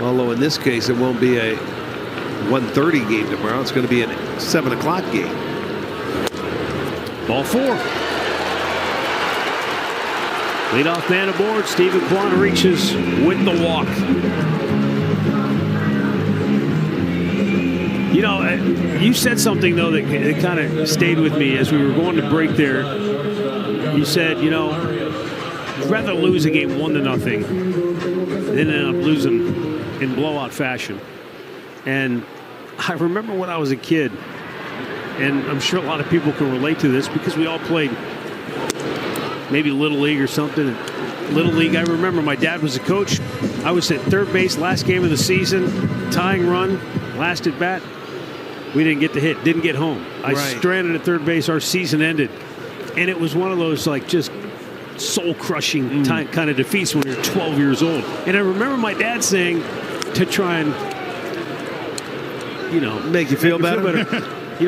Although in this case, it won't be a 1:30 game tomorrow. It's going to be a 7 o'clock game. Ball 4. Leadoff man aboard. Steven Kwan reaches with the walk. You said something, though, that kind of stayed with me as we were going to break there. You said, you'd rather lose a game 1-0 than end up losing in blowout fashion. And I remember when I was a kid, and I'm sure a lot of people can relate to this because we all played maybe Little League or something. Little League, I remember my dad was a coach. I was at third base last game of the season, tying run, last at bat. We didn't get the hit, didn't get home. I stranded at third base. Our season ended. And it was one of those just soul-crushing kind of defeats when you're 12 years old. And I remember my dad saying to try and, make you feel better.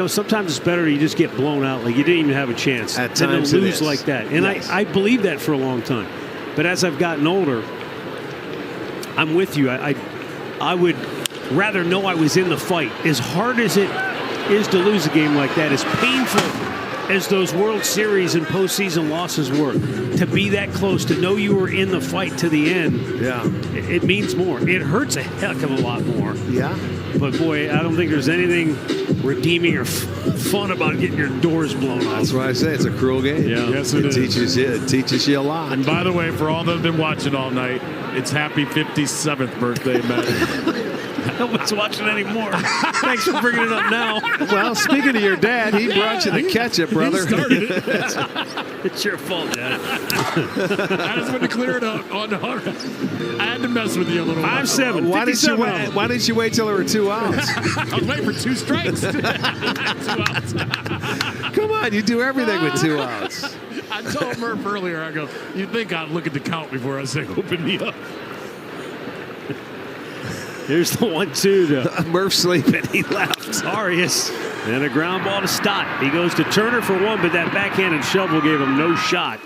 Sometimes it's better you just get blown out, like you didn't even have a chance. At times than to lose like that. And I believed that for a long time. But as I've gotten older, I'm with you. I would rather know I was in the fight. As hard as it is to lose a game like that, as painful as those World Series and postseason losses were, to be that close, to know you were in the fight to the end, it means more. It hurts a heck of a lot more. Yeah. But boy, I don't think there's anything redeeming or fun about getting your doors blown off. That's why I say it's a cruel game. Yeah. Yes, it is. It teaches you a lot. And by the way, for all that have been watching all night, it's happy 57th birthday, Matt. Nobody's watching anymore. Thanks for bringing it up now. Well, speaking of your dad, he brought you the ketchup, brother. He started it. It's your fault, Dad. I just want to clear it up. I had to mess with you a little. 5-7. Why didn't you wait till there were 2 outs? I was waiting for 2 strikes. 2 outs. Come on, you do everything with 2 outs. I told Murph earlier, I go, you'd think I'd look at the count before I say open me up. Here's the 1-2 to Murph sleeping. He left. Arias. And a ground ball to Stott. He goes to Turner for 1, but that backhanded shovel gave him no shot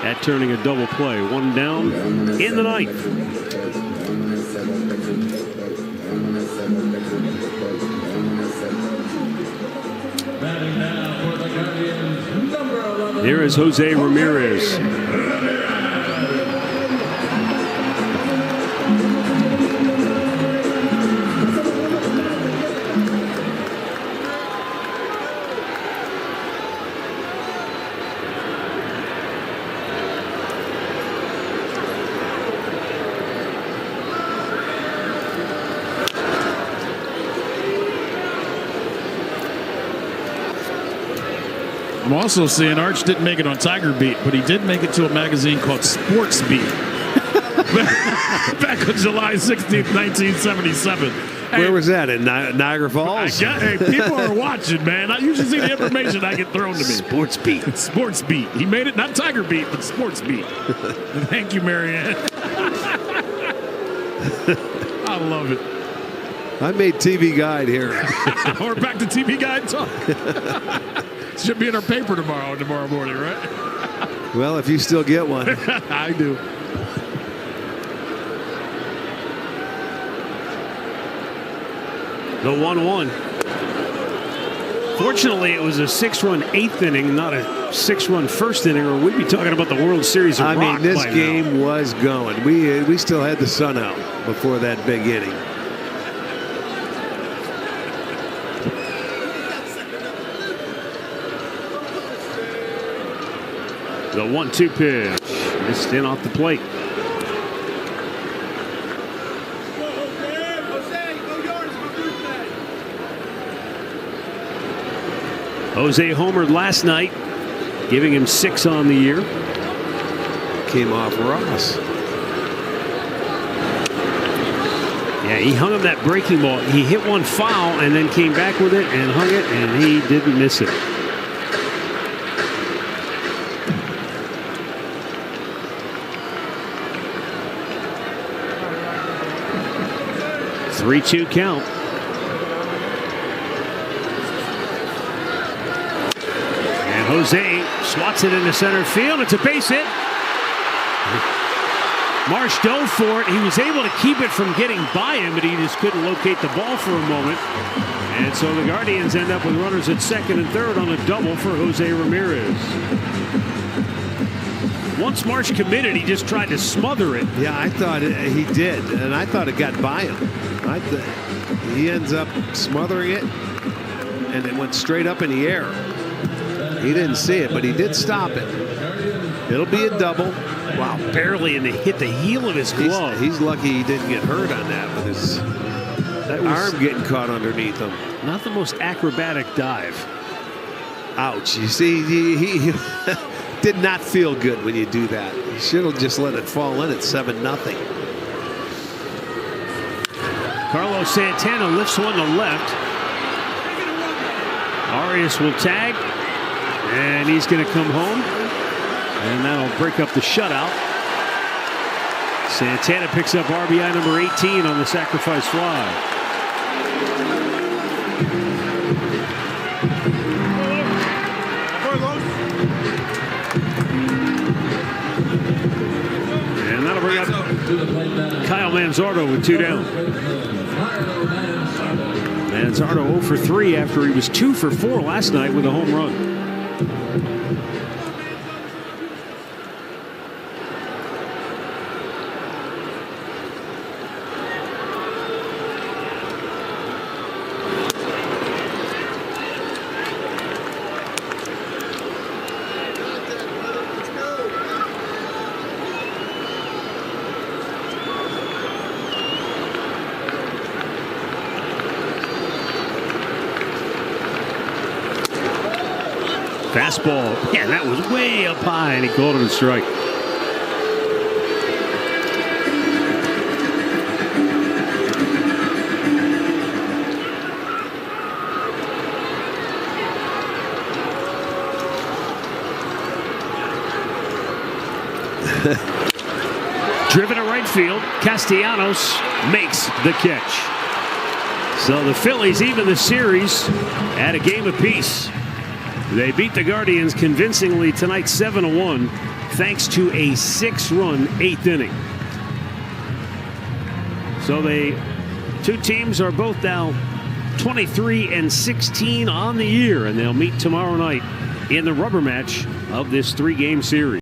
at turning a double play. 1 down in the 9th. Here is Jose Ramirez. I'm also seeing Arch didn't make it on Tiger Beat, but he did make it to a magazine called Sports Beat. Back on July 16th, 1977. Where was that? In Niagara Falls? Hey, people are watching, man. I usually see the information I get thrown to me. Sports Beat. Sports Beat. He made it, not Tiger Beat, but Sports Beat. Thank you, Marianne. I love it. I made TV Guide here. We're back to TV Guide talk. Should be in our paper tomorrow morning, right? Well, if you still get one. I do. The 1-1. Fortunately, it was a 6-run 8th inning, not a 6-run first inning, or we'd be talking about the World Series of rock. This game was going. We still had the sun out before that big inning. The 1-2 pitch. Missed in off the plate. Jose homered last night, giving him 6 on the year. Came off Ross. Yeah, he hung him that breaking ball. He hit one foul and then came back with it and hung it, and he didn't miss it. Three-two count. And Jose swats it into center field. It's a base hit. Marsh dove for it. He was able to keep it from getting by him, but he just couldn't locate the ball for a moment. And so the Guardians end up with runners at second and third on a double for Jose Ramirez. Once Marsh committed, he just tried to smother it. Yeah, I thought he did, and I thought it got by him. He ends up smothering it, and it went straight up in the air. He didn't see it, but he did stop it. It'll be a double. Wow, barely, and they hit the heel of his glove. He's lucky he didn't get hurt on that with his arm getting caught underneath him. Not the most acrobatic dive. Ouch. You see, he did not feel good when you do that. You should have just let it fall in at 7-0. Carlos Santana lifts one to left. Arias will tag, and he's going to come home. And that'll break up the shutout. Santana picks up RBI number 18 on the sacrifice fly. And that'll bring up Kyle Manzardo with 2 down. Manzardo 0 for 3 after he was 2 for 4 last night with a home run. Fastball. Yeah, that was way up high, and he called it a strike. Driven to right field. Castellanos makes the catch. So the Phillies even the series at a game apiece. They beat the Guardians convincingly tonight 7-1 thanks to a 6-run 8th inning. So the two teams are both now 23-16 on the year, and they'll meet tomorrow night in the rubber match of this 3-game series.